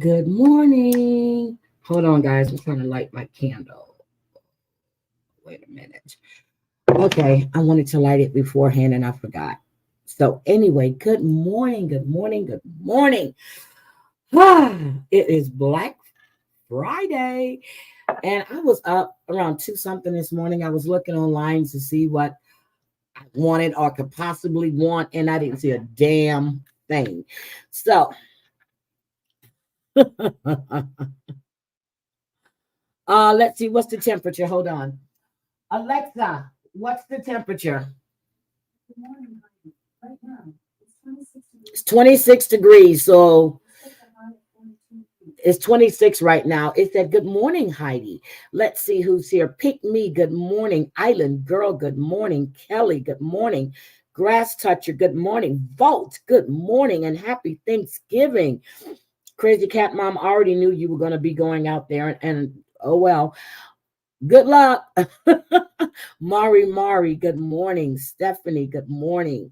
Good morning. Hold on, guys. I'm trying to light my candle. Wait a minute. Okay, I wanted to light it beforehand and I forgot. So, anyway, good morning, good morning, good morning. It is Black Friday, and I was up around 2 something this morning. I was looking online to see what I wanted or could possibly want, and I didn't see a damn thing. So, let's see what's the temperature. Hold on. Alexa, what's the temperature? Good morning, honey. Right now, it's 26 degrees. So it's 26 right now. It said, good morning, Heidi. Let's see who's here. Pick me, good morning. Island Girl, good morning. Kelly, good morning. Grass Toucher, good morning. Vault, good morning and happy Thanksgiving. Crazy Cat Mom already knew you were going to be going out there and oh well. Good luck. Mari, good morning. Stephanie, good morning.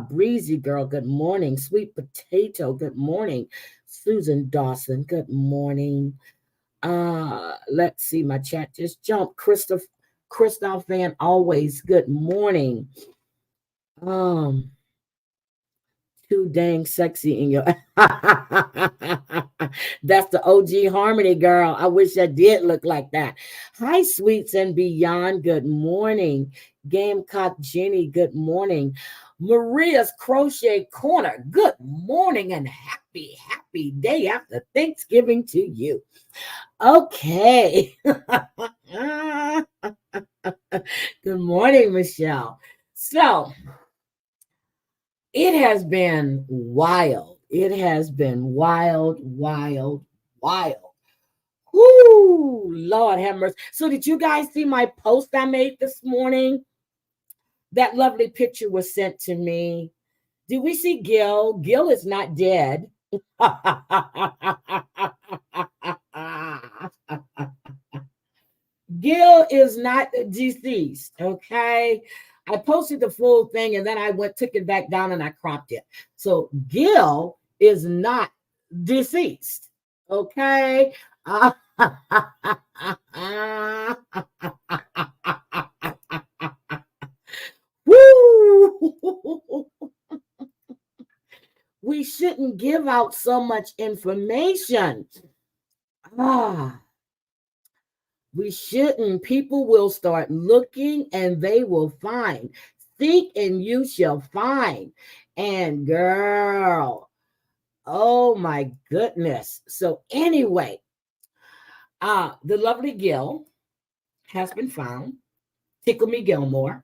Breezy Girl, good morning. Sweet Potato, good morning. Susan Dawson, good morning. Let's see, my chat just jumped. Christoph Van Always, good morning. Too dang sexy in your that's the OG Harmony, girl. I wish I did look like that. Hi, Sweets and Beyond, good morning. Gamecock Jenny, good morning. Maria's Crochet Corner, good morning and happy day after Thanksgiving to you. Okay. Good morning, Michelle. So it has been wild. It has been wild. Whoo, Lord have mercy. So did you guys see my post I made this morning? That lovely picture was sent to me. Did we see Gil? Gil is not dead. Gil is not deceased, okay? I posted the full thing and then I took it back down and I cropped it. So Gil is not deceased, okay? Woo! We shouldn't give out so much information. We shouldn't. People will start looking and they will find. Seek and you shall find. And girl, oh my goodness. So anyway, the lovely Gil has been found. Tickle Me Gilmore.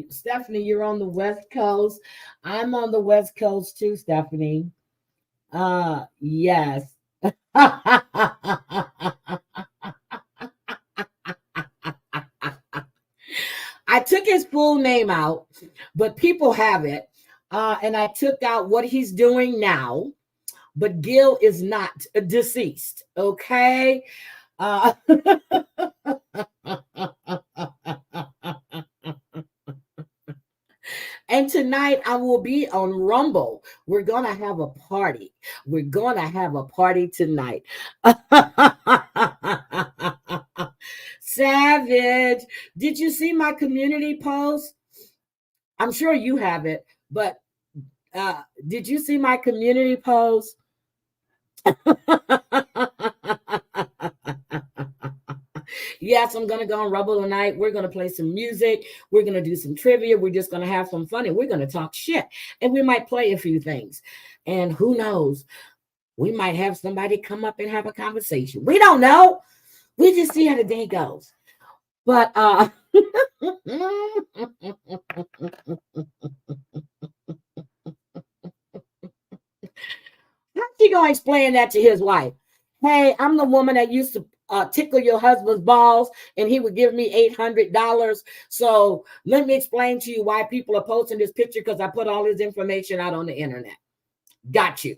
Stephanie, you're on the West Coast. I'm on the West Coast too, Stephanie. Yes. I took his full name out, but people have it. And I took out what he's doing now, but Gil is not deceased. Okay. And tonight I will be on Rumble. We're going to have a party. We're going to have a party tonight. Savage. Did you see my community post? I'm sure you have it, but did you see my community post? Yes, I'm going to go on Rumble tonight. We're going to play some music. We're going to do some trivia. We're just going to have some fun and we're going to talk shit. And we might play a few things. And who knows? We might have somebody come up and have a conversation. We don't know. We just see how the day goes. But how's he going to explain that to his wife? Hey, I'm the woman that used to tickle your husband's balls and he would give me $800. So let me explain to you why people are posting this picture because I put all his information out on the internet. Got you.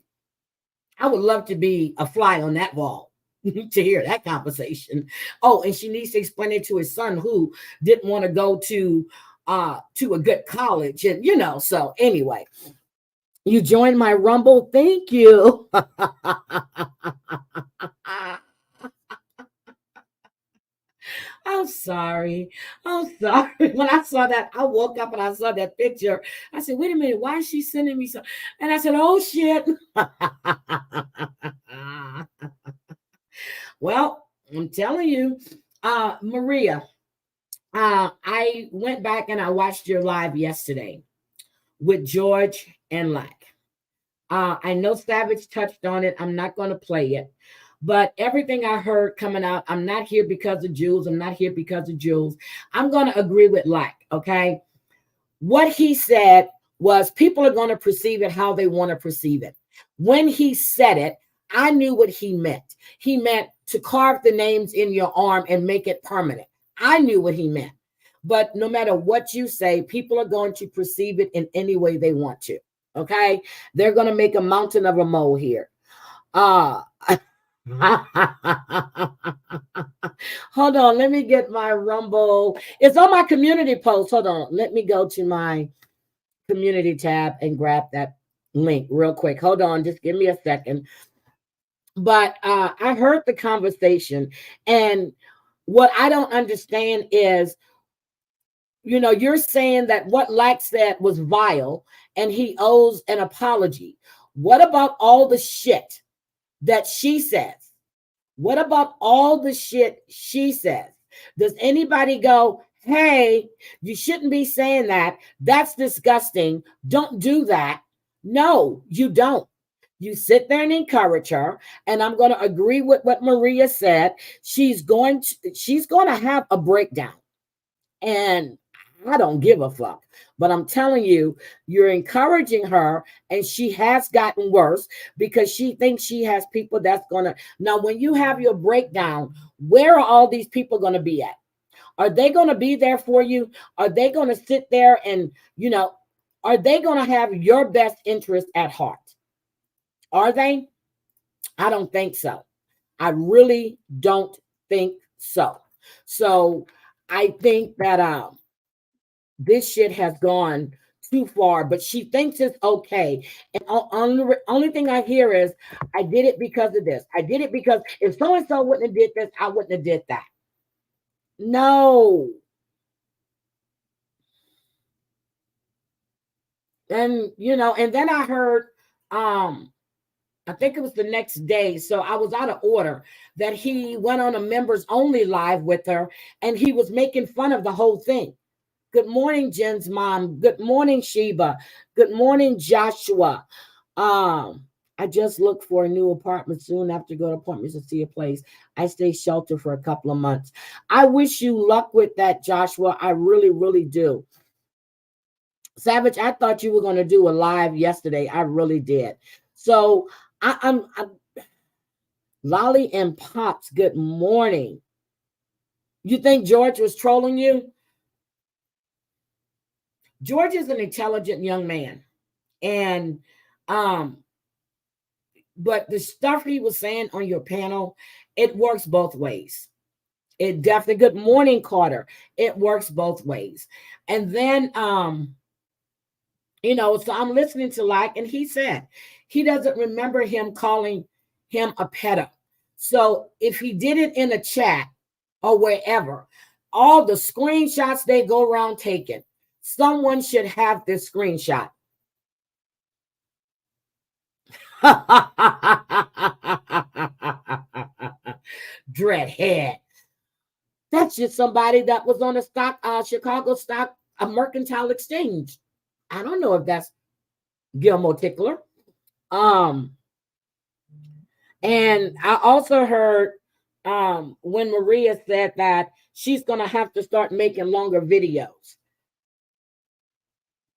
I would love to be a fly on that wall. to hear that conversation. Oh, and she needs to explain it to his son who didn't want to go to a good college. And so anyway, you joined my Rumble. Thank you. I'm sorry. I'm sorry. When I saw that, I woke up and I saw that picture. I said, wait a minute, why is she sending me so? And I said, oh shit. Well, I'm telling you, Maria, I went back and I watched your live yesterday with George and Lack. I know Savage touched on it. I'm not going to play it. But everything I heard coming out, I'm not here because of Jules. I'm not here because of Jules. I'm going to agree with Lack, okay? What he said was people are going to perceive it how they want to perceive it. When he said it, I knew what he meant. He meant to carve the names in your arm and make it permanent. I knew what he meant. But no matter what you say, people are going to perceive it in any way they want to. Okay? They're going to make a mountain of a mole here. Hold on, let me get my Rumble. It's on my community post. Hold on, let me go to my community tab and grab that link real quick. Hold on, just give me a second. But I heard the conversation, and what I don't understand is, you're saying that what Lack said was vile and he owes an apology. What about all the shit that she says? What about all the shit she says? Does anybody go, hey, you shouldn't be saying that. That's disgusting. Don't do that. No, you don't. You sit there and encourage her. And I'm going to agree with what Maria said. She's going to have a breakdown. And I don't give a fuck. But I'm telling you, you're encouraging her, and she has gotten worse because she thinks she has people that's going to. Now, when you have your breakdown, where are all these people going to be at? Are they going to be there for you? Are they going to sit there and, are they going to have your best interest at heart? Are they? I don't think so. I really don't think so. So I think that this shit has gone too far, but she thinks it's okay. And only thing I hear is, I did it because of this. I did it because if so-and-so wouldn't have did this, I wouldn't have did that. No. And, and then I heard, I think it was the next day. So I was out of order that he went on a members only live with her and he was making fun of the whole thing. Good morning, Jen's mom. Good morning, Sheba. Good morning, Joshua. I just looked for a new apartment soon after go to appointments to see a place. I stay sheltered for a couple of months. I wish you luck with that, Joshua. I really, really do. Savage, I thought you were going to do a live yesterday. I really did. So I'm Lolly and Pops, good morning. You think George was trolling you? George is an intelligent young man. And but the stuff he was saying on your panel, it works both ways. It definitely, good morning, Carter. It works both ways. And then so I'm listening to Lack, and he said he doesn't remember him calling him a pedo. So if he did it in a chat or wherever, all the screenshots they go around taking, someone should have this screenshot. Dreadhead. That's just somebody that was on a Chicago stock, a mercantile exchange. I don't know if that's Gilmore Tickler. And I also heard when Maria said that she's going to have to start making longer videos.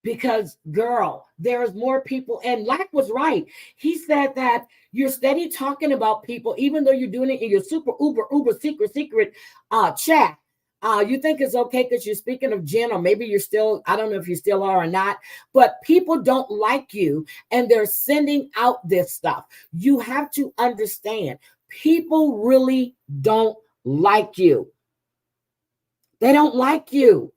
Because, girl, there's more people. And Lack was right. He said that you're steady talking about people, even though you're doing it in your super, uber secret chat. You think it's okay because you're speaking of Jen, or maybe you're still, I don't know if you still are or not, but people don't like you and they're sending out this stuff. You have to understand, People really don't like you. They don't like you.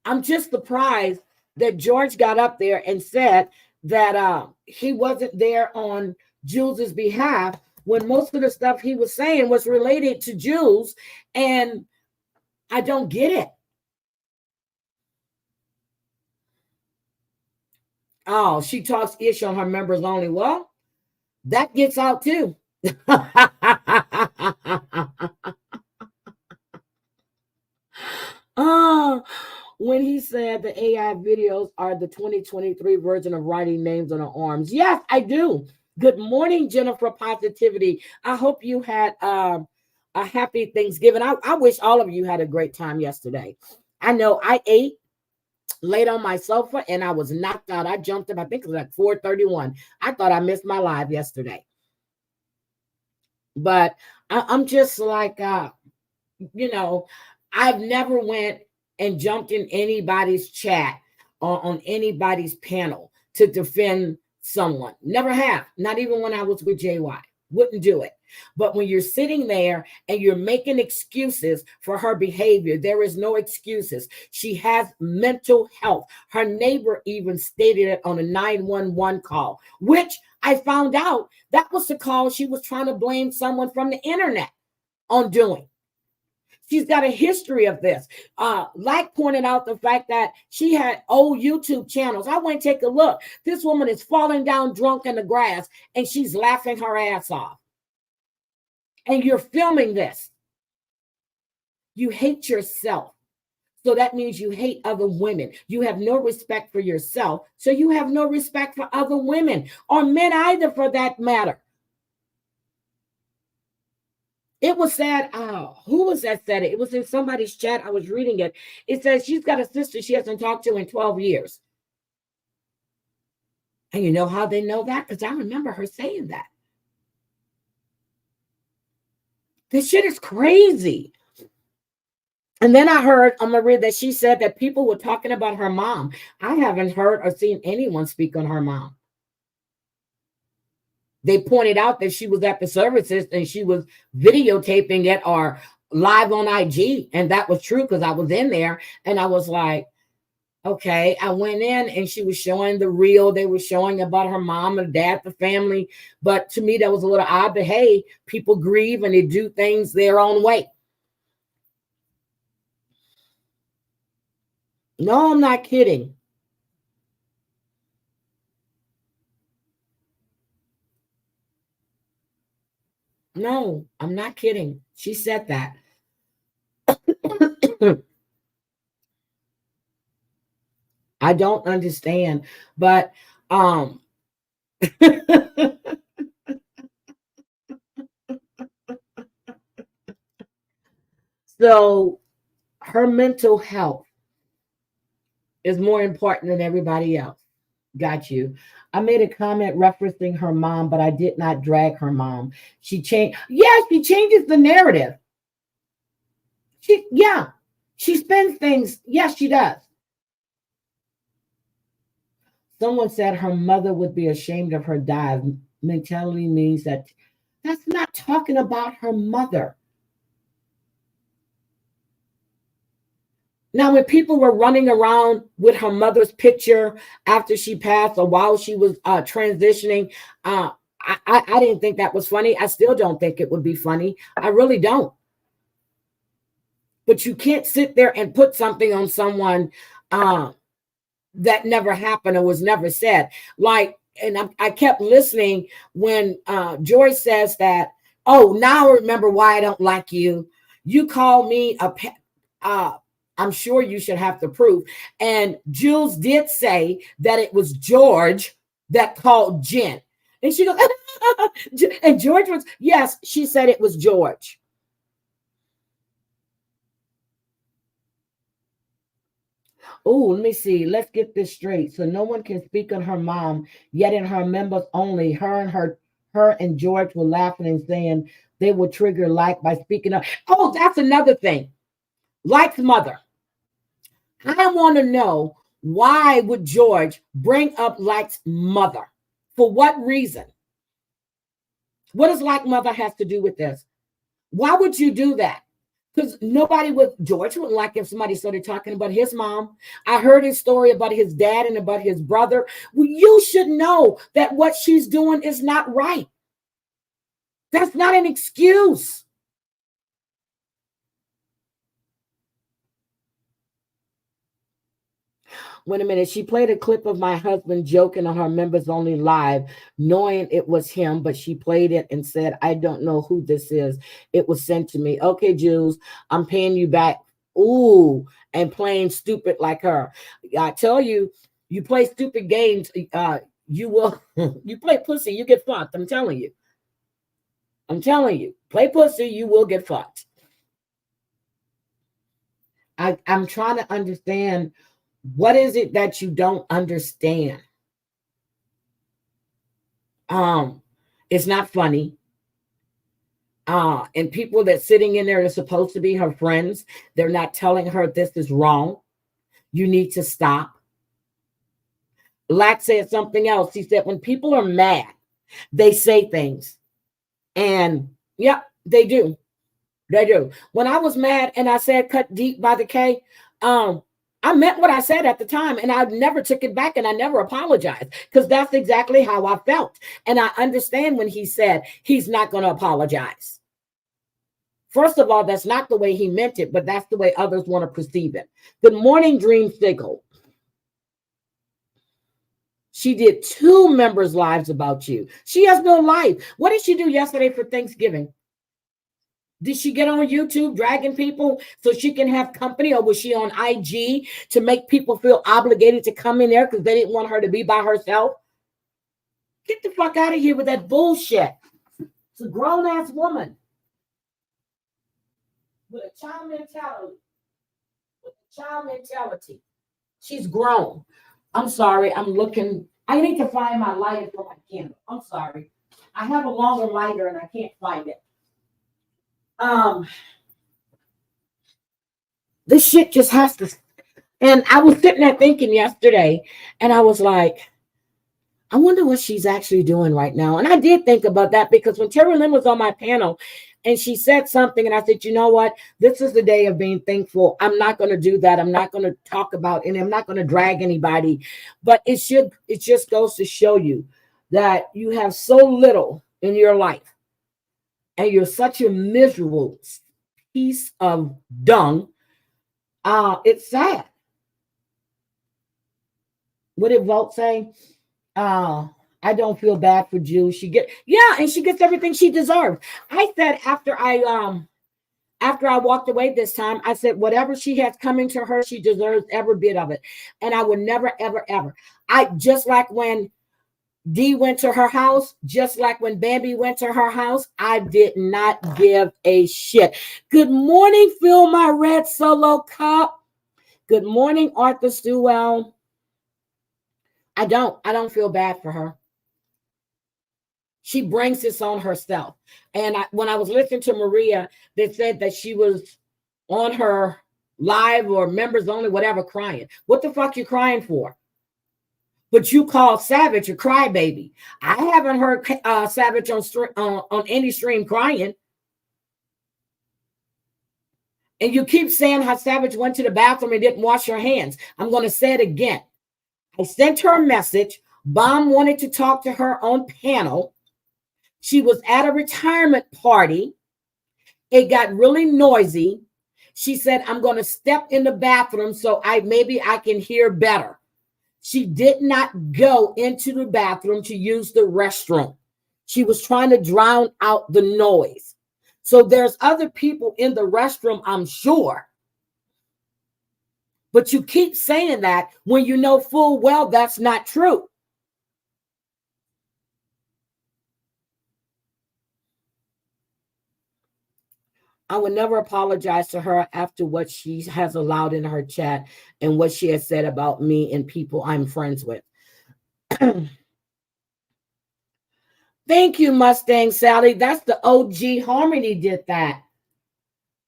I'm just surprised that George got up there and said that he wasn't there on Jules's behalf when most of the stuff he was saying was related to Jules, and I don't get it. Oh, she talks ish on her members only. Well, that gets out too. Oh, when he said the AI videos are the 2023 version of writing names on our arms. Yes, I do. Good morning, Jennifer Positivity. I hope you had a happy Thanksgiving. I wish all of you had a great time yesterday. I know I ate, laid on my sofa, and I was knocked out. I jumped up, I think it was like 4:31. I thought I missed my live yesterday. But I'm just like, you know, I've never went and jumped in anybody's chat or on anybody's panel to defend someone. Never have. Not even when I was with JY. Wouldn't do it. But when you're sitting there and you're making excuses for her behavior, there is no excuses. She has mental health. Her neighbor even stated it on a 911 call, which I found out that was the call she was trying to blame someone from the internet on doing. She's got a history of this. Like pointed out the fact that she had old YouTube channels. I went to take a look. This woman is falling down drunk in the grass and she's laughing her ass off. And you're filming this. You hate yourself. So that means you hate other women. You have no respect for yourself. So you have no respect for other women or men either, for that matter. It was said, who was that said it? It was in somebody's chat. I was reading it. It says she's got a sister she hasn't talked to in 12 years. And you know how they know that? Because I remember her saying that. This shit is crazy. And then I heard, I'm going to read that she said that people were talking about her mom. I haven't heard or seen anyone speak on her mom. They pointed out that she was at the services and she was videotaping it or live on IG. And that was true because I was in there and I was like, okay. I went in and she was showing the reel. They were showing about her mom and dad, the family. But to me, that was a little odd. But hey, people grieve and they do things their own way. No, I'm not kidding. No, I'm not kidding. She said that. I don't understand, but so her mental health is more important than everybody else. Got you. I made a comment referencing her mom, but I did not drag her mom. She changed. Yes, she changes the narrative. She spins things. Yes, she does. Someone said her mother would be ashamed of her dive. Mentality means that that's not talking about her mother. Now, when people were running around with her mother's picture after she passed or while she was transitioning, I didn't think that was funny. I still don't think it would be funny. I really don't. But you can't sit there and put something on someone that never happened or was never said. Like, and I kept listening when Joy says that, oh, now I remember why I don't like you. You call me I'm sure you should have the proof. And Jules did say that it was George that called Jen. And she goes, and George was, yes, she said it was George. Oh, let me see. Let's get this straight. So no one can speak on her mom, yet in her members only, her and George were laughing and saying they would trigger like by speaking up. Oh, that's another thing. Like's mother. I want to know, why would George bring up Like's mother? For what reason? What does like mother has to do with this? Why would you do that? Because nobody would, George wouldn't like if somebody started talking about his mom. I heard his story about his dad and about his brother. Well, you should know that what she's doing is not right. That's not an excuse. Wait a minute. She played a clip of my husband joking on her members only live, knowing it was him, but she played it and said, I don't know who this is. It was sent to me. Okay, Jules, I'm paying you back. Ooh, and playing stupid like her. I tell you, you play stupid games, you will, you play pussy, you get fucked. I'm telling you. I'm telling you, play pussy, you will get fucked. I'm trying to understand. What is it that you don't understand? It's not funny. And people that sitting in there are supposed to be her friends, they're not telling her this is wrong. You need to stop. Lack said something else. He said, when people are mad, they say things. And yeah, they do. They do. When I was mad and I said cut deep by the K, I meant what I said at the time, and I never took it back, and I never apologized, because that's exactly how I felt. And I understand when he said he's not going to apologize. First of all, that's not the way he meant it, but that's the way others want to perceive it. Good morning, Dream Sickle. She did 2 members' lives about you. She has no life. What did she do yesterday for Thanksgiving? Did she get on YouTube dragging people so she can have company, or was she on IG to make people feel obligated to come in there because they didn't want her to be by herself? Get the fuck out of here with that bullshit. It's a grown-ass woman with a child mentality. She's grown. I'm sorry. I'm looking. I need to find my lighter for my candle. I'm sorry. I have a longer lighter and I can't find it. This shit just has to. And I was sitting there thinking yesterday, and I was like, I wonder what she's actually doing right now. And I did think about that, because when Terry Lynn was on my panel and she said something, and I said, you know what? This is the day of being thankful. I'm not going to do that. I'm not going to talk about, and I'm not going to drag anybody. But it just goes to show you that you have so little in your life, and you're such a miserable piece of dung. It's sad. What did Volt say? I don't feel bad for Jules. She gets everything she deserves. I said after I walked away this time, I said whatever she has coming to her, she deserves every bit of it. And I would never, ever, ever. I just like when Dee went to her house, just like when Bambi went to her house, I did not give a shit. Good morning, Fill My Red Solo Cup. Good morning, Arthur Stewell. I don't feel bad for her. She brings this on herself. And when I was listening to Maria, they said that she was on her live or members only, whatever, crying. What the fuck you crying for? But you call Savage a crybaby. I haven't heard Savage on any stream crying. And you keep saying how Savage went to the bathroom and didn't wash her hands. I'm going to say it again. I sent her a message. Bomb wanted to talk to her on panel. She was at a retirement party. It got really noisy. She said, I'm going to step in the bathroom so maybe I can hear better. She did not go into the bathroom to use the restroom. She was trying to drown out the noise. So there's other people in the restroom, I'm sure. But you keep saying that when you know full well that's not true. I would never apologize to her after what she has allowed in her chat and what she has said about me and people I'm friends with. Thank you, Mustang Sally. That's the OG Harmony did that.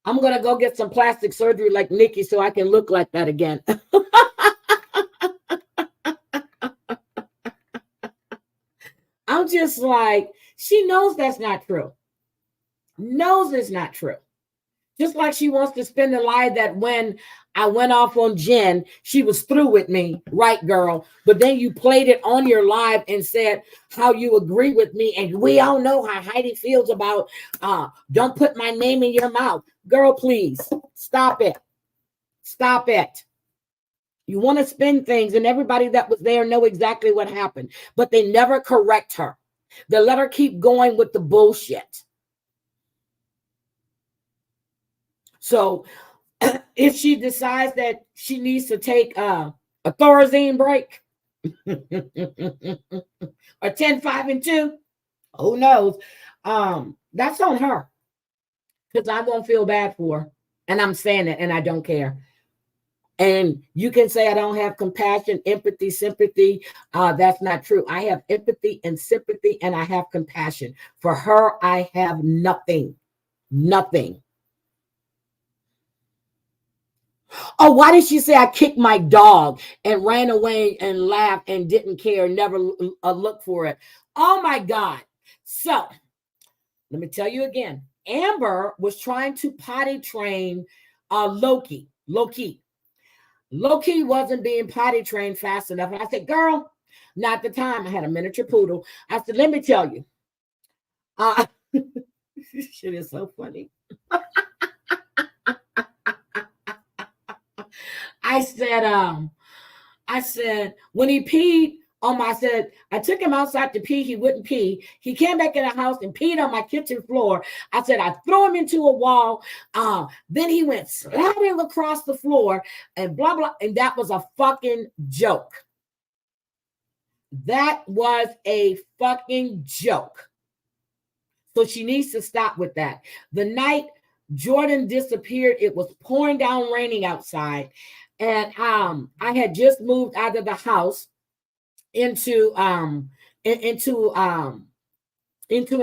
I'm going to go get some plastic surgery like Nikki so I can look like that again. I'm just like, she knows that's not true. Knows it's not true. Just like she wants to spin the lie that when I went off on Jen, she was through with me. Right, girl. But then you played it on your live and said how you agree with me. And we all know how Heidi feels about don't put my name in your mouth. Girl, please stop it. Stop it. You want to spin things, and everybody that was there know exactly what happened. But they never correct her. They let her keep going with the bullshit. So if she decides that she needs to take a Thorazine break or 10, 5, and 2, who knows? That's on her, because I won't feel bad for her. And I'm saying it, and I don't care. And you can say I don't have compassion, empathy, sympathy. That's not true. I have empathy and sympathy, and I have compassion. For her, I have nothing. Nothing. Oh, why did she say I kicked my dog and ran away and laughed and didn't care, never looked for it? Oh, my God. So let me tell you again. Amber was trying to potty train Loki. Loki wasn't being potty trained fast enough. And I said, girl, not the time. I had a miniature poodle. I said, let me tell you. This shit is so funny. I said, when he peed on my, I took him outside to pee. He wouldn't pee. He came back in the house and peed on my kitchen floor. I said, I threw him into a wall. Then he went sliding across the floor and blah, blah. And that was a fucking joke. That was a fucking joke. So she needs to stop with that. The night Jordan disappeared, it was pouring down raining outside. And I had just moved out of the house into an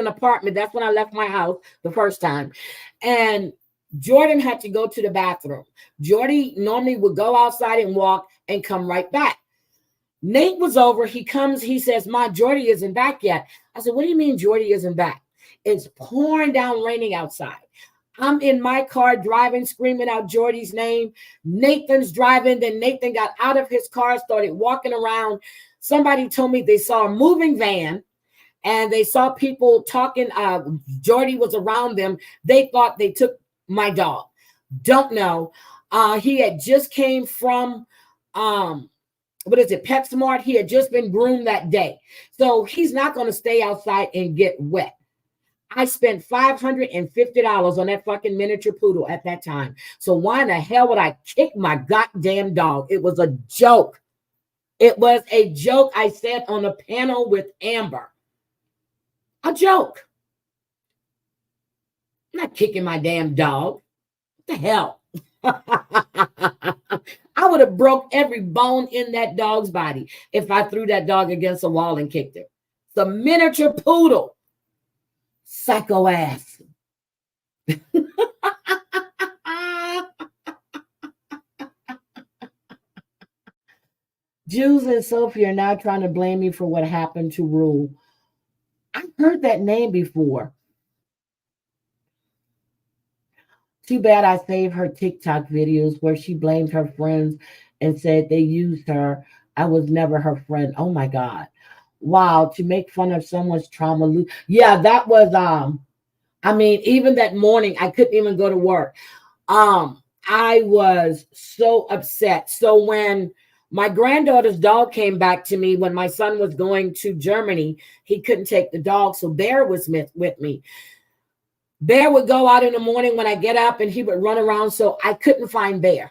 apartment. That's when I left my house the first time. And Jordan had to go to the bathroom. Jordy normally would go outside and walk and come right back. Nate was over. He comes, he says, Ma, Jordy isn't back yet. I said, what do you mean Jordy isn't back? It's pouring down raining outside. I'm in my car driving, screaming out Jordy's name. Nathan's driving. Then Nathan got out of his car, started walking around. Somebody told me they saw a moving van and they saw people talking. Jordy was around them. They thought they took my dog. Don't know. He had just came from, PetSmart. He had just been groomed that day. So he's not going to stay outside and get wet. I spent $550 on that fucking miniature poodle at that time. So why in the hell would I kick my goddamn dog? It was a joke. It was a joke. I said on a panel with Amber. A joke. I'm not kicking my damn dog. What the hell? I would have broke every bone in that dog's body if I threw that dog against a wall and kicked it. It's a miniature poodle. Psycho ass. Jules and Sophie are now trying to blame me for what happened to Rue. I've heard that name before. Too bad I saved her TikTok videos where she blamed her friends and said they used her. I was never her friend. Oh my God. Wow. To make fun of someone's trauma. Yeah, that was, even that morning, I couldn't even go to work. I was so upset. So when my granddaughter's dog came back to me when my son was going to Germany, he couldn't take the dog. So Bear was with me. Bear would go out in the morning when I get up and he would run around. So I couldn't find Bear.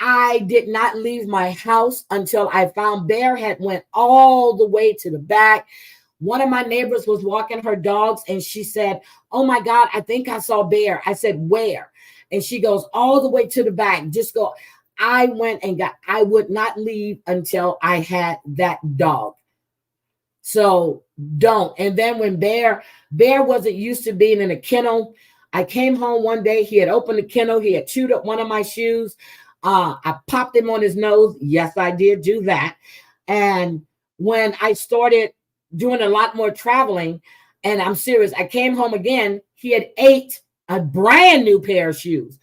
I did not leave my house until I found Bear had went all the way to the back. One of my neighbors was walking her dogs and she said, oh my God, I think I saw Bear. I said, where? And she goes all the way to the back. Just go. I went and I would not leave until I had that dog. So don't. And then when Bear wasn't used to being in a kennel, I came home one day. He had opened the kennel. He had chewed up one of my shoes. I popped him on his nose. Yes, I did do that. And when I started doing a lot more traveling. And I'm serious. I came home again. He had ate a brand new pair of shoes.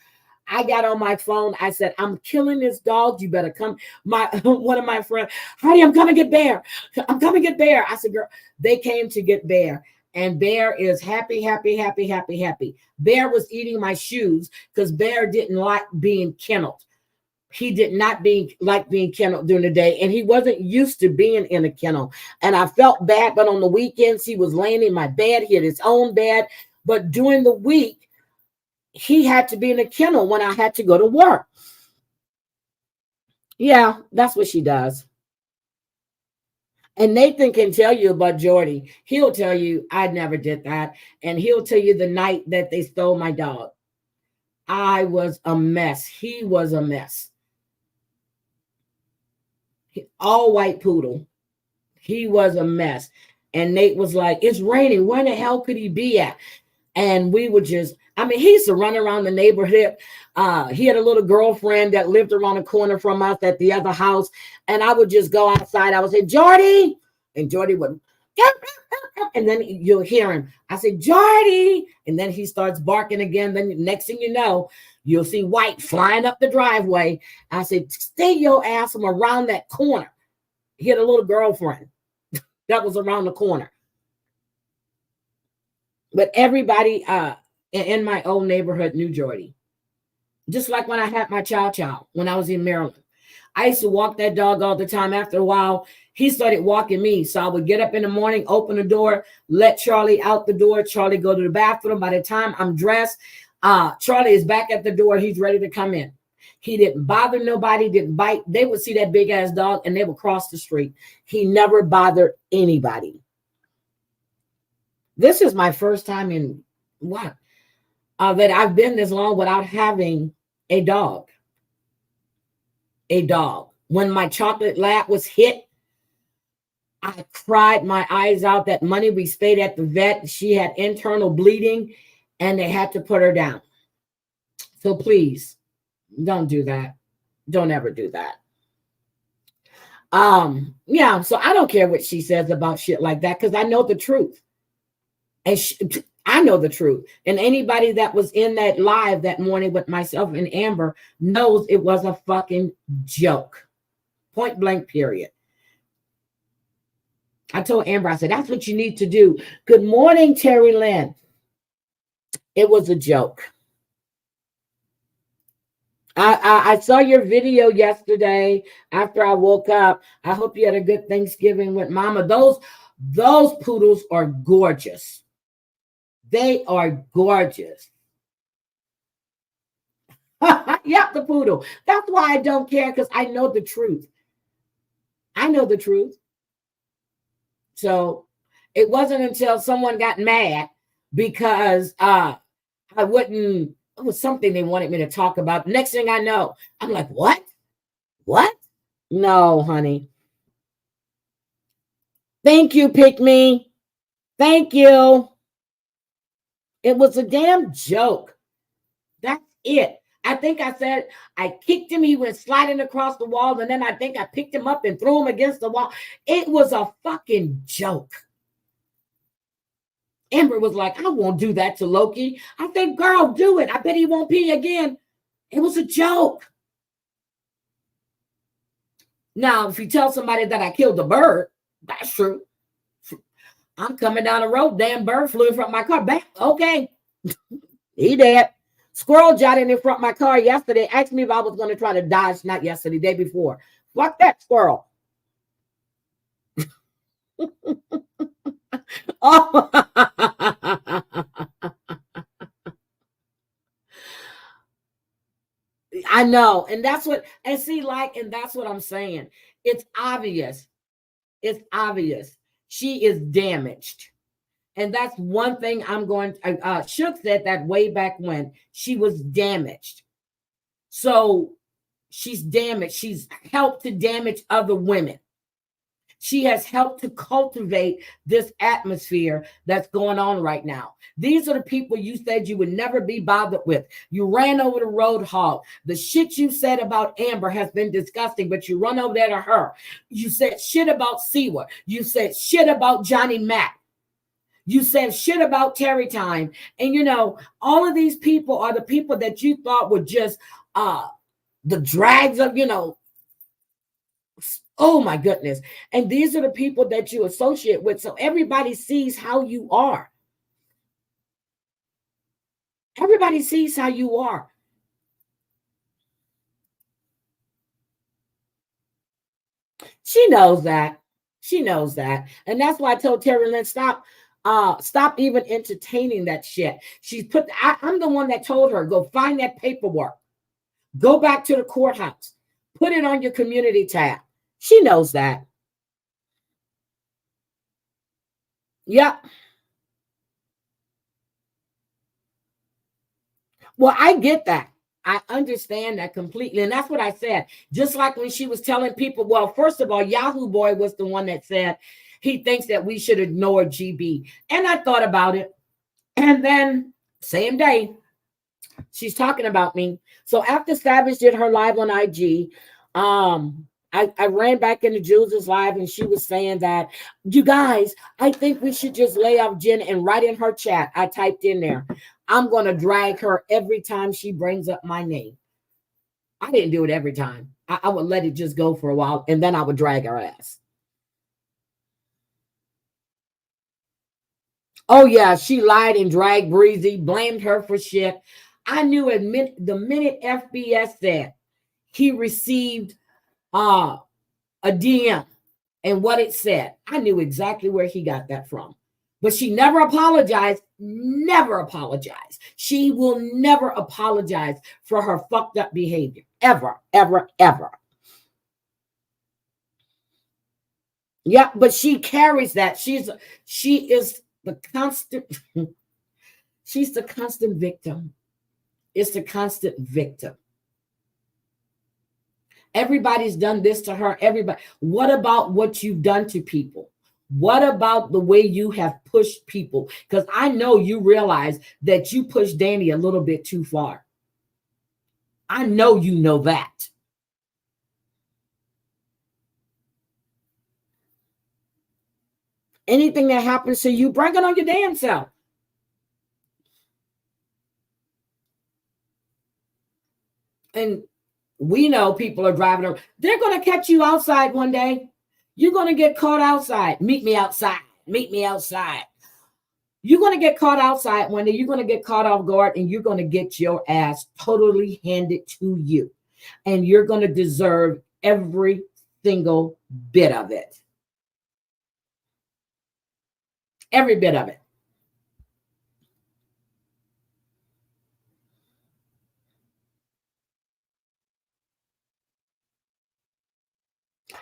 I got on my phone. I said, I'm killing this dog. You better come. One of my friends, Heidi, I'm coming to get Bear. I'm coming to get Bear. I said, girl, they came to get Bear. And Bear is happy, happy, happy, happy, happy. Bear was eating my shoes because Bear didn't like being kenneled. He did not like being kenneled during the day, and he wasn't used to being in a kennel. And I felt bad, but on the weekends, he was laying in my bed. He had his own bed. But during the week, he had to be in a kennel when I had to go to work. Yeah, that's what she does. And Nathan can tell you about Jordy. He'll tell you, I never did that. And he'll tell you the night that they stole my dog. I was a mess. He was a mess. All white poodle. He was a mess. And Nate was like, it's raining. Where the hell could he be at? And we would just, he used to run around the neighborhood. He had a little girlfriend that lived around the corner from us at the other house. And I would just go outside. I would say, Jordy. And Jordy would, and then you'll hear him. I say, Jordy. And then he starts barking again. Then next thing you know, you'll see White flying up the driveway. I said, stay your ass from around that corner. He had a little girlfriend that was around the corner. But everybody in my old neighborhood knew Jordy. Just like when I had my chow when I was in Maryland. I used to walk that dog all the time. After a while, he started walking me. So I would get up in the morning, open the door, let Charlie out the door. Charlie go to the bathroom. By the time I'm dressed, Charlie is back at the door. He's ready to come in. He didn't bother nobody, didn't bite. They would see that big ass dog and they would cross the street. He never bothered anybody. This is my first time in that I've been this long without having a dog. A dog. When my chocolate lab was hit, I cried my eyes out. That money we stayed at the vet, she had internal bleeding and they had to put her down. So please don't do that. Don't ever do that. Yeah, so I don't care what she says about shit like that because I know the truth. And I know the truth. And anybody that was in that live that morning with myself and Amber knows it was a fucking joke. Point blank, period. I told Amber, I said, that's what you need to do. Good morning, Terry Lynn. It was a joke. I saw your video yesterday after I woke up. I hope you had a good Thanksgiving with Mama. Those poodles are gorgeous. They are gorgeous. Yep, the poodle. That's why I don't care, because I know the truth. I know the truth. So it wasn't until someone got mad because I wouldn't, it was something they wanted me to talk about. Next thing I know, I'm like, what? What? No, honey. Thank you, Pick Me. Thank you. It was a damn joke. That's it. I think I said I kicked him. He went sliding across the wall. And then I think I picked him up and threw him against the wall. It was a fucking joke. Amber was like, I won't do that to Loki. I think, girl, do it. I bet he won't pee again. It was a joke. Now, if you tell somebody that I killed a bird, that's true. I'm coming down the road. Damn bird flew in front of my car. Back. Okay. He dead. Squirrel jotted in front of my car yesterday. Asked me if I was going to try to dodge. Not yesterday, day before. Fuck that squirrel. Oh. I know. And that's what, and see, like, and that's what I'm saying. It's obvious. It's obvious. She is damaged. And that's one thing I'm going to, Shook said that way back when she was damaged. So she's damaged. She's helped to damage other women. She has helped to cultivate this atmosphere that's going on right now. These are the people you said you would never be bothered with. You ran over the road hog. The shit you said about Amber has been disgusting, but you run over there to her. You said shit about Siwa. You said shit about Johnny Mack. You said shit about Terry Time. And you know, all of these people are the people that you thought were just the drags of, you know, oh my goodness. And these are the people that you associate with. So everybody sees how you are. Everybody sees how you are. She knows that. She knows that. And that's why I told Terry Lynn, stop even entertaining that shit. I'm the one that told her, go find that paperwork. Go back to the courthouse. Put it on your community tab. She knows that. Yep. Well, I get that. I understand that completely. And that's what I said. Just like when she was telling people, well, first of all, Yahoo Boy was the one that said he thinks that we should ignore GB. And I thought about it. And then same day, she's talking about me. So after Savage did her live on IG, I ran back into Jules' live and she was saying that, you guys, I think we should just lay off Jen. And right in her chat, I typed in there, I'm going to drag her every time she brings up my name. I didn't do it every time. I would let it just go for a while and then I would drag her ass. Oh, yeah, she lied and dragged Breezy, blamed her for shit. I knew the minute FBS said he received a DM and what it said, I knew exactly where he got that from. But she never apologized, never apologized. She will never apologize for her fucked up behavior, ever, ever, ever. Yeah, but she carries that. She is the constant, she's the constant victim. It's the constant victim. Everybody's done this to her. Everybody. What about what you've done to people? What about the way you have pushed people? Because I know you realize that you pushed Danny a little bit too far. I know you know that. Anything that happens to you, bring it on your damn self. And we know people are driving around. They're going to catch you outside one day. You're going to get caught outside. Meet me outside. Meet me outside. You're going to get caught outside one day. You're going to get caught off guard and you're going to get your ass totally handed to you. And you're going to deserve every single bit of it. Every bit of it.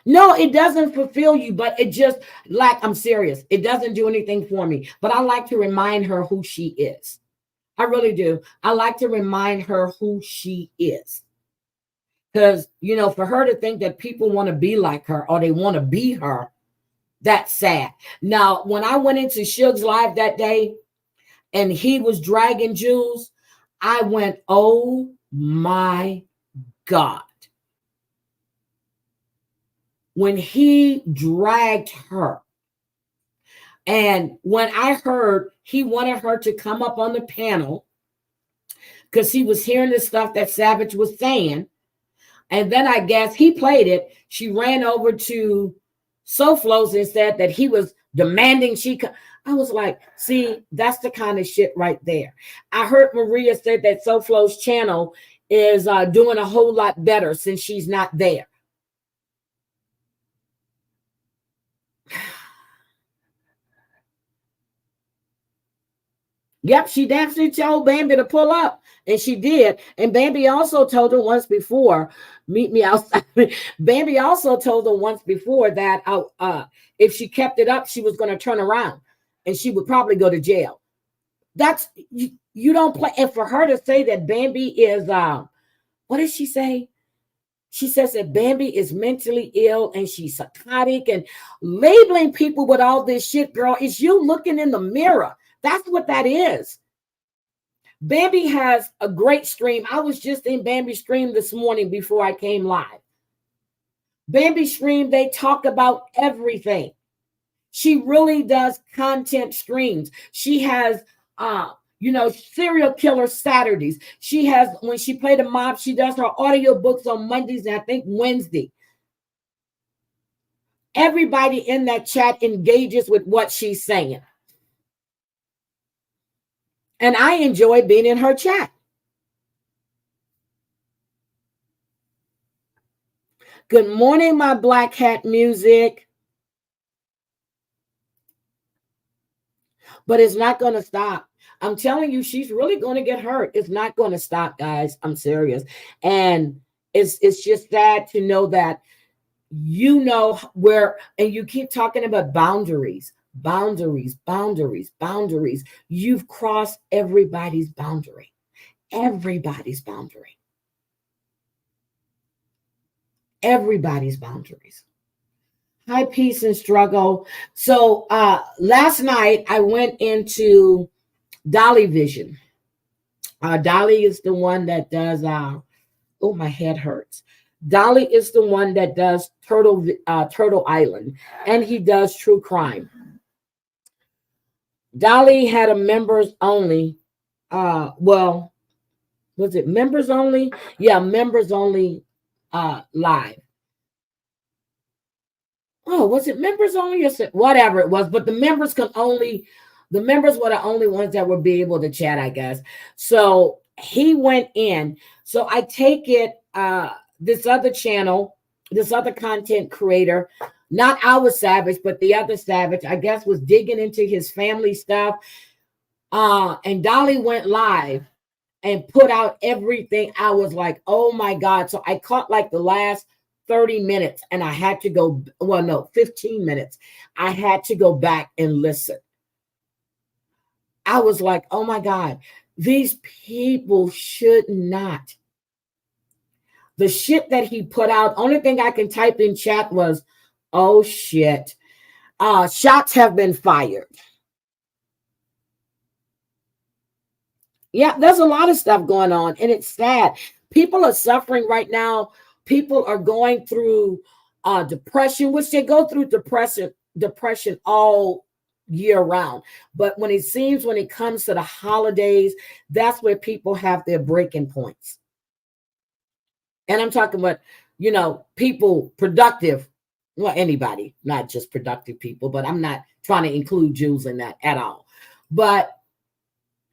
No, it doesn't fulfill you, but it just, like, I'm serious. It doesn't do anything for me. But I like to remind her who she is. I really do. I like to remind her who she is. Because, you know, for her to think that people want to be like her or they want to be her, that's sad. Now, when I went into Suge's live that day and he was dragging Jules, I went, oh my God. When he dragged her, and when I heard he wanted her to come up on the panel because he was hearing the stuff that Savage was saying, and then I guess he played it, she ran over to SoFlos and said that he was demanding I was like, see, that's the kind of shit right there. I heard Maria said that SoFlos channel is doing a whole lot better since she's not there. Yep, she definitely told Bambi to pull up, and she did. And Bambi also told her once before, meet me outside. Bambi also told her once before that if she kept it up, she was going to turn around, and she would probably go to jail. That's you don't play. And for her to say that Bambi is, what did she say? She says that Bambi is mentally ill and she's psychotic and labeling people with all this shit, girl. Is you looking in the mirror. That's what that is. Bambi has a great stream. I was just in Bambi stream this morning before I came live. Bambi stream, they talk about everything. She really does content streams. She has serial killer Saturdays. She has, when she played a mob, she does her audio books on Mondays and I think Wednesday. Everybody in that chat engages with what she's saying. And I enjoy being in her chat. Good morning, my Black Hat Music. But it's not going to stop. I'm telling you, she's really going to get hurt. It's not going to stop, guys. I'm serious. And it's just sad to know that you know where, and you keep talking about boundaries. You've crossed everybody's boundary. Everybody's boundary. Everybody's boundaries. Hi, Peace and Struggle. So last night I went into Dolly Vision. Dolly is the one that does oh, my head hurts. Dolly is the one that does Turtle Island, and he does true crime. Dolly had a members only. Was it members only? Yeah, members only live. Oh, was it members only? Or whatever it was, but the members were the only ones that would be able to chat, I guess. So he went in. So I take it this other channel, this other content creator, not our Savage, but the other Savage, I guess, was digging into his family stuff. And Dolly went live and put out everything. I was like, oh my God. So I caught like the last 30 minutes and I had to go, 15 minutes. I had to go back and listen. I was like, oh my God, these people should not. The shit that he put out, only thing I can type in chat was, oh shit. Shots have been fired. Yeah, there's a lot of stuff going on and it's sad. People are suffering right now. People are going through depression, which they go through depression all year round. But when it comes to the holidays, that's where people have their breaking points. And I'm talking about, people productive, well, anybody, not just productive people, but I'm not trying to include Jews in that at all. But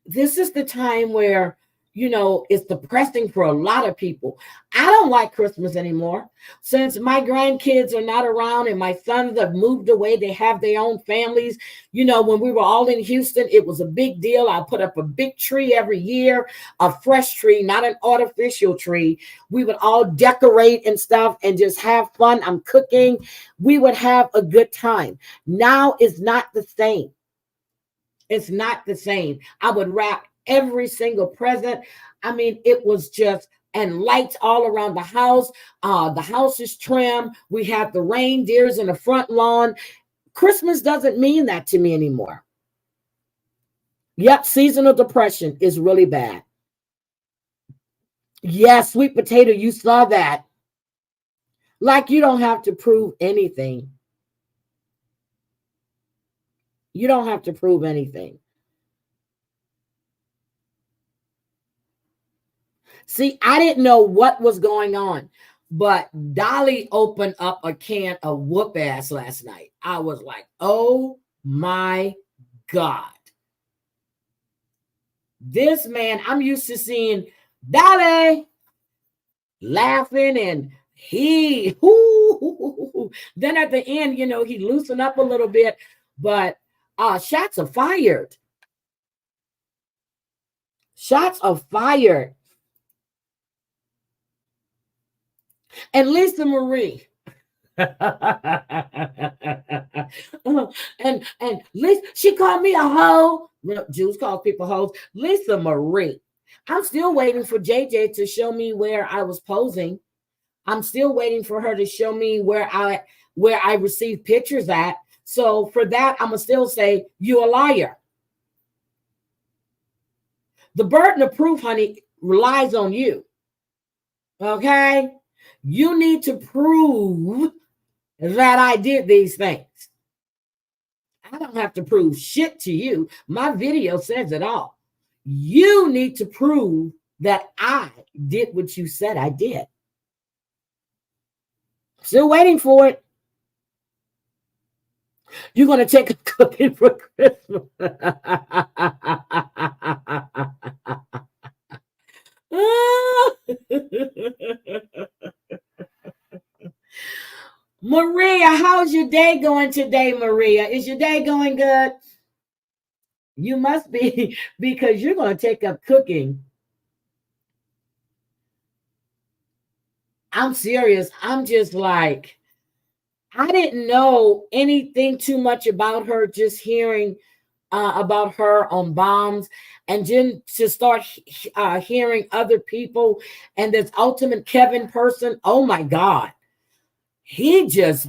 this is the time where, it's depressing for a lot of people. I don't like Christmas anymore. Since my grandkids are not around and my sons have moved away, they have their own families. When we were all in Houston, it was a big deal. I put up a big tree every year, a fresh tree, not an artificial tree. We would all decorate and stuff and just have fun. I'm cooking. We would have a good time. Now it's not the same. It's not the same. I would wrap every single present. I mean, it was just, and lights all around the house. The house is trimmed. We have the reindeers in the front lawn. Christmas doesn't mean that to me anymore. Yep, seasonal depression is really bad. Yes, sweet potato, you saw that. Like you don't have to prove anything. You don't have to prove anything. See, I didn't know what was going on, but Dolly opened up a can of whoop ass last night. I was like, oh my God. This man, I'm used to seeing Dolly laughing and then at the end, he loosened up a little bit, but shots are fired. Shots are fired. And Lisa Marie. and Lisa, she called me a hoe. Jews call people hoes. Lisa Marie. I'm still waiting for JJ to show me where I was posing. I'm still waiting for her to show me where I received pictures at. So for that, I'm gonna still say you a liar. The burden of proof, honey, relies on you. Okay? You need to prove that I did these things. I don't have to prove shit to you. My video says it all. You need to prove that I did what you said I did. Still waiting for it. You're going to take a cookie for Christmas. Maria, how's your day going today, Maria? Is your day going good? You must be, because you're going to take up cooking. I'm serious. I'm just like, I didn't know anything too much about her, just hearing about her on Bombs, and then to start hearing other people, and this ultimate Kevin person. Oh my God. He just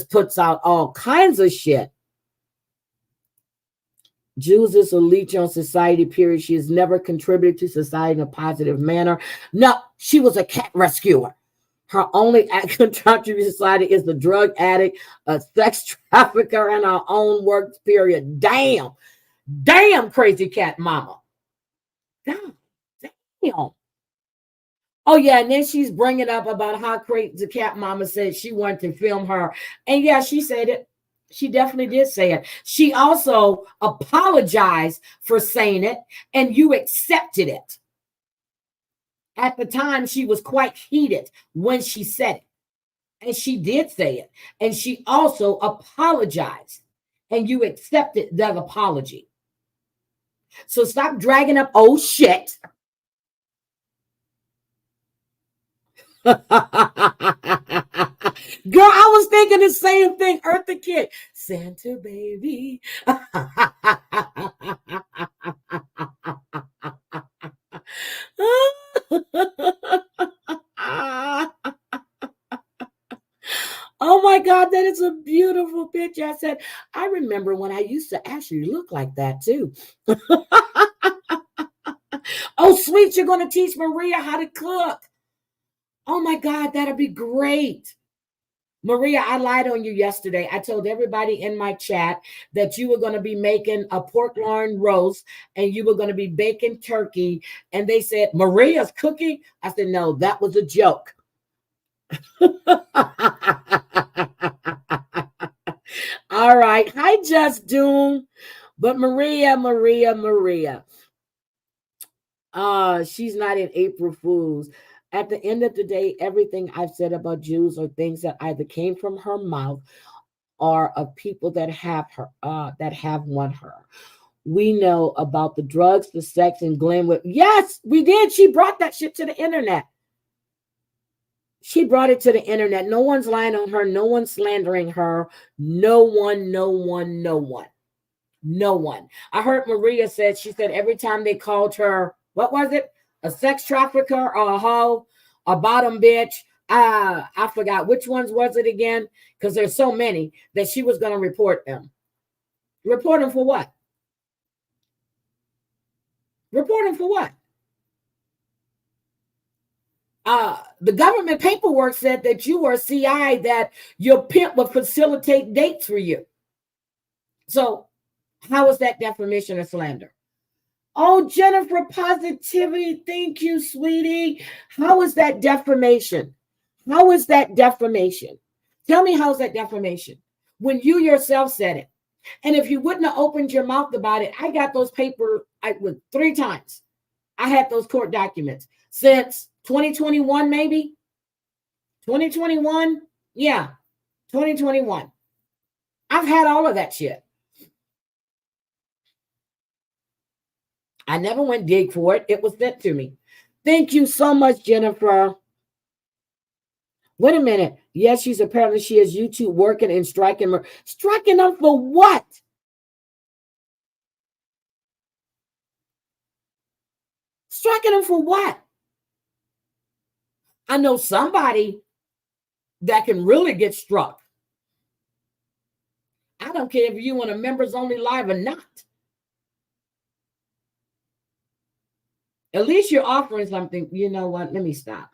puts out all kinds of shit. Jews is a leech on society, period. She has never contributed to society in a positive manner. No, she was a cat rescuer. Her only contribution to society is the drug addict, a sex trafficker, and her own work, period. Damn, crazy cat mama. Damn. Oh, yeah, and then she's bringing up about how crazy cat mama said she wanted to film her. And yeah, she said it. She definitely did say it. She also apologized for saying it, and you accepted it. At the time, she was quite heated when she said it. And she did say it. And she also apologized, and you accepted that apology. So stop dragging up old shit. Girl, I was thinking the same thing. Eartha Kitt, Santa baby. Oh my God, that is a beautiful picture. I said, I remember when I used to actually look like that too. Oh, sweet, you're going to teach Maria how to cook. Oh my God, that'll be great. Maria, I lied on you yesterday. I told everybody in my chat that you were going to be making a pork loin roast and you were going to be baking turkey. And they said, Maria's cooking? I said, no, that was a joke. All right. Hi, Just Doom. But Maria. She's not in April Fools. At the end of the day, everything I've said about Jews are things that either came from her mouth or of people that have won her. We know about the drugs, the sex, and Glenwood. Yes, we did. She brought that shit to the internet. She brought it to the internet. No one's lying on her. No one's slandering her. No one. I heard Maria said, she said every time they called her, what was it? A sex trafficker or a hoe, a bottom bitch. I forgot which ones was it again, because there's so many, that she was going to report them. Report them for what? Report them for what? The government paperwork said that you were a CI, that your pimp would facilitate dates for you. So how is that defamation or slander? Oh, Jennifer, positivity. Thank you, sweetie. How is that defamation? How is that defamation? Tell me, how is that defamation? When you yourself said it. And if you wouldn't have opened your mouth about it, I got those papers 3 times. I had those court documents since 2021, maybe 2021. Yeah, 2021. I've had all of that shit. I never went dig for it. It was sent to me. Thank you so much, Jennifer. Wait a minute. Yes, she has YouTube working and striking. Striking them for what? Striking them for what? I know somebody that can really get struck. I don't care if you on a members only live or not. At least you're offering something. You know what? Let me stop.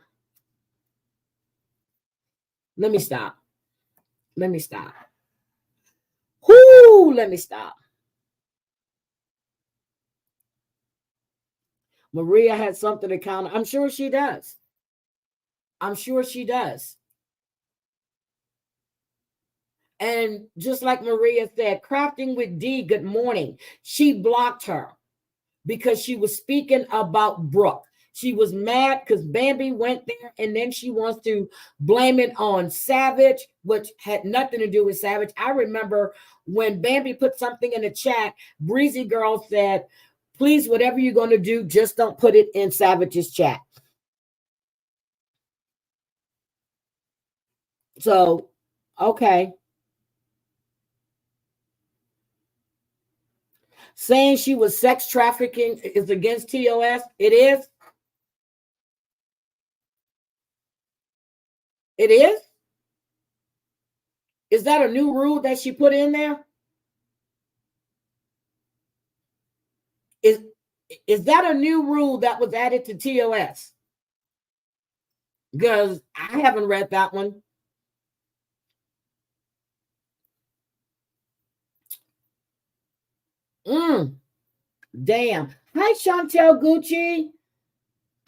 Let me stop. Let me stop. Whoo, let me stop. Maria had something to counter. I'm sure she does. I'm sure she does. And just like Maria said, Crafting with D, good morning. She blocked her because she was speaking about Brooke. She was mad because Bambi went there, and then she wants to blame it on Savage, which had nothing to do with Savage. I remember when Bambi put something in the chat, Breezy Girl said, please, whatever you're going to do, just don't put it in Savage's chat. So, okay. Saying she was sex trafficking is against TOS. It is. It is. Is that a new rule that she put in there? Is that a new rule that was added to TOS? Because I haven't read that one. Damn. Hi, Chantel Gucci.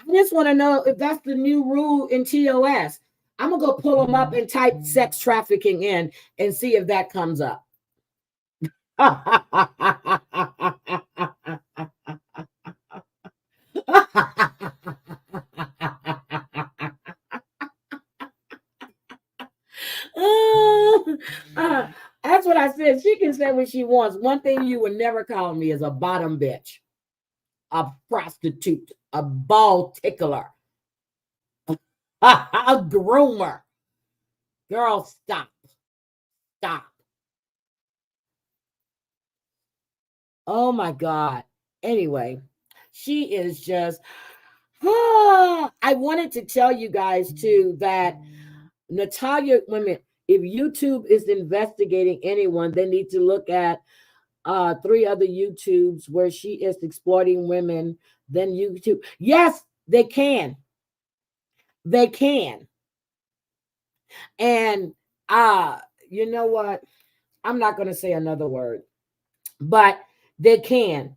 I just want to know if that's the new rule in TOS. I'm going to go pull them up and type sex trafficking in and see if that comes up. That's what I said. She can say what she wants. One thing you would never call me is a bottom bitch, a prostitute, a ball tickler, a groomer. Girl, stop. Stop. Oh my God. Anyway, she is just. I wanted to tell you guys too that Natalia, women, if YouTube is investigating anyone, they need to look at 3 other YouTubes where she is exploiting women. Then YouTube, yes, they can. They can. And you know what? I'm not going to say another word, but they can.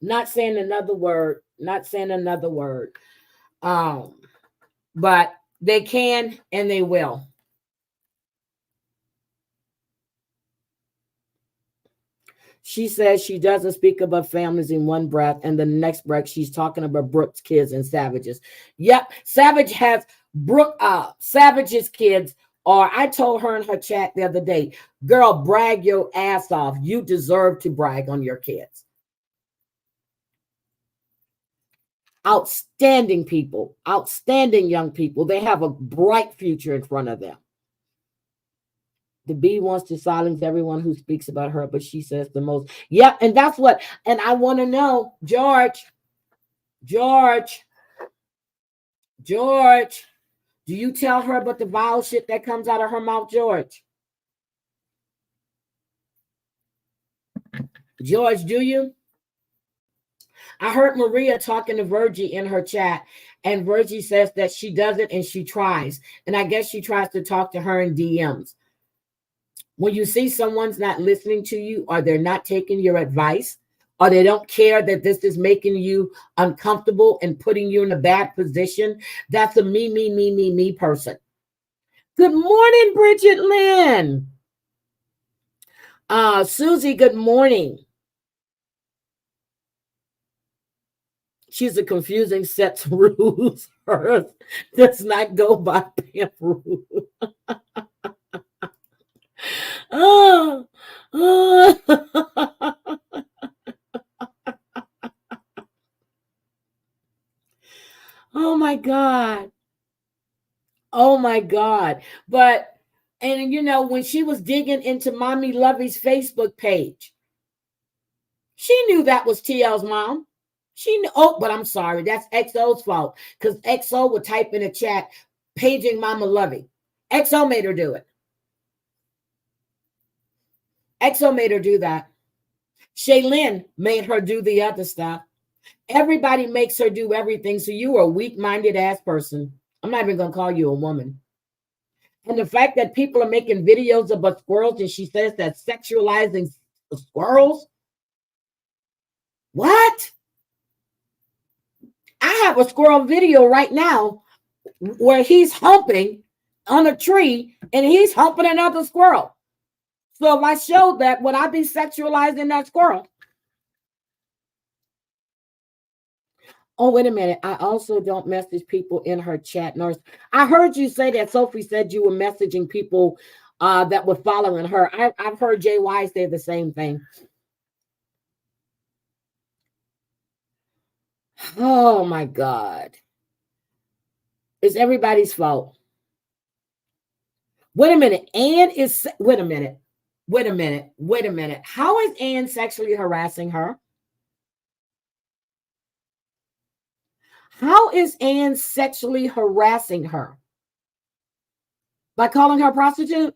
Not saying another word. Not saying another word. But they can and they will. She says she doesn't speak about families in one breath, and the next breath she's talking about Brooke's kids and Savage's. Yep, Savage has Savage's kids. Or I told her in her chat the other day, girl, brag your ass off. You deserve to brag on your kids. Outstanding people, outstanding young people. They have a bright future in front of them. The bee wants to silence everyone who speaks about her, but she says the most. Yep, and that's what. And I want to know, George, do you tell her about the vile shit that comes out of her mouth, George? George, do you? I heard Maria talking to Virgie in her chat, and Virgie says that she does it and she tries. And I guess she tries to talk to her in DMs. When you see someone's not listening to you, or they're not taking your advice, or they don't care that this is making you uncomfortable and putting you in a bad position, that's a me person. Good morning, Bridget Lynn. Susie, good morning. She's a confusing set of rules. Hers does not go by PAMP rules. Oh my God. Oh my God. But, and you know, when she was digging into Mommy Lovey's Facebook page, she knew that was TL's mom. Oh, but I'm sorry. That's XO's fault. Because XO would type in a chat, paging Mama Lovey. XO made her do it. XO made her do that. Shaylin made her do the other stuff. Everybody makes her do everything. So you are a weak-minded ass person. I'm not even going to call you a woman. And the fact that people are making videos about squirrels and she says that sexualizing squirrels. What? I have a squirrel video right now where he's humping on a tree and he's humping another squirrel. So if I showed that, would I be sexualizing that squirrel? Oh, wait a minute. I also don't message people in her chat. Nurse, I heard you say that Sophie said you were messaging people that were following her. I've heard JY say the same thing. Oh my God. It's everybody's fault. Wait a minute. Wait a minute. How is Ann sexually harassing her? How is Ann sexually harassing her? By calling her a prostitute?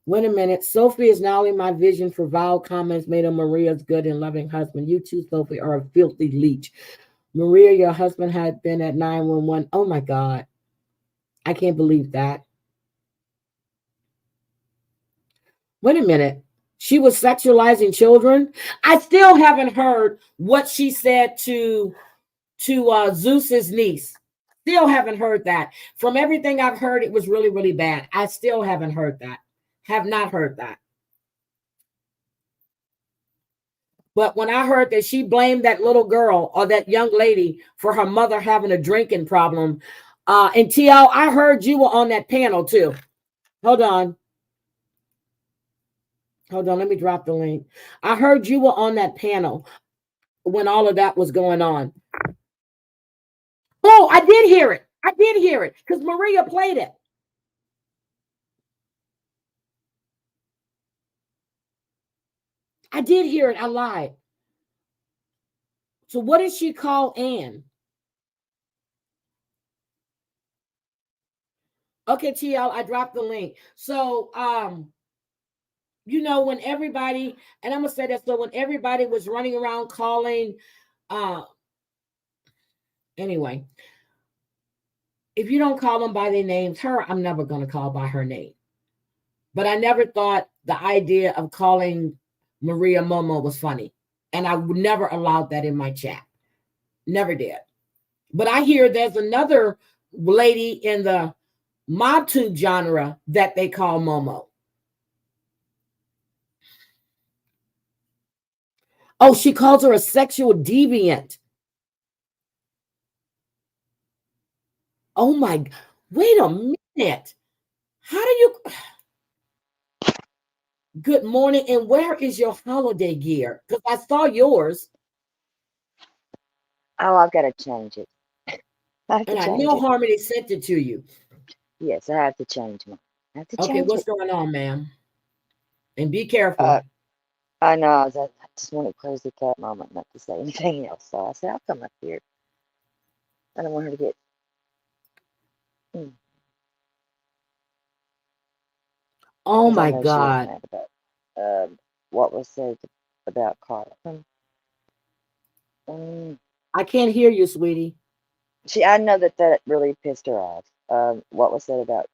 Wait a minute. Sophie is not only my vision for vile comments made on Maria's good and loving husband. You too, Sophie, are a filthy leech. Maria, your husband had been at 911. Oh my God. I can't believe that. Wait a minute. She was sexualizing children. I still haven't heard what she said to Zeus's niece. Still haven't heard that. From everything I've heard, it was really, really bad. I still haven't heard that. Have not heard that. But when I heard that she blamed that little girl or that young lady for her mother having a drinking problem, and TL, I heard you were on that panel too. Hold on. Let me drop the link. I heard you were on that panel when all of that was going on. Oh, I did hear it. Because Maria played it. I did hear it. I lied. So what did she call Ann? Okay, TL, I dropped the link. So, when everybody, and I'm gonna say that, so when everybody was running around calling, anyway, if you don't call them by their names, I'm never gonna call by her name. But I never thought the idea of calling Maria Momo was funny. And I would never allowed that in my chat. Never did. But I hear there's another lady in the MobTube genre that they call Momo. Oh, she calls her a sexual deviant. Oh my, wait a minute. How do you? Good morning. And where is your holiday gear? Because I saw yours. Oh, I've got to change it. I have to And I change know it. Harmony sent it to you. Yes, I have to change mine. I have to Okay, change what's it. going on, ma'am? And be careful. Uh, I know. I just wanted crazy cat moment not to say anything else. So I said, I'll come up here. I don't want her to get. Mm, Oh 'cause I my know she was God. mad about what was said about Carlton. Um, I can't hear you, sweetie. I know that really pissed her off. What was said about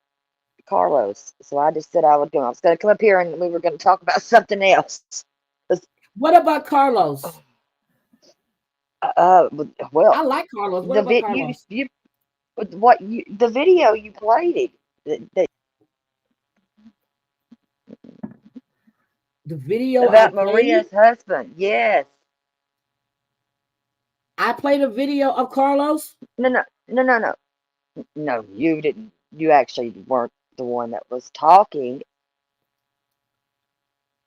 Carlos. So I just said I was going to come up here and we were going to talk about something else. What about Carlos? Well, I like Carlos. What the about vid Carlos? the video you played The video I about played? Maria's husband. Yes. I played a video of Carlos? No, no, no, no, no. No, you didn't. You actually weren't the one that was talking,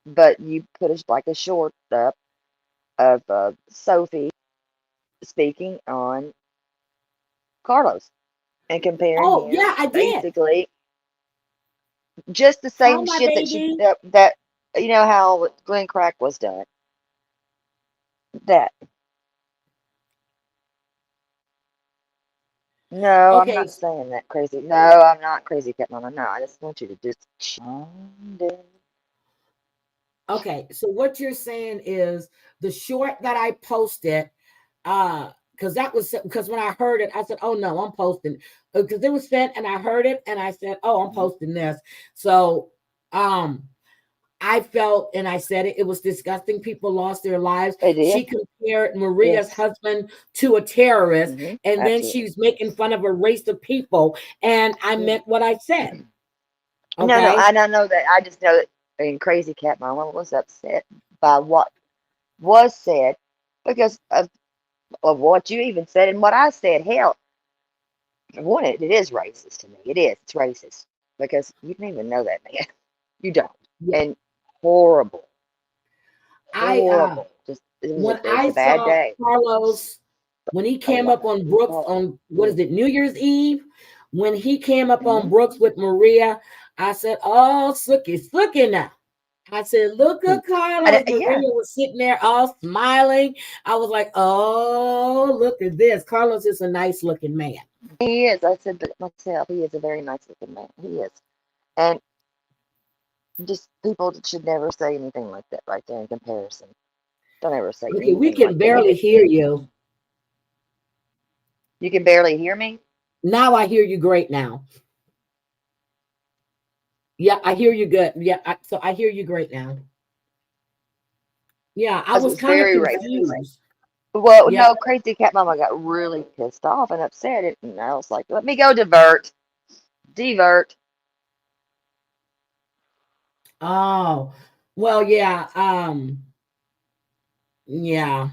but you put like a short up of Sophie speaking on Carlos and comparing Oh, him yeah, I did. basically. Just the Hi, same my shit that she baby. that you know how Glenn Crack was done. That no, I'm Okay, not saying that crazy. No, I'm not crazy cat mama. No, I just want you to just calm down. okay. So what you're saying is the short that I posted, because that was because when I heard it, I said, "Oh no, I'm posting," because it was sent, and I heard it, and I said, "Oh, I'm Mhm. posting this." So, I felt, and I said it, it was disgusting. People lost their lives. They did. She compared Maria's Yes. husband to a terrorist, and then she Absolutely. was making fun of a race of people. And I Yeah. meant what I said. No, no, Okay. I don't know that. I just know that and Crazy Cat Mama was upset by what was said because of what you even said and what I said. Hell, one, it is racist to me. It is. It's racist because you don't even know that man. You don't. Yeah. And horrible, I horrible. Just when it was I a bad saw day. Carlos when he A came lot. up on He Brooks called. on what is it, New Year's Eve, when he came up on Mm-hmm. Brooks with Maria, I said, "Oh, Sookie now." I said, "Look at And Carlos." yeah, Maria was sitting there all smiling. I was like, "Oh, look at this. Carlos is a nice looking man." he is. I said that myself. He is a very nice looking man. He is. And just people should never say anything like that right there in comparison. Don't ever say Okay, we anything can like that. barely hear you. You can barely hear me. Now I hear you great now. Yeah, I hear you good. Yeah, so I hear you great now. Yeah, I was It's kind of very racist. confused. Well, Yeah. no, Crazy Cat Mama got really pissed off and upset. And I was like, let me go divert. Oh, well, yeah. Yeah.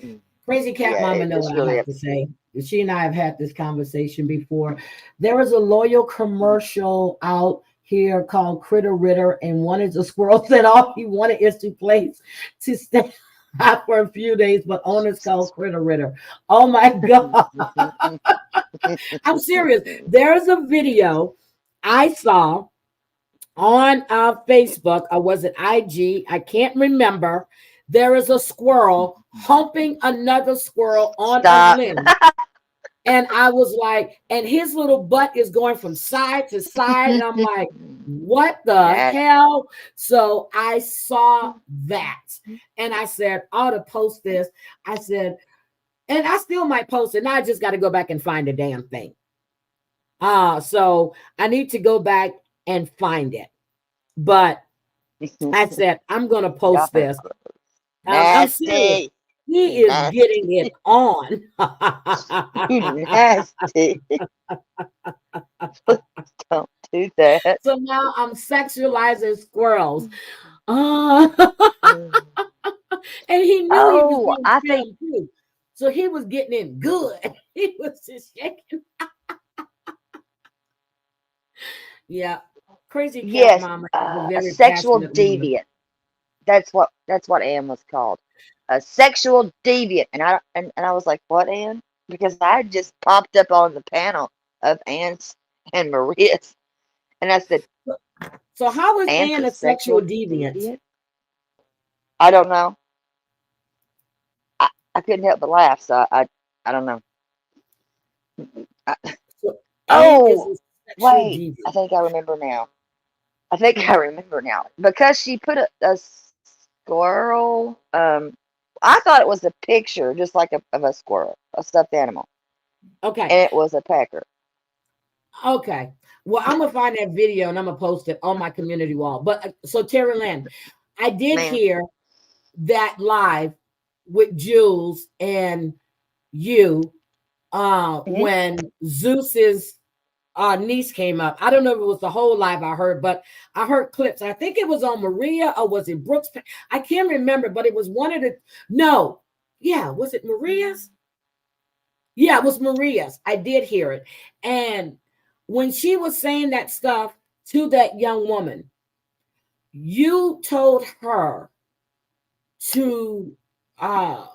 Mm, Crazy Cat yeah, Mama it know just what I really have to say. She and I have had this conversation before. There is a loyal commercial out here called Critter Ritter, and one is a squirrel said all he wanted is to stay out for a few days, but owners called Critter Ritter. Oh my God. I'm serious. There's a video I saw on Facebook, or was it IG? I can't remember. There is a squirrel humping another squirrel on a Stop. limb. And I was like, and his little butt is going from side to side. And I'm like, what the Yeah. hell? So I saw that and I said, I ought to post this. I said, and I still might post it. Now I just got to go back and find the damn thing. So I need to go back and find it. But I said, I'm going to Y'all post are this. I'm serious. nasty. He You is nasty. getting it on. You nasty. Don't do that. So now I'm sexualizing squirrels. Uh, and he knew he was Oh, being I think filmed too. So he was getting it good. He was just shaking. Yeah. Crazy Cat yes, Mama is a a very sexual passionate woman. deviant. That's what Anne was called. A sexual deviant. And I was like, what, Anne? Because I just popped up on the panel of Anne's and Maria's. And I said, So how is Anne's Anne a a sexual sexual deviant? deviant? I don't know. I couldn't help but laugh, so I don't know. I, So Anne is oh, a sexual wait. I deviant. think I remember now. I think I remember now. Because she put a squirrel, I thought it was a picture, just like of a squirrel, a stuffed animal. Okay. And it was a pecker. Okay. Well, I'm gonna find that video and I'm gonna post it on my community wall. But so Terry Lynn, I did Man. hear that live with Jules and you Hmm. when Zeus's niece came up. I don't know if it was the whole live I heard, but I heard clips. I think it was on Maria or was it Brooks? I can't remember, but it was one of the no. Yeah, was it Maria's? Yeah, it was Maria's. I did hear it. And when she was saying that stuff to that young woman, you told her to uh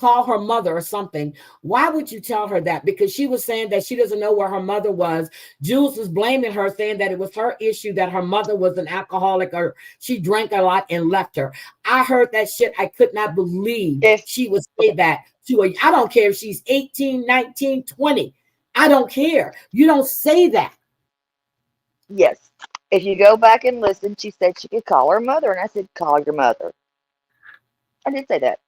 call her mother or something. Why would you tell her that? Because she was saying that she doesn't know where her mother was. Jules was blaming her, saying that it was her issue that her mother was an alcoholic or she drank a lot and left her. I heard that shit. I could not believe If she would say that to a, I don't care if she's 18, 19, 20. I don't care. You don't say that. yes, if you go back and listen, she said she could call her mother, and I said, call your mother. I did say that.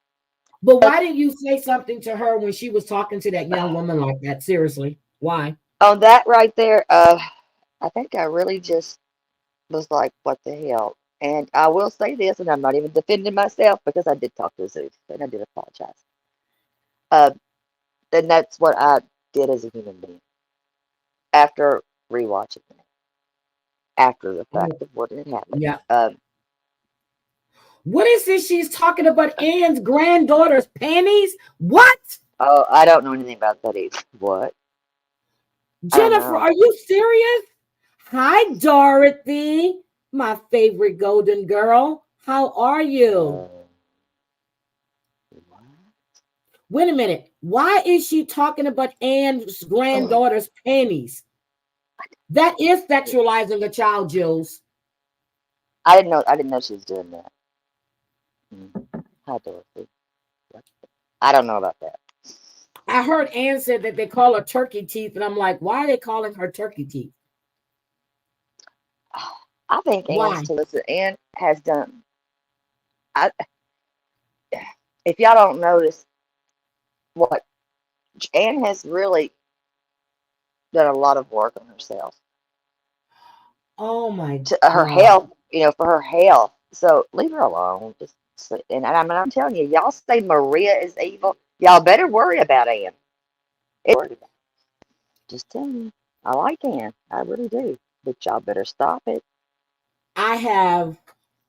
But why didn't you say something to her when she was talking to that young woman like that? Seriously, why? On that right there, I think I really just was like, what the hell? And I will say this, and I'm not even defending myself because I did talk to Zeus, and I did apologize. Uh, and that's what I did as a human being after rewatching it, after the Oh, fact of what had happened. yeah. What is this? She's talking about Ann's granddaughter's panties? What? Oh, I don't know anything about that either. What? I don't Jennifer, know. are you serious? Hi, Dorothy, my favorite golden girl. How are you? What? Wait a minute. Why is she talking about Ann's granddaughter's panties? That is sexualizing a child, Jules. I didn't know. I didn't know she was doing that. Hi, Dorothy. I don't know about that. I heard Ann said that they call her turkey teeth, and I'm like, why are they calling her turkey teeth? I think Why? Ann has done. I, if y'all don't notice, what Ann has really done a lot of work on herself Oh my to her God. health. For her health. So leave her alone. Just I'm telling you, y'all say Maria is evil. Y'all better worry about Ann. Just telling you, I like Ann. I really do. But y'all better stop it. I have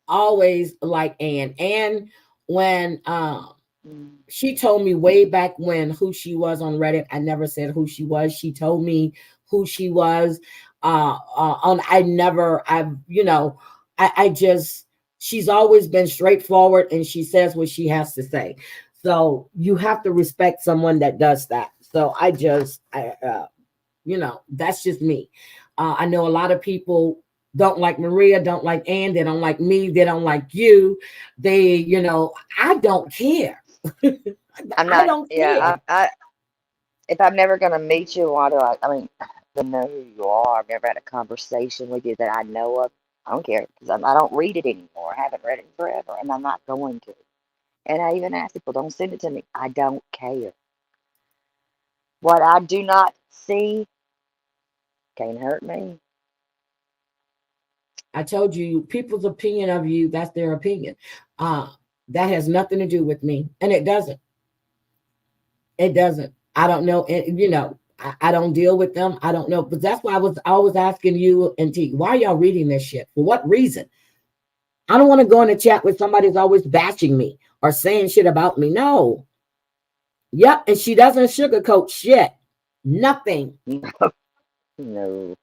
always liked Ann. Ann, when she told me way back when who she was on Reddit, I never said who she was. She told me who she was. I just, she's always been straightforward and she says what she has to say. So you have to respect someone that does that. So that's just me. I know a lot of people don't like Maria, don't like Ann, they don't like me, they don't like you. I don't care. I'm I not. don't care. Yeah. If I'm never gonna meet you, why do I? I mean, I don't know who you are. I've never had a conversation with you that I know of. I don't care because I don't read it anymore. I haven't read it in forever, and I'm not going to. And I even ask people, don't send it to me. I don't care. What I do not see can't hurt me. I told you, people's opinion of you, that's their opinion. That has nothing to do with me. And it doesn't. It doesn't. I don't know. I don't deal with them. I don't know. But that's why I was always asking you and T, why are y'all reading this shit? For what reason? I don't want to go in a chat with somebody who's always bashing me or saying shit about me. No. Yep. And she doesn't sugarcoat shit. Nothing. No.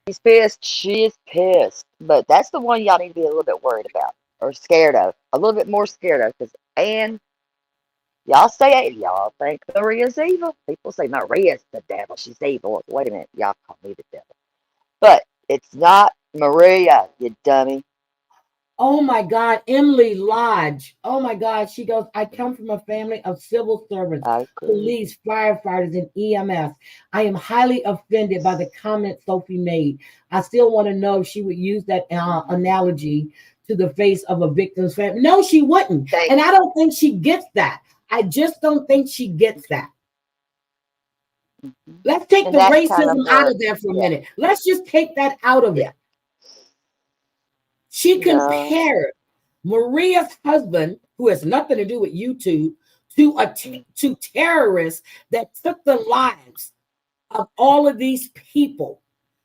She's pissed. She is pissed. But that's the one y'all need to be a little bit worried about or scared of. A little bit more scared of because Ann, y'all think Maria's evil. People say Maria's the devil. She's evil. Wait a minute. Y'all call me the devil. But it's not Maria, you dummy. Oh my God, Emily Lodge. Oh my God, she goes, I come from a family of civil servants, I agree. police, firefighters, and EMS. I am highly offended by the comment Sophie made. I still want to know if she would use that analogy to the face of a victim's family. No, she wouldn't. And I don't think she gets that. I just don't think she gets that. Let's take the racism out of there for a minute. Let's just take that out of it. She compared Maria's husband, who has nothing to do with YouTube, to terrorists that took the lives of all of these people,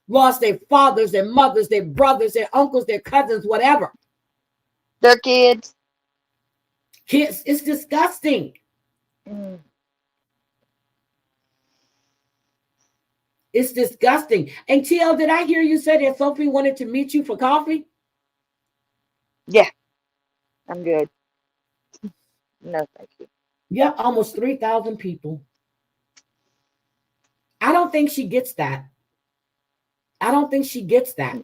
lost their fathers, their mothers, their brothers, their uncles, their cousins, whatever. Their kids. Kids, it's disgusting. It's disgusting. And TL, did I hear you say that Sophie wanted to meet you for coffee? Yeah, I'm good. No, thank you. Yeah, almost 3,000 people. I don't think she gets that. I don't think she gets that.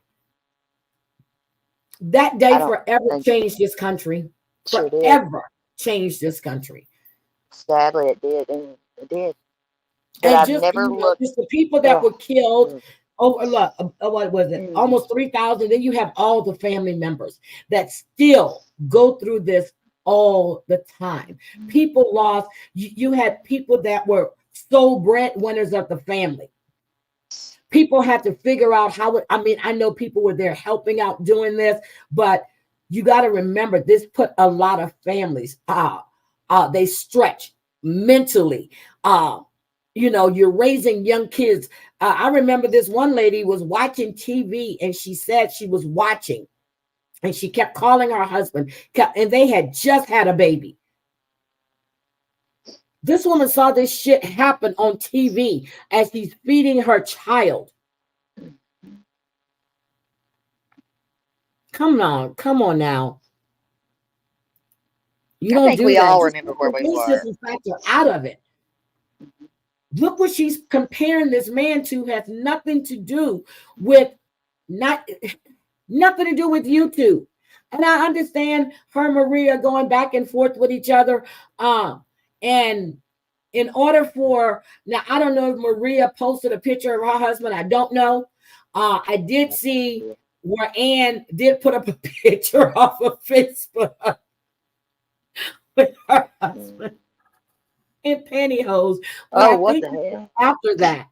That day I don't forever think changed this country. sure did. Forever changed this country. Sadly, it did, and it did. But And I've just, never looked. just the people that Ugh, were killed. ugh. Oh, look, what was it? Mhm. Almost 3,000. Then you have all the family members that still go through this all the time. People lost. You had people that were sole breadwinners of the family. People had to figure out how it, I mean, I know people were there helping out doing this, but you got to remember this put a lot of families, they stretch mentally. You're raising young kids. I remember this one lady was watching TV and she said she was watching and she kept calling her husband, and they had just had a baby. This woman saw this shit happen on TV as she's feeding her child. Come on now. You I don't think do we that. all Just remember take where the we were. racism factor out of it. Look what she's comparing this man to has nothing to do with nothing to do with YouTube. And I understand her and Maria going back and forth with each other. And in order for now, I don't know if Maria posted a picture of her husband. I don't know. I did see where Ann did put up a picture off of Facebook with her husband in pantyhose. But Oh, I what think the hell? after that,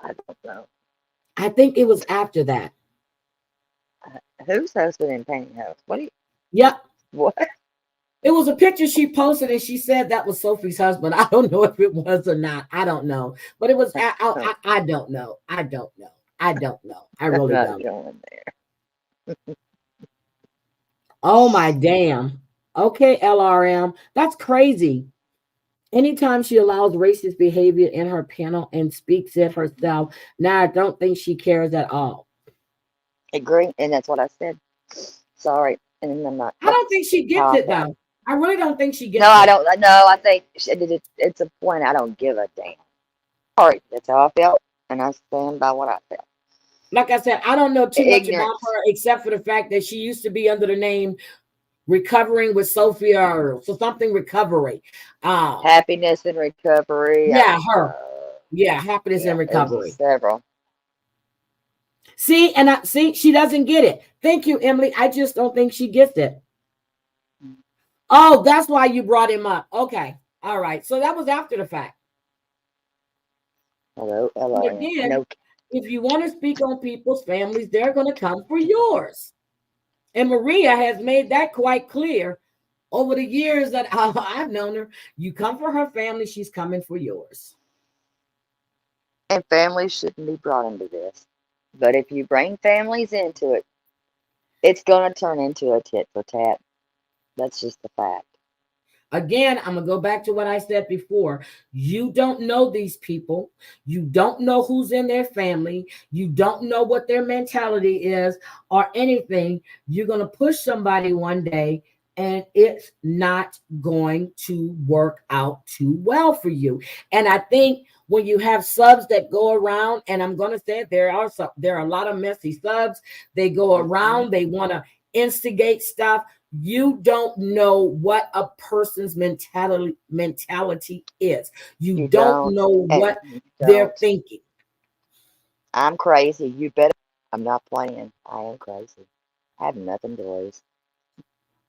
I don't know. I think it was after that. Whose husband in pantyhose? What do you? Yep. What? It was a picture she posted and she said that was Sophie's husband. I don't know if it was or not. I don't know. But it was, I don't know. I don't know. I don't know. I I'm really not don't. going there. Oh my damn. Okay, LRM. That's crazy. Anytime she allows racist behavior in her panel and speaks it herself, now I don't think she cares at all. Agree, and that's what I said. Sorry, and I'm not. I don't think she That's how gets I it felt. though. I really don't think she No, gets I it. don't. No, I think it's a point. I don't give a damn. Sorry, that's how I felt, and I stand by what I felt. Like I said, I don't know too much about Ignorance, her except for the fact that she used to be under the name Recovering with Sophia or so something recovery. happiness, and recovery. I Yeah, don't her. know. Yeah, happiness Yeah, and there's recovery. several. See, and I see she doesn't get it. Thank you, Emily. I just don't think she gets it. Oh, that's why you brought him up. Okay. All right. So that was after the fact. Hello, And hello. again, No, if you want to speak on people's families, they're going to come for yours. And Maria has made that quite clear over the years that I've known her. You come for her family, she's coming for yours. and families shouldn't be brought into this. But if you bring families into it, it's going to turn into a tit for tat. That's just the fact. Again, I'm going to go back to what I said before. You don't know these people. You don't know who's in their family. You don't know what their mentality is or anything. You're going to push somebody one day and it's not going to work out too well for you. And I think when you have subs that go around, and I'm going to say there are a lot of messy subs. They go around, they want to instigate stuff. You don't know what a person's mentality is. You You don't don't, know and what you they're don't. thinking. I'm crazy. You better. I'm not playing. I am crazy. I have nothing to lose.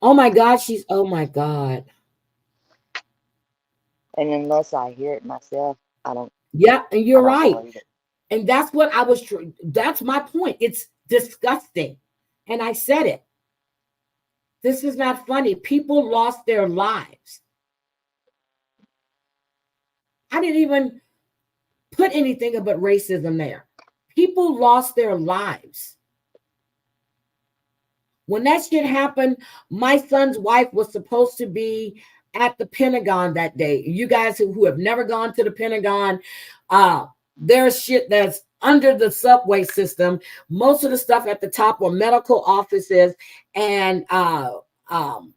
Oh my God, oh my God. And unless I hear it myself, I don't. Yeah, and I you're don't right. believe it. And that's what that's my point. It's disgusting. And I said it. This is not funny. People lost their lives. I didn't even put anything about racism there. People lost their lives. When that shit happened, my son's wife was supposed to be at the Pentagon that day. You guys who have never gone to the Pentagon, there's shit that's under the subway system. Most of the stuff at the top were medical offices and And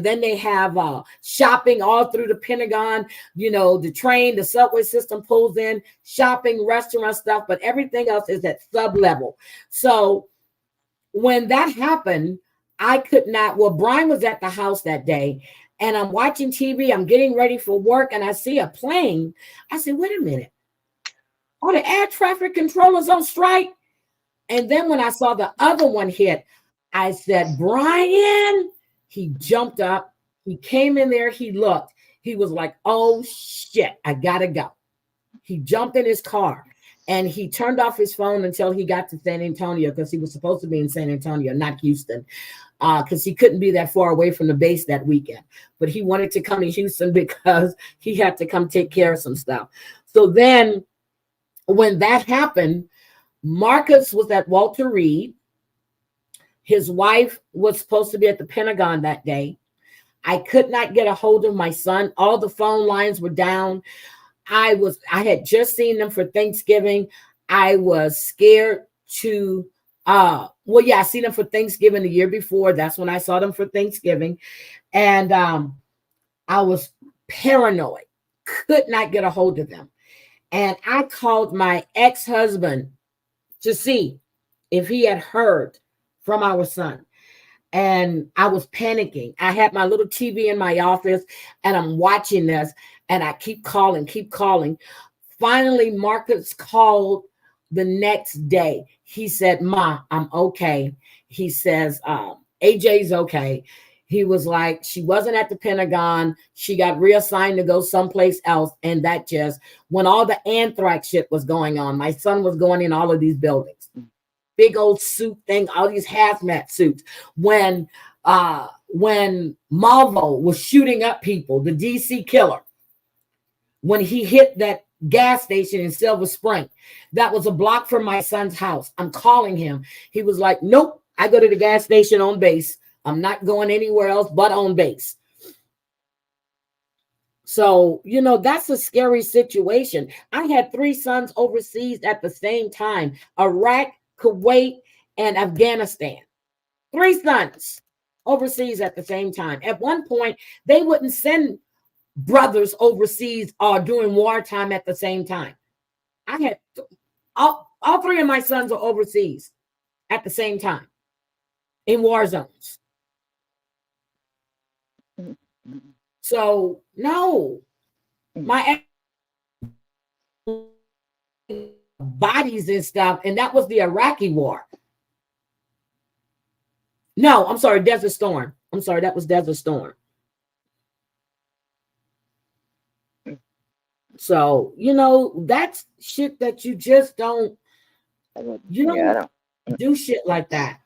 then they have shopping all through the Pentagon. The train, the subway system pulls in, shopping, restaurant stuff, but everything else is at sub level. So when that happened, I could not. Well, Brian was at the house that day, and I'm watching TV. I'm getting ready for work, and I see a plane. I said, wait a minute. Are the air traffic controllers on strike? And then when I saw the other one hit, I said, Brian, he jumped up. He came in there. He looked. He was like, oh, shit, I got to go. He jumped in his car and he turned off his phone until he got to San Antonio, because he was supposed to be in San Antonio, not Houston, because he couldn't be that far away from the base that weekend. But he wanted to come to Houston because he had to come take care of some stuff. So then when that happened, Marcus was at Walter Reed. His wife was supposed to be at the Pentagon that day. I could not get a hold of my son. All the phone lines were down. I had just seen them for Thanksgiving. I was scared to, I seen them for Thanksgiving the year before. That's when I saw them for Thanksgiving. And I was paranoid, could not get a hold of them. And I called my ex-husband to see if he had heard from our son. And I was panicking. I had my little TV in my office and I'm watching this and I keep calling. Finally, Marcus called the next day. He said, Ma, I'm okay. He says, AJ's okay. He was like, she wasn't at the Pentagon. She got reassigned to go someplace else. And that just, when all the anthrax shit was going on, my son was going in all of these buildings. Big old suit thing, all these hazmat suits. When Malvo was shooting up people, the DC killer, when he hit that gas station in Silver Spring, that was a block from my son's house. I'm calling him. He was like, nope, I go to the gas station on base. I'm not going anywhere else but on base. So, that's a scary situation. I had 3 sons overseas at the same time: Iraq, Kuwait, and Afghanistan. 3 sons overseas at the same time. At one point, they wouldn't send brothers overseas during wartime at the same time. I had all 3 of my sons are overseas at the same time in war zones. So, no, my bodies and stuff, and that was the Iraqi war. No, I'm sorry, Desert Storm. I'm sorry, that was Desert Storm. So, that's shit that you just don't, don't do shit like that.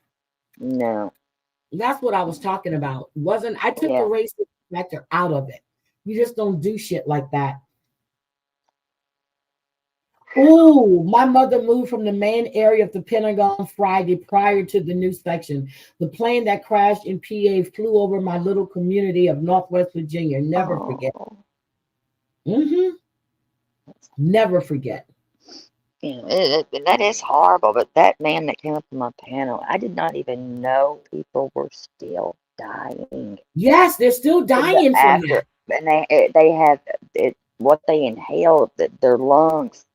No. That's what I was talking about. I took the race factor out of it. You just don't do shit like that. Oh, my mother moved from the main area of the Pentagon Friday prior to the new section. The plane that crashed in PA flew over my little community of Northwest Virginia. Never forget. Never forget. That is horrible. But that man that came up on my panel, I did not even know people were still dying. Yes, they're still dying from that. And they have what they inhale, their lungs.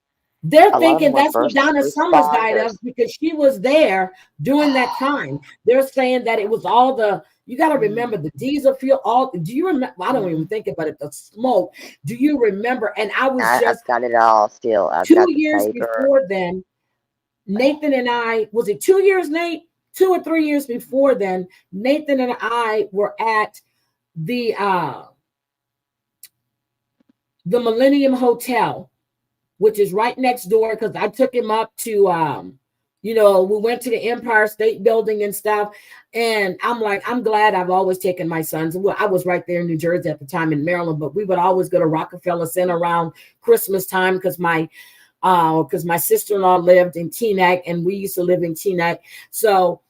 They're thinking that's what Donna Summers died of, because she was there during that time. They're saying that it was all you got to remember the diesel fuel. Do you remember? I don't even think about it. The smoke. Do you remember? And I've got it all still. 2 years before then, Nathan and I, was it 2 years, Nate? 2 or 3 years before then, Nathan and I were at the Millennium Hotel, which is right next door, because I took him up to, we went to the Empire State Building and stuff. And I'm like, I'm glad I've always taken my sons. Well, I was right there in New Jersey at the time, in Maryland, but we would always go to Rockefeller Center around Christmas time because my sister-in-law lived in Teaneck and we used to live in Teaneck. So,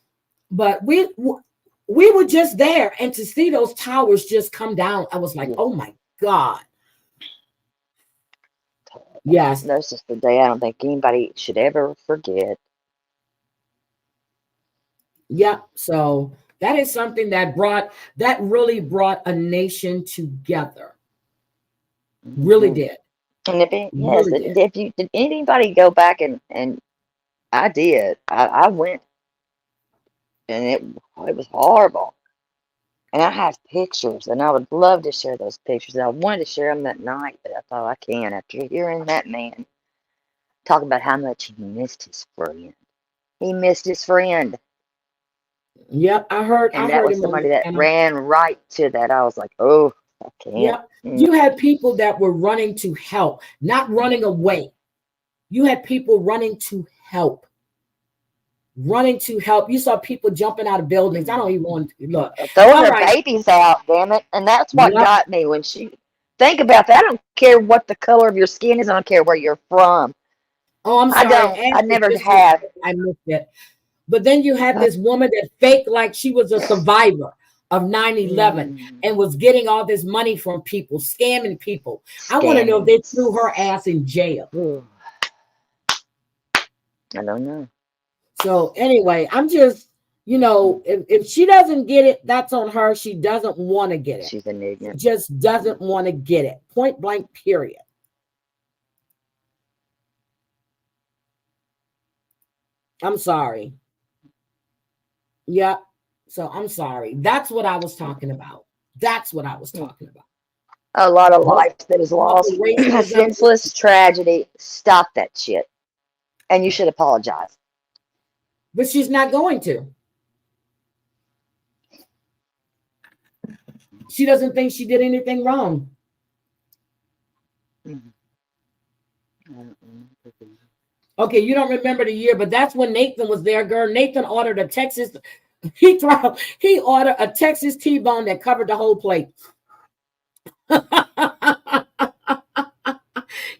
but we were just there, and to see those towers just come down, I was like, oh my God. Yes. That's just the day I don't think anybody should ever forget. Yep. So That is something that really brought a nation together. Really Mhm. did. And Really did. if you did anybody go back and I did, I went and it was horrible. And I have pictures, and I would love to share those pictures. And I wanted to share them that night, but I thought I can't after hearing that man talk about how much he missed his friend. He missed his friend. Yep, I heard And that was him on the somebody that panel. ran right to that. I was like, oh, I can't. Yep. You had people that were running to help, not running away. You had people running to help. Running to help. You saw people jumping out of buildings. I don't even want to look. Throwing All their right. babies out, damn it. And that's what Yep. got me when she think about that. I don't care what the color of your skin is, I don't care where you're from. Oh, I'm I sorry. don't. I never have. I missed it. But then you had this woman that faked like she was a survivor of 9/11 and was getting all this money from people, scamming people. I want to know if they threw her ass in jail. I don't know. So anyway, I'm just, if she doesn't get it, that's on her. She doesn't want to get it. She's an ignorant. She just doesn't want to get it. Point blank, period. I'm sorry. Yeah. So I'm sorry. That's what I was talking about. That's what I was talking about. A lot of life that is lost. A senseless tragedy. Stop that shit. And you should apologize. But she's not going to. She doesn't think she did anything wrong. Okay, you don't remember the year, but that's when Nathan was there, girl. Nathan ordered a Texas. He ordered a Texas T-bone that covered the whole plate.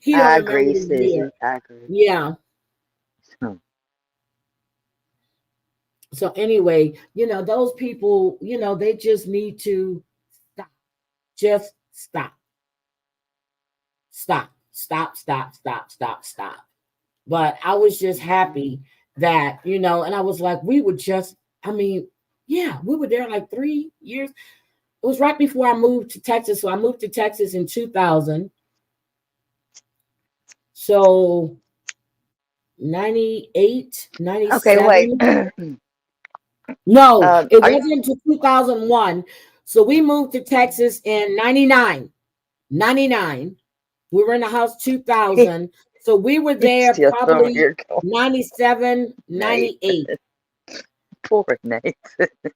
He don't I remember agree, the Susie. year. I agree. Yeah. So anyway, those people, they just need to stop. Just stop. Stop. Stop, stop, stop, stop, stop. But I was just happy that, and I was like, we were just, we were there like 3 years. It was right before I moved to Texas. So I moved to Texas in 2000. So 98, 97. Okay, wait. No, it wasn't until 2001. So we moved to Texas in 99. 99. We were in the house 2000. So we were there probably 97, 98. Poor Nate.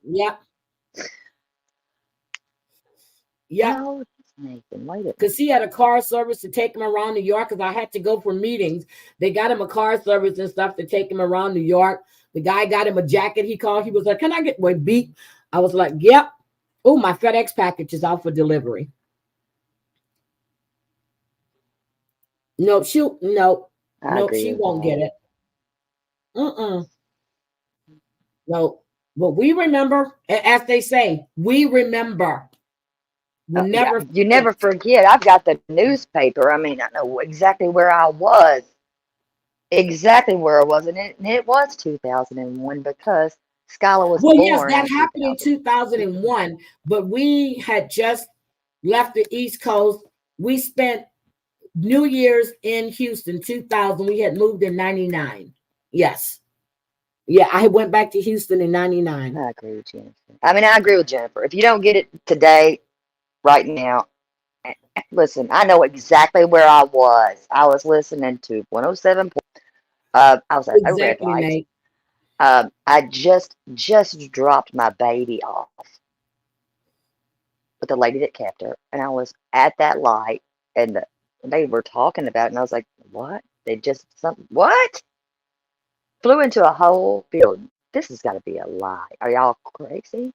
Yep. Yep. No, Nathan, wait a because he had a car service to take him around New York because I had to go for meetings. They got him a car service and stuff to take him around New York. The guy got him a jacket. He called. He was like, can I get my beat? I was like, yep. Oh, my FedEx package is out for delivery. No, she won't get it. No, but we remember, as they say, we remember. You never forget. I've got the newspaper. I mean, I know exactly where I was. Exactly where I was. And it was 2001 because Skylar was born. Yes, that happened in 2001. But we had just left the East Coast. We spent New Year's in Houston, 2000. We had moved in 99. Yes. Yeah, I went back to Houston in 99. I agree with Jennifer. I agree with Jennifer. If you don't get it today, right now, listen, I know exactly where I was. I was listening to 107. I was at a red light. I just dropped my baby off with the lady that kept her, and I was at that light, and they were talking about it, and I was like, what? What? Flew into a whole building. This has got to be a lie. Are y'all crazy?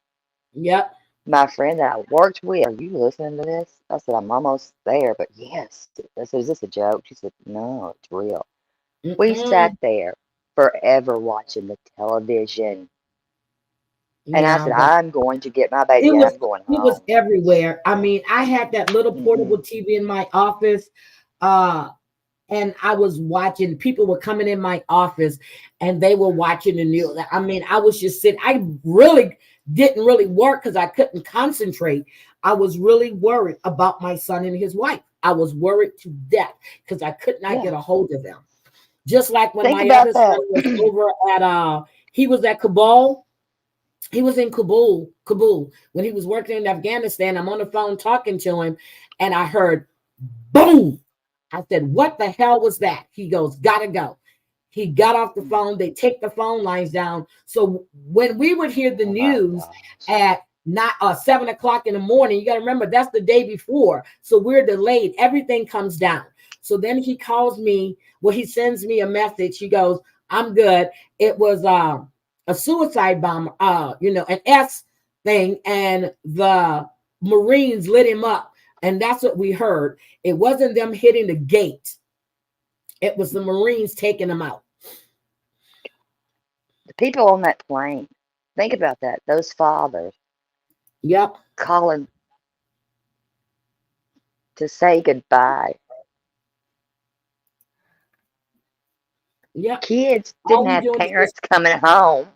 Yep. My friend that I worked with, are you listening to this? I said, I'm almost there, but yes. I said, is this a joke? She said, no, it's real. We sat there forever watching the television. And I said, I'm going to get my baby. I'm going home. It was everywhere. I had that little portable TV in my office. And I was watching, people were coming in my office and they were watching the news. I was just sitting. I really didn't really work because I couldn't concentrate. I was really worried about my son and his wife. I was worried to death because I could not get Yeah. a hold of them. Just like when Think my about other son that. was over at he was at Kabul. He was in Kabul when he was working in Afghanistan. I'm on the phone talking to him, and I heard boom. I said, "What the hell was that?" He goes, "Gotta go." He got off the phone. They take the phone lines down. So when we would hear the Oh my news gosh. at not 7 o'clock in the morning, you got to remember that's the day before. So we're delayed. Everything comes down. So then he calls me. Well, he sends me a message. He goes, "I'm good." It was a suicide bomber, an S thing, and the Marines lit him up. And that's what we heard. It wasn't them hitting the gate. It was the Marines taking him out. The people on that plane. Think about that. Those fathers Yep. calling to say goodbye. Yep. Kids All didn't we have doing is just parents coming home.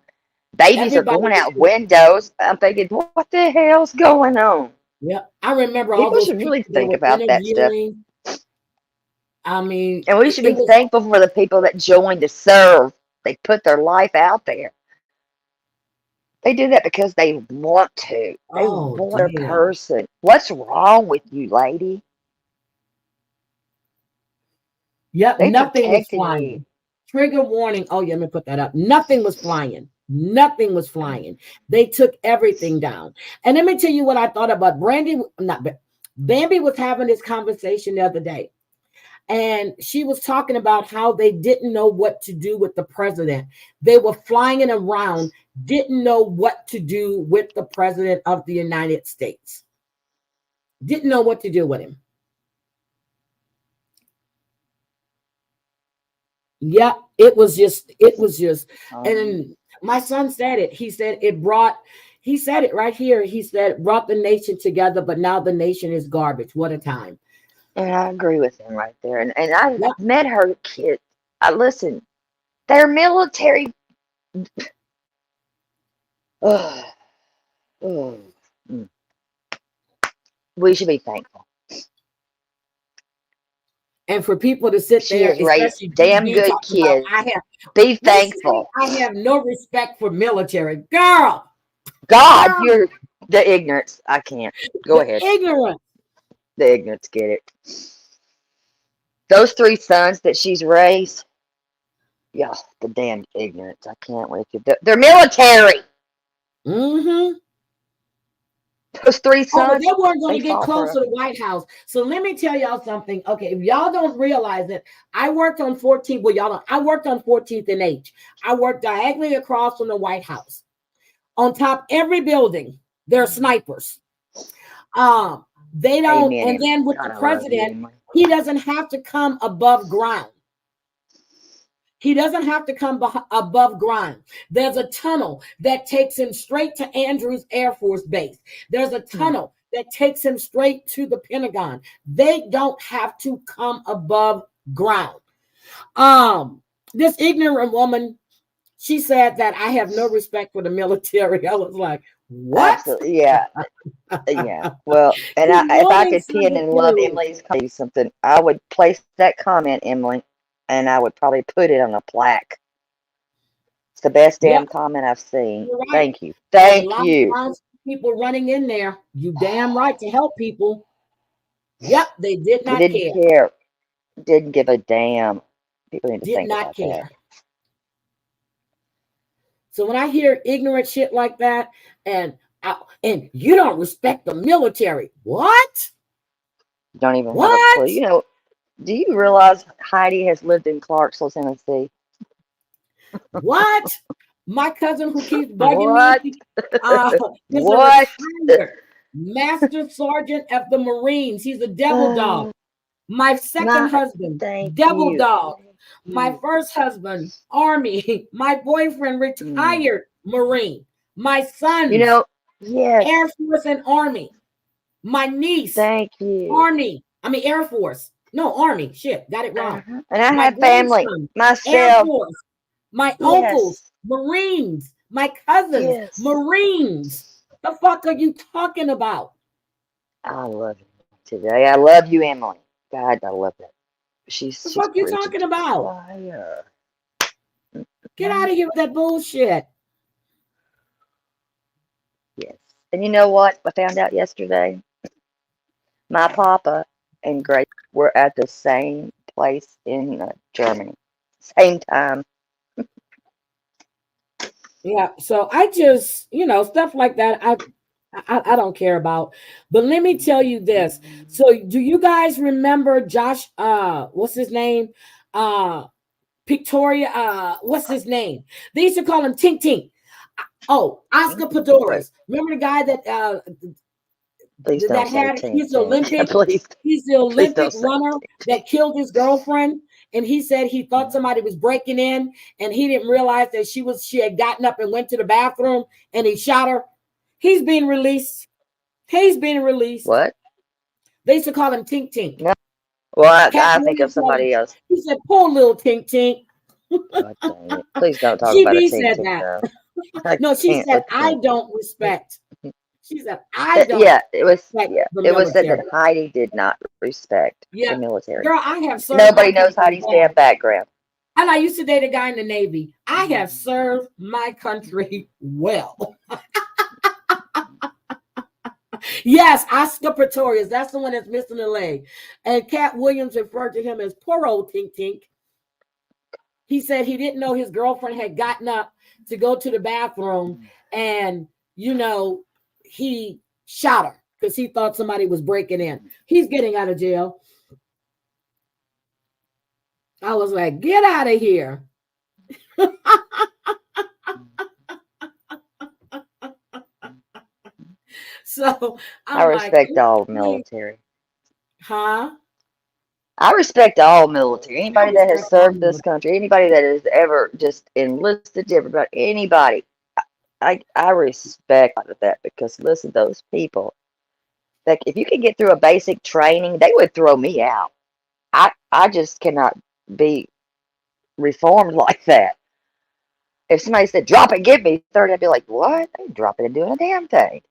Babies are everybody going was out just, windows. I'm thinking, what the hell's going on? yeah. I remember all People those should people really they think were about that stuff. interviewing. I mean, And we should it be was, thankful for the people that joined to serve. They put their life out there. They do that because they want to. They oh want their damn. person. What's wrong with you, lady? Yep, They nothing was protecting you. flying. Trigger warning. Oh, yeah, let me put that up. Nothing was flying. Nothing was flying. They took everything down. And let me tell you what I thought about Brandy. Not Bambi was having this conversation the other day. And she was talking about how they didn't know what to do with the president. They were flying around, didn't know what to do with the president of the United States. Didn't know what to do with him. Yeah, it was just, and my son said it. He said he said it right here. He said, it brought the nation together, but now the nation is garbage. What a time. And I agree with him right there. And I Yep. met her kids. I listen. They're military. Ugh, ugh, mm. We should be thankful. And for people to sit She there, has raised especially damn me good talking about, kids. Be they say thankful. I have no respect for military. Girl, God, girl, you're the ignorance. I can't. Go the ahead. ignorance. The ignorance get it. Those three sons that she's raised, yeah, the damn ignorance. I can't with you. They're military. Mm-hmm. Those three Oh, but sons, they weren't going they to get fall close for to the White House. So let me tell y'all something. Okay, if y'all don't realize it, I worked on 14th. Well, y'all don't. I worked on 14th and H. I worked diagonally across from the White House. On top every building, there are snipers. They don't. Amen, And Emily. then with God, the I love you, president, Emily. he doesn't have to come above ground. He doesn't have to come above ground. There's a tunnel that takes him straight to Andrews Air Force Base. There's a tunnel that takes him straight to the Pentagon. They don't have to come above ground. This ignorant woman, she said that I have no respect for the military. I was like, what? Absolutely, yeah, yeah. Well, and Good if I morning, could pin Sister and love Bruce. Emily's comment, something, I would place that comment, Emily, and I would probably put it on a plaque. It's the best Yep, damn comment I've seen. you're right. Thank you. And Thank you. lots of people running in there. You damn right to help people. Yep, they did They not didn't care. care. Didn't give a damn. People need to Did think not about that. care. So when I hear ignorant shit like that, and you don't respect the military, what? You don't even have a clue. What? You know, do you realize Heidi has lived in Clarksville, Tennessee? What? My cousin who keeps bugging What? me, uh, is a What? retired Master Sergeant of the Marines. He's a devil dog. My second Not. husband, Thank devil you. dog. Thank My you. first husband, Army. My boyfriend, Mm. retired Marine. My You sons, know, Air yes. Force and Army. My niece, Thank you. Army. I mean, Air Force. No, Army. Shit, got it wrong. And I My have family. grandson, Air Myself. Force. My uncles, Yes. Marines. My cousins, Yes. Marines. The fuck are you talking about? I love you today. I love you, Emily. God, I love that. The She's fuck you preaching talking to the about? choir. Get out of here with that bullshit. Yes. And you know what? I found out yesterday. My papa and Grace were at the same place in Germany, same time. Yeah. So I just, stuff like that. I don't care about. But let me tell you this. So do you guys remember Josh? What's his name? Victoria. What's his name? They used to call him Tink Tink. Oh, Oscar Right. Pistorius. Remember the guy that Please don't that say had tink he's the tink. Olympic Please, he's the please Olympic don't say runner that killed his girlfriend, and he said he thought somebody was breaking in, and he didn't realize that she had gotten up and went to the bathroom, and he shot her. He's being released. He's being released. what? They used to call him Tink Tink. No. Well, Cat I think of Williams called him. somebody else. He said, "Poor little Tink Tink." God dang it. Please don't talk about a GB tink said tink that. though. I No, she can't said, with "I tink tink. don't respect." She said, "I don't Yeah, it was. respect Yeah, the it was said military." that Heidi did not respect the Yeah, military. girl, I have served my Nobody knows country Heidi's well. damn background. And I used to date a guy in the Navy. I have served my country well. Yes, Oscar Pretorius. That's the one that's missing a leg. And Cat Williams referred to him as poor old Tink Tink. He said he didn't know his girlfriend had gotten up to go to the bathroom, and he shot her because he thought somebody was breaking in. He's getting out of jail. I was like, get out of here. So I I'm like, respect all military. huh? I respect all military. I Anybody that has respect all served of this it. country, anybody that has ever just enlisted to everybody, anybody. I respect that because listen, those people, like if you could get through a basic training, they would throw me out. I just cannot be reformed like that. If somebody said drop it, give me 30, I'd be like, what? I ain't dropping and doing a damn thing.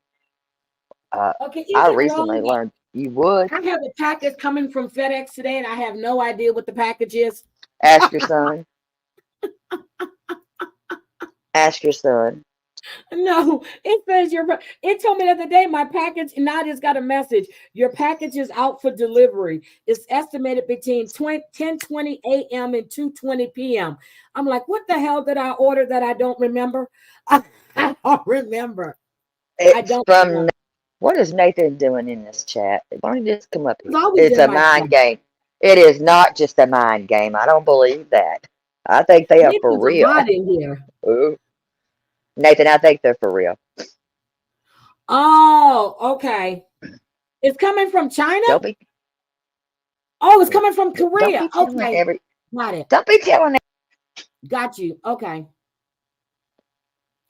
Okay, is I it recently wrong that learned you would I have a package coming from FedEx today and I have no idea what the package is? ask your son. Ask your son. No, it says it told me the other day my package, and I just got a message. Your package is out for delivery. It's estimated between 10:20 a.m. and 2:20 p.m. I'm like, what the hell did I order that I don't remember? I don't remember. I It's don't from remember. what is Nathan doing in this chat? Why don't you just come up It's here? always It's in a my chat. mind game. It is not just a mind game. I don't believe that. I think they are They for put a mod real. in here. Ooh. Nathan, I think they're for real. Oh, okay. It's coming from China? Don't be Oh, it's coming from don't be Korea. telling Okay. every Got it. don't be telling Got you. Okay.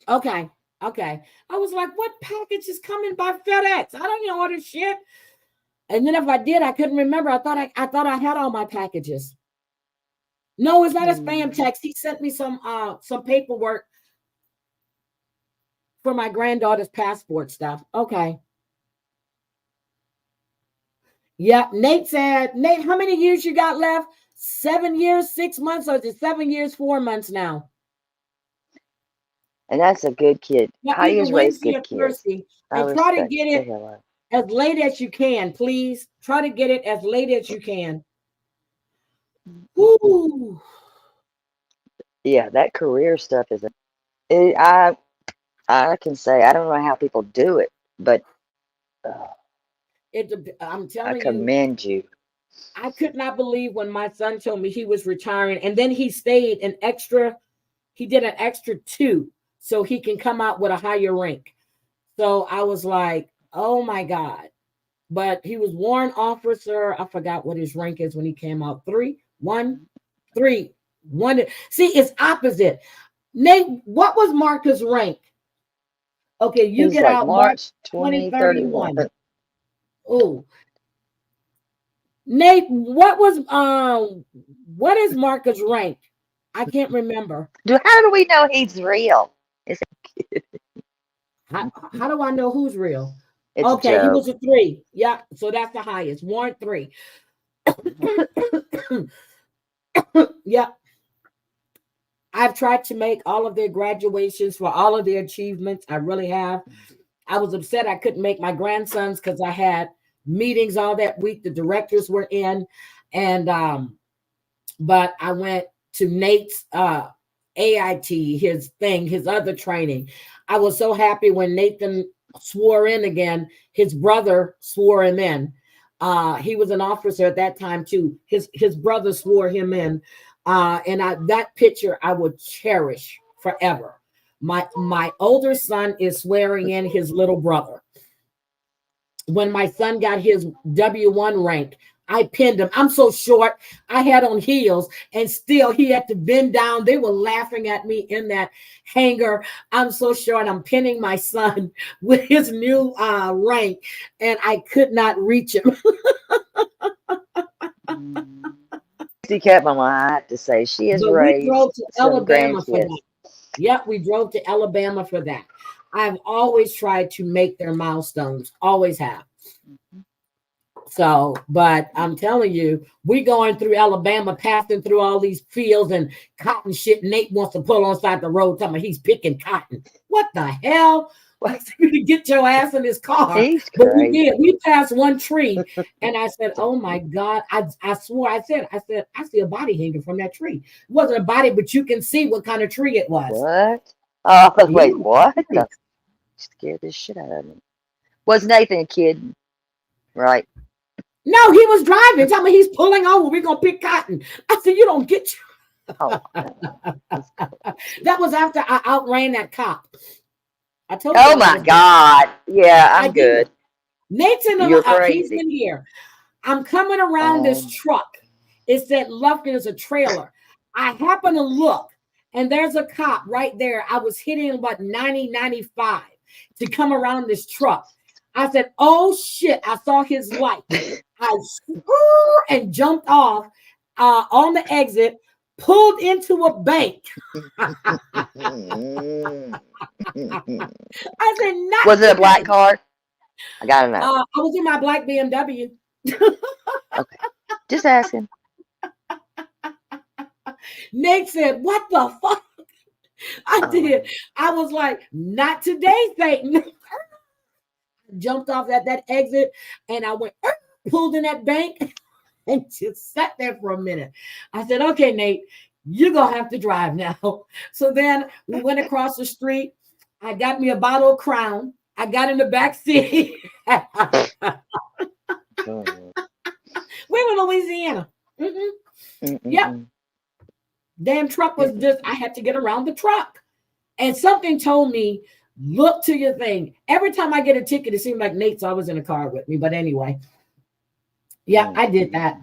Okay. Okay. I was like, what package is coming by FedEx? I don't even order shit. And then if I did, I couldn't remember. I thought I had all my packages. No, it's not a spam text. He sent me some paperwork for my granddaughter's passport stuff. Okay. Yep. Nate said, Nate, how many years you got left? 7 years, 6 months, or is it 7 years, 4 months now? and that's a good kid. Now, Heidi either has raised Wednesday good or kids. Thursday, I and try to respect get the it hell out. as late as you can, please. Try to get it as late as you can. Woo. Yeah, that career stuff is I can say I don't know how people do it, but uh, I'm I telling you, commend you. I could not believe when my son told me he was retiring, and then he stayed an extra. He did an extra 2, so he can come out with a higher rank. So I was like, oh my God. But he was warrant officer. I forgot what his rank is when he came out. 3, 1, 3, 1. See, it's opposite. Nate, what was Marcus' rank? Okay, you He's get like out March March 2031. 2031. Oh, Nate, what is Marcus' rank? I can't remember. How do we know he's real? Is it How do I know who's real? It's a Okay, he joke. was a 3. Yeah, so that's the highest. Warren 3. Yeah, I've tried to make all of their graduations for all of their achievements. I really have. I was upset I couldn't make my grandsons because I had meetings all that week. The directors were in, and but I went to Nate's AIT, his thing, his other training. I was so happy when Nathan swore in again. His brother swore him in. He was an officer at that time too. His brother swore him in. And that picture I would cherish forever. My older son is swearing in his little brother. When my son got his W1 rank, I pinned him. I'm so short. I had on heels, and still he had to bend down. They were laughing at me in that hangar. I'm so short. I'm pinning my son with his new rank, and I could not reach him. Crazy cat mama, I have to say, she has But we raised drove to some Alabama for grandkids. that. Yep, we drove to Alabama for that. I've always tried to make their milestones, always have. So, but I'm telling you, we going through Alabama, passing through all these fields and cotton shit. Nate wants to pull on side the road, telling me he's picking cotton. What the hell? You get your ass in his car. He's But we crazy. did. We passed one tree, and I said, "Oh my God!" I swore. I said, I see a body hanging from that tree. It wasn't a body, but you can see what kind of tree it was. What? Oh, Yeah, wait, what? tree. Scared the shit out of me. Was Nathan kidding? Right? No, he was driving. Tell me he's pulling over. We're gonna pick cotton. I said, "You don't get you." Oh, That was after I outran that cop. I told you oh I my was. God. Yeah, I I'm did. good. Nate's in You're the, he's crazy. in here. I'm coming around this Um, truck. It said Lufkin is a trailer. I happen to look, and there's a cop right there. I was hitting about 90, 95 to come around this truck. I said, "Oh shit!" I saw his light. I and jumped off on the exit, pulled into a bank. I said, "Not was it a black today." car? I gotta know. I was in my black BMW. Okay. Just asking. Nate said, "What the fuck?" I did. I was like, "Not today, Satan." Jumped off at that exit, and I went, pulled in that bank, and just sat there for a minute. I said, "Okay, Nate, you're going to have to drive now." So then we went across the street. I got me a bottle of Crown. I got in the back seat. We were in Louisiana. Yep. Damn truck was just, I had to get around the truck. And something told me, look to your thing. Every time I get a ticket, it seemed like Nate's always in the car with me. But anyway, yeah, I did that.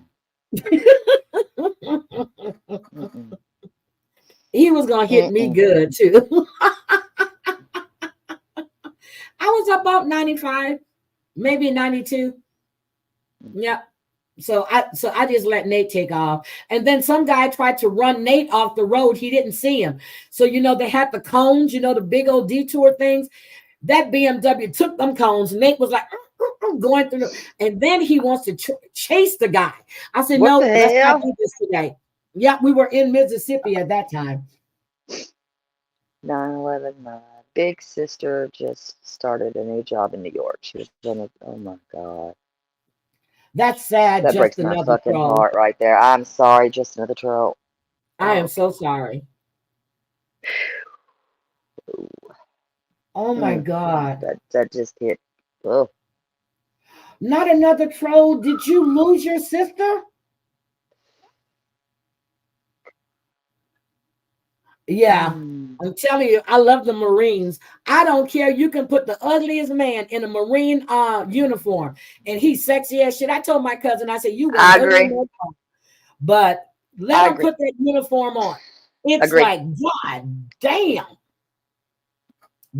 He was going to hit me good too. I was about 95, maybe 92. Yeah. So I just let Nate take off. And then some guy tried to run Nate off the road. He didn't see him. So, they had the cones, the big old detour things. That BMW took them cones. Nate was like going through, and then he wants to chase the guy. I said, what "No, the let's hell? not do this today." Yeah, we were in Mississippi at that time. 9/11. My big sister just started a new job in New York. She was gonna. Oh my God. That's sad. That Just breaks my another fucking troll. heart right there. I'm sorry, just another troll. I am so sorry. Oh my God. That just hit. Oh. Not another troll. Did you lose your sister? Yeah. I'm telling you, I love the Marines. I don't care. You can put the ugliest man in a Marine uniform, and he's sexy as shit. I told my cousin, I said, "You want I ugly agree. no more." But let him put that uniform on. It's like, God damn.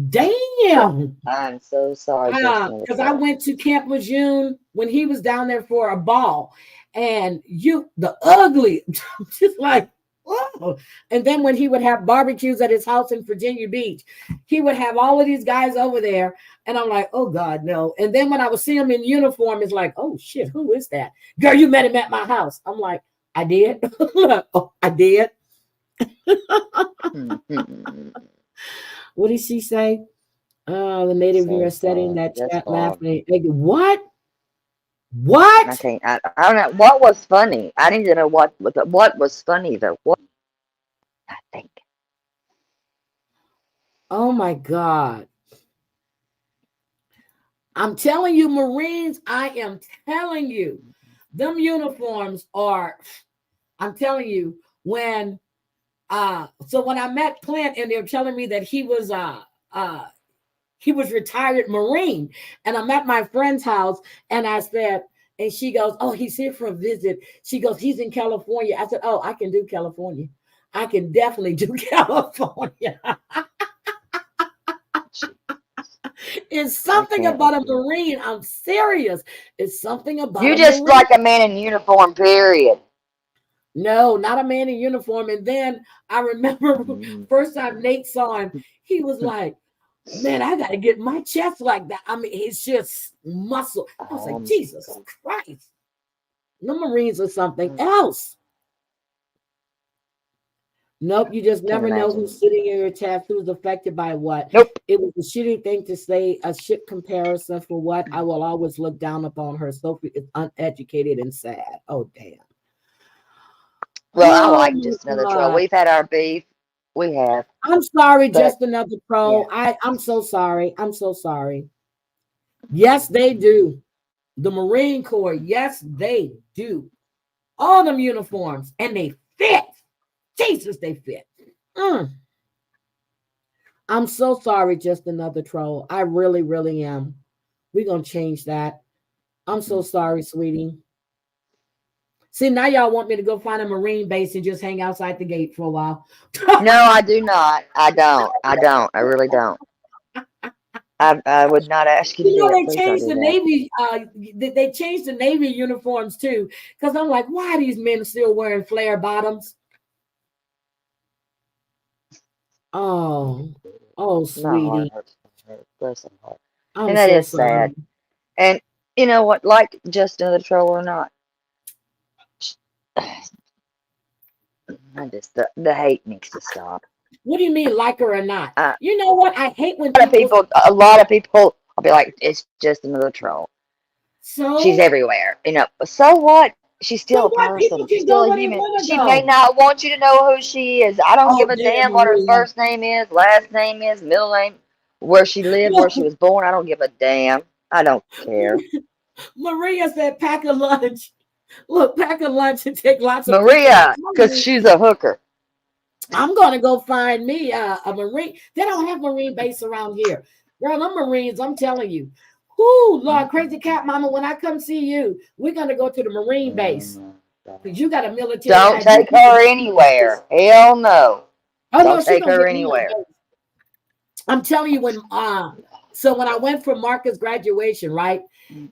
Damn. I'm so sorry. Because I went to Camp Lejeune when he was down there for a ball, and the ugly, just like, Oh. And then when he would have barbecues at his house in Virginia Beach, he would have all of these guys over there. And I'm like, oh God, no. And then when I would see him in uniform, it's like, oh shit, who is that? Girl, you met him at my house. I'm like, I did. Oh, I did. What did she say? The native So viewer said in sad. that That's chat hard. laughing. What? I What? can't. I don't know what was funny. I need to know what was funny though. What I think. Oh my God. I'm telling you, Marines, I am telling you, them uniforms are, I'm telling you, when so when I met Clint and they were telling me that he was retired Marine, and I'm at my friend's house and I said, and she goes, oh, he's here for a visit. She goes, he's in California. I said, oh, I can do California. I can definitely do California. It's I something can't about a with you. Marine. I'm serious. It's something about You a just Marine. like a man in uniform, period. No, not a man in uniform. And then I remember Mm. first time Nate saw him, he was like, man, I got to get my chest like that. I mean, it's just muscle. I was like, Jesus Christ. The Marines are something else. Nope, you just Can't never know imagine. who's sitting in your chest, who's affected by what. Nope. It was a shitty thing to say, a shit comparison for what. I will always look down upon her. Sophie is uneducated and sad. Oh, damn. Well, I Oh, like my just another troll. God. We've had our beef. We have. I'm sorry, But just another pro. yeah. I'm so sorry. I'm so sorry. Yes, they do. The Marine Corps, yes, they do. All them uniforms, and they fit. Jesus, they fit. I'm so sorry, just another troll. I really, really am. We're going to change that. I'm so sorry, sweetie. See, now y'all want me to go find a Marine base and just hang outside the gate for a while. No, I do not. I don't. I don't. I really don't. I would not ask you to You do know, it. they Please don't changed do the that. Navy. They changed the Navy uniforms too. Because I'm like, why are these men still wearing flare bottoms? Oh, My heart sweetie. hurts. Bless my heart. I'm And that so is sorry. sad. And you know what? Like just another troll or not, I just the hate needs to stop. What do you mean, like her or not? Uh, You know what? I hate when a lot of people. people, a lot of people, I'll be like, it's just another troll. She's So, everywhere. You know. So what? She's still so a what? People person. She's can still go a where they human. want to She may go. not want you to know who she is. I don't give Oh, a damn, damn what her Maria. first name is, last name is, middle name, where she lived, where she Look, was born. I don't give a damn. I don't care. Maria said, pack a lunch. Look, pack a lunch and take lots of pictures. Maria, because she's a hooker. I'm gonna go find me a Marine. They don't have Marine base around here. Girl, them Marines, I'm telling you. Whoo, Lord, crazy cat mama, when I come see you, we're gonna go to the Marine base. Because you got a military Don't ID. take her anywhere. Hell no. Oh no, Don't she take gonna her get me a anywhere. base. I'm telling you, so when I went for Marcus' graduation, right?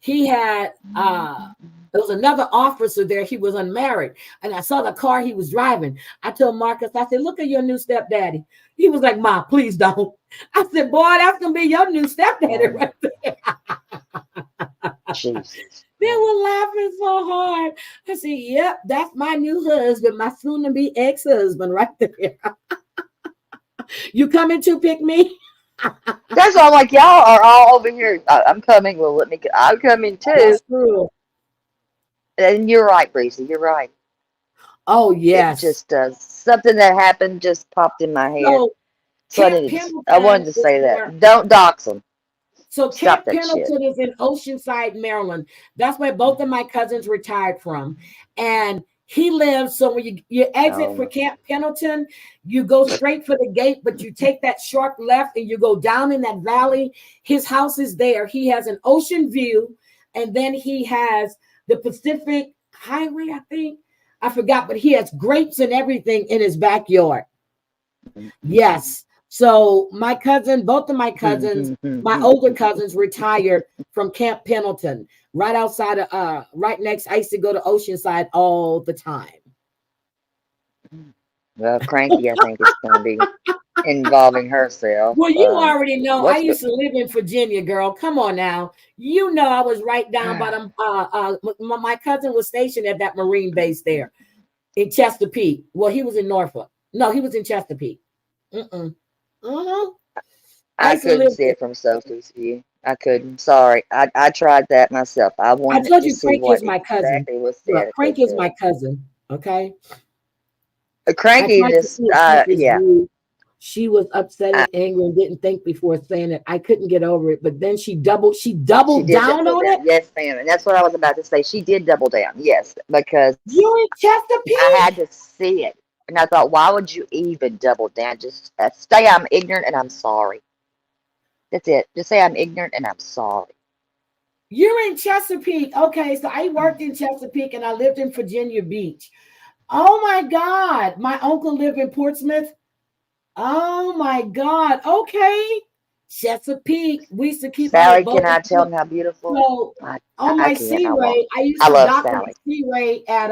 He had there was another officer there. He was unmarried, and I saw the car he was driving. I told Marcus, I said, "Look at your new stepdaddy." He was like, "Ma, please don't." I said, "Boy, that's gonna be your new stepdaddy right there." Jesus. They were laughing so hard. I said, "Yep, that's my new husband, my soon-to-be ex-husband right there." You coming to pick me? That's why I'm like, y'all are all over here. I'm coming. Well, let me go. I'm coming too. That's true. And you're right, Breezy. You're right. Oh It yes. just does. Something that happened just popped in my head. So So Camp I wanted Pendleton to is say where. that. Don't dox them. So Stop Camp that shit. Pendleton is in Oceanside, Maryland. That's where both of my cousins retired from, and he lives. So when you exit for Oh. Camp Pendleton, you go straight for the gate, but you take that sharp left and you go down in that valley. His house is there. He has an ocean view, and then he has the Pacific Highway. I think I forgot, but he has grapes and everything in his backyard. Yes. So both of my cousins, my older cousins retired from Camp Pendleton, right outside of right next. I used to go to Oceanside all the time. Well, Cranky, I think it's going to be involving herself. Well, you already know I What's used to live in Virginia, girl. Come on now. You know I was right down by them. My cousin was stationed at that Marine base there in Chesapeake. Well, he was in Norfolk. No, he was in Chesapeake. Mm-mm. Uh-huh. I I used to couldn't live see there. it from Sophie's view. I couldn't. Sorry. I tried that myself. I I wanted told to you see Crank what is my cousin. exactly was Look, said. I Crank couldn't is do my it. cousin. Okay. I Cranky tried to just, see if she was yeah. rude. She was upset I, and angry and didn't think before saying it. I couldn't get over it. But then she she doubled did down double on down. it. Yes, ma'am. And that's what I was about to say. She did double down. Yes, because You're in I had Chesapeake? to see it. And I thought, why would you even double down? Just say I'm ignorant and I'm sorry. That's it. Just say I'm ignorant and I'm sorry. You're in Chesapeake. Okay, so I worked in Chesapeake and I lived in Virginia Beach. Oh my God. My uncle lived in Portsmouth. Oh my God. Okay. Chesapeake. We used to keep our Sally, boat. can I tell them how beautiful? So on I my can't. Sea I won't. Ray, I used I to love dock my Sally. Sea Ray at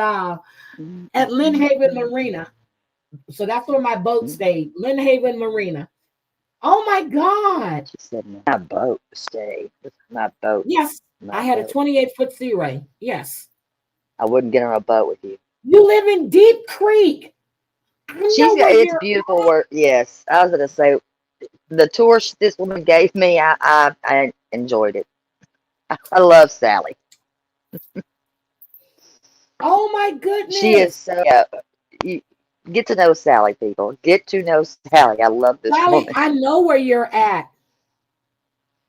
Lynn Haven Mm-hmm. Marina. So that's where my boat stayed. Lynn Haven Marina. Oh my God. She said, my boat stay. My boat. Yes. I My had a boat. 28-foot Sea Ray. Yes. I wouldn't get on a boat with you. You live in Deep Creek. I know where It's you're beautiful work. Yes. I was going to say, the tour this woman gave me, I enjoyed it. I love Sally. Oh my She is goodness. so, yeah, you get to know Sally, people. Get to know Sally. I love this Sally, woman. I know where you're at.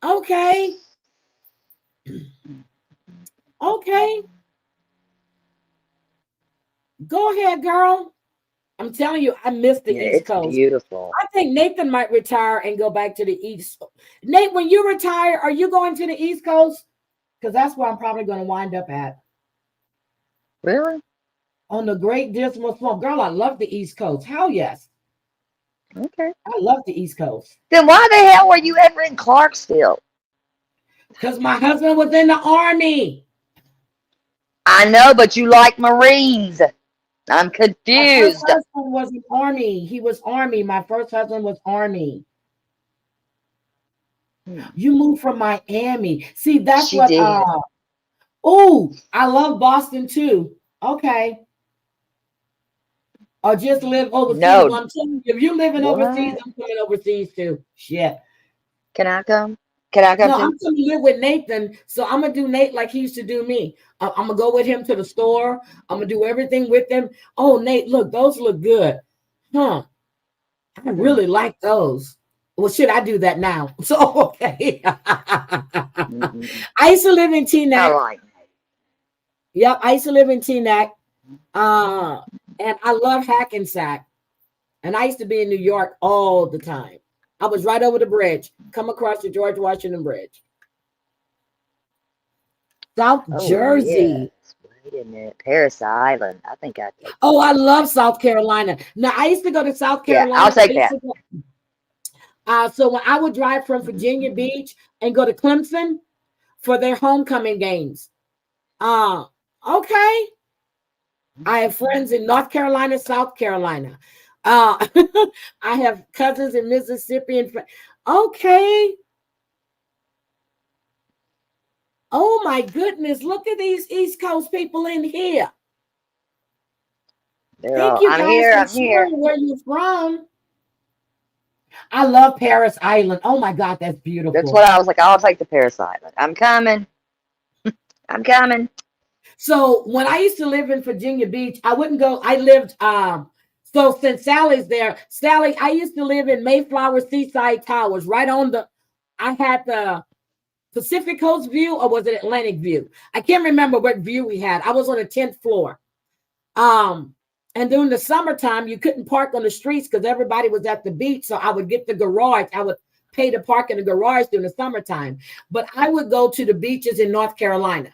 Okay. Okay. Go ahead, girl. I'm telling you, I miss the Yeah, East it's Coast. beautiful. I think Nathan might retire and go back to the East. Nate, when you retire, are you going to the East Coast? Because that's where I'm probably going to wind up at. Really? On the Great Dismal Swamp. Girl, I love the East Coast. Hell yes. Okay. I love the East Coast. Then why the hell were you ever in Clarksville? Because my husband was in the Army. I know, but you like Marines. I'm My first confused. husband was in Army. He was Army. My first husband was Army. You moved from Miami. See, that's She what did. oh, I love Boston too. Okay. Or just live overseas. No. Well, I'm telling you, if you're living overseas, What? I'm coming overseas too. Shit. Can I come? Can I come No, too? I'm gonna live with Nathan. So I'm gonna do Nate like he used to do me. I'm gonna go with him to the store. I'm gonna do everything with him. Oh, Nate, look, those look good. Huh. I really like those. Well, should I do that now? So okay. Mm-mm. I used to live in I Teaneck. like Yep, I used to live in Teaneck. Uh, and I love Hackensack. And I used to be in New York all the time. I was right over the bridge, come across the George Washington Bridge. South Oh, yes. Jersey. Wait a minute. Paris Island. I think I'd take Oh, I that. love South Carolina. Now, I used to go to South Yeah, I'll Carolina. take that. So when I would drive from Virginia Beach and go to Clemson for their homecoming games. Uh, okay. I have friends in North Carolina, South Carolina. Uh, I have cousins in Mississippi and okay. Oh my goodness, look at these East Coast people in here. They're Thank all, you I'm guys here. for I'm here. sharing where you're from. I love Paris Island. Oh my God, that's That's beautiful. what I was like. I'll take the Paris Island. I'm coming. I'm coming. So when I used to live in Virginia Beach, I wouldn't go. I lived so since Sally's there, Sally, I used to live in Mayflower Seaside Towers, right on the I had the Pacific Coast view, or was it Atlantic view? I can't remember what view we had. I was on the 10th floor. And during the summertime, you couldn't park on the streets because everybody was at the beach. So I would get the garage. I would pay to park in the garage during the summertime. But I would go to the beaches in North Carolina.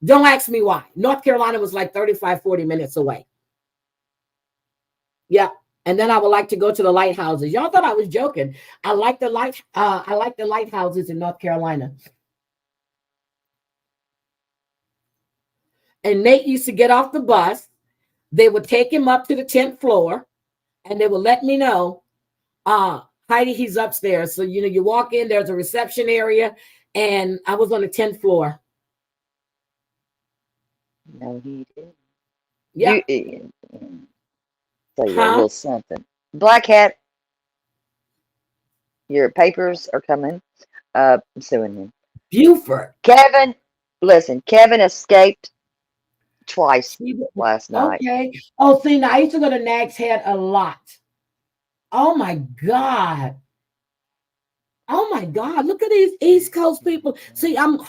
Don't ask me why. North Carolina was like 35, 40 minutes away. Yeah. And then I would like to go to the lighthouses. Y'all thought I was joking. I like the lighthouses in North Carolina. And Nate used to get off the bus. They would take him up to the 10th floor. and they will let me know, Heidi, he's upstairs. So, you walk in, there's a reception area, and I was on the 10th floor. No, he didn't. Yep. Tell you a little something. Black Hat, your papers are coming. I'm suing him. Buford. Kevin, listen, Kevin escaped twice last night. Okay. Oh, see, now I used to go to Nag's Head a lot. Oh my God. Oh my God. Look at these East Coast people. See, I'm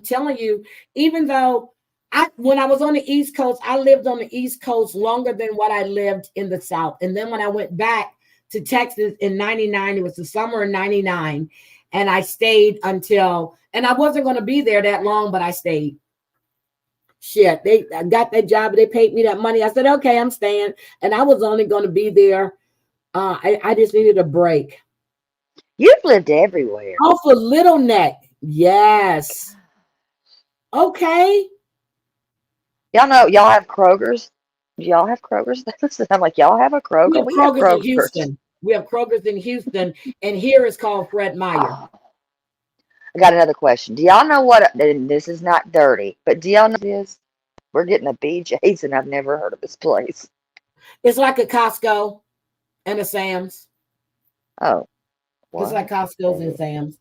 telling you, even though when I was on the East Coast, I lived on the East Coast longer than what I lived in the South. And then when I went back to Texas in 99, it was the summer of 99. And I stayed until, and I wasn't going to be there that long, but I stayed. Shit, I got that job, they paid me that money. I said, okay, I'm staying. And I was only going to be there. I just needed a break. You've lived everywhere. Oh, for Little Neck. Yes. Okay. Y'all know, y'all have Kroger's? Do y'all have Kroger's? I'm like, y'all have a Kroger? We have Kroger's in Houston. We have Kroger's in Houston, and here is called Fred Meyer. Oh. I got another question. Do y'all know what, and this is not dirty, but do y'all know this? We're getting a BJ's, and I've never heard of this place. It's like a Costco and a Sam's. Oh. What? It's like Costco's and Sam's.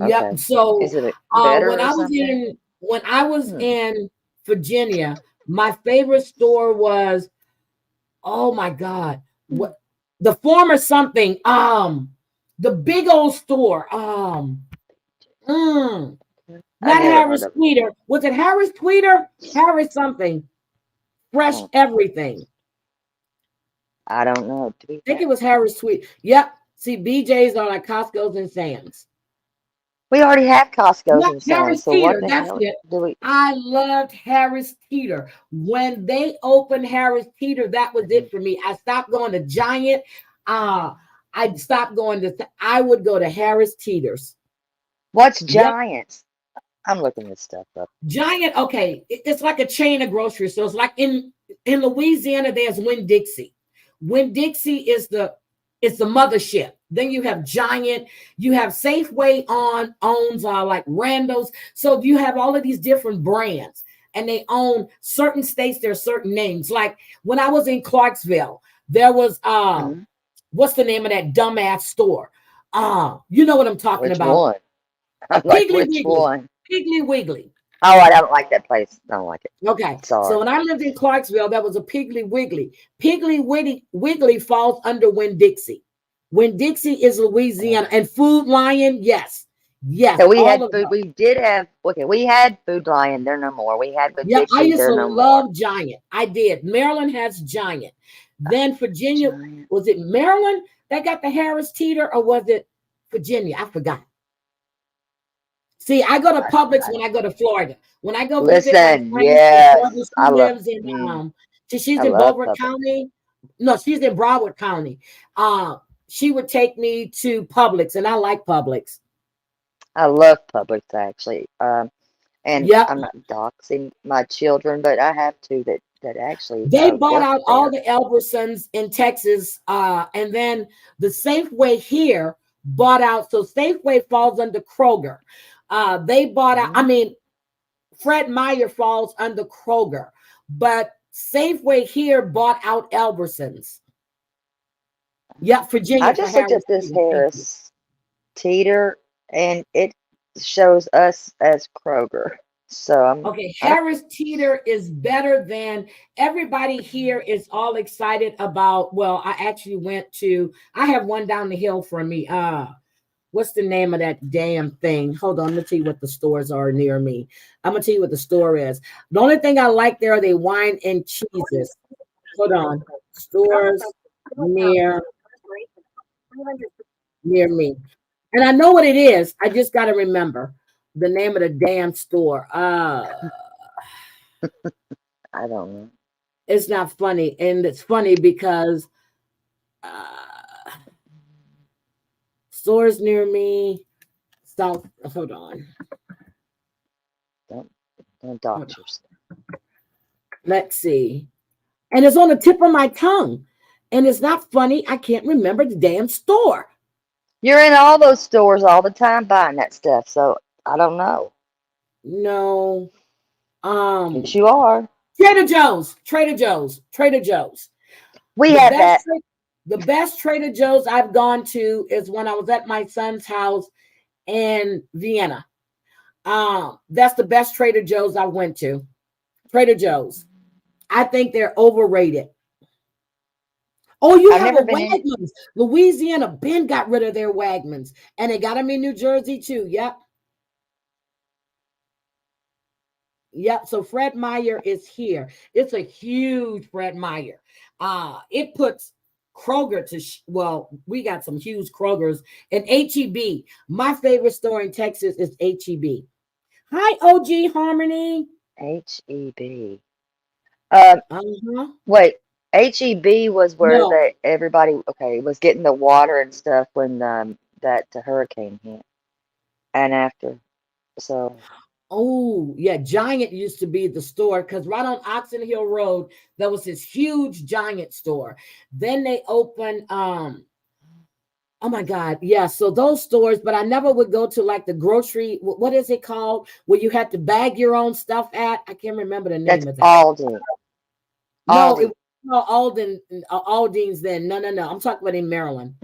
Okay. Yep. So is it better when I was in Virginia, my favorite store was, oh my God, what the former something, the big old store, not Harris Tweeter. Was it Harris Tweeter? Harris something. Fresh everything. I don't know. I think it was Harris Tweeter. Yep. See, BJ's are like Costco's and Sam's. We already have Costco's and Sam's. Harris Teeter, that's it. I loved Harris Teeter. When they opened Harris Teeter, that was it for me. I stopped going to Giant. I stopped going to. I would go to Harris Teeter's. What's Giant? Yep. I'm looking this stuff up. Giant, okay, it's like a chain of grocery stores. Like in Louisiana, there's Winn-Dixie. Winn-Dixie is the mothership. Then you have Giant, you have Safeway owns like Randos. So you have all of these different brands, and they own certain states. There are certain names. Like when I was in Clarksville, there was what's the name of that dumbass store? You know what I'm talking about? One? Piggly Wiggly. One? Piggly Wiggly. Oh, I don't like that place. I don't like it. Okay. Sorry. So when I lived in Clarksville, that was a Piggly Wiggly. Piggly Wiggly falls under Winn-Dixie. Winn-Dixie is Louisiana. And Food Lion, yes. Yes. So we had food. We did have, okay, we had Food Lion. They're no more. We had Winn-Dixie. Yeah, I used to love Giant. I did. Maryland has Giant. Then Virginia, was it Maryland that got the Harris Teeter, or was it Virginia? I forgot. See, I go to Publix when I go to Florida. When I go visit my friend, yes, she lives in she's in Beaufort County. No, she's in Broward County. She would take me to Publix, and I like Publix. I love Publix actually. And I'm not doxing my children, but I have two that actually they bought out all the Albertsons in Texas, and then the Safeway here bought out. So Safeway falls under Kroger. They bought out, I mean, Fred Meyer falls under Kroger, but Safeway here bought out Albertsons. Yeah, Virginia. I just looked at this Harris Teeter, and it shows us as Kroger. So Harris Teeter is better than everybody here is all excited about. Well, I actually I have one down the hill from me. What's the name of that damn thing? Hold on, let me tell you what the stores are near me. I'm gonna tell you what the store is. The only thing I like there are the wine and cheeses. Hold on. Stores near me. And I know what it is. I just gotta remember the name of the damn store. I don't know. It's not funny. And it's funny because stores near me. South. Hold on. Don't dox yourself. Let's see. And it's on the tip of my tongue. And it's not funny. I can't remember the damn store. You're in all those stores all the time buying that stuff, so I don't know. No. Yes, you are. Trader Joe's. Trader Joe's. Trader Joe's. We The have best that. the best Trader Joe's I've gone to is when I was at my son's house in Vienna. That's the best Trader Joe's I went to. Trader Joe's. I think they're overrated. Oh, you I've have a never been in. Wegmans. Louisiana Ben got rid of their Wegmans, and they got them in New Jersey too. Yep. Yep. So Fred Meyer is here. It's a huge Fred Meyer. It puts Kroger to well, we got some huge Krogers and HEB. My favorite store in Texas is HEB. Hi, OG Harmony. HEB. Um, Uh-huh. wait. HEB was where No. they everybody was getting the water and stuff when that hurricane hit, and after. So Oh, yeah. Giant used to be the store because right on Oxon Hill Road, there was this huge Giant store. Then they opened, oh my God. Yeah. So those stores, but I never would go to like the grocery. What is it called? Where you had to bag your own stuff at? I can't remember the that's name of that. Aldi. No, it Aldi. was called Alden, Aldi's then. No, no, no. I'm talking about in Maryland.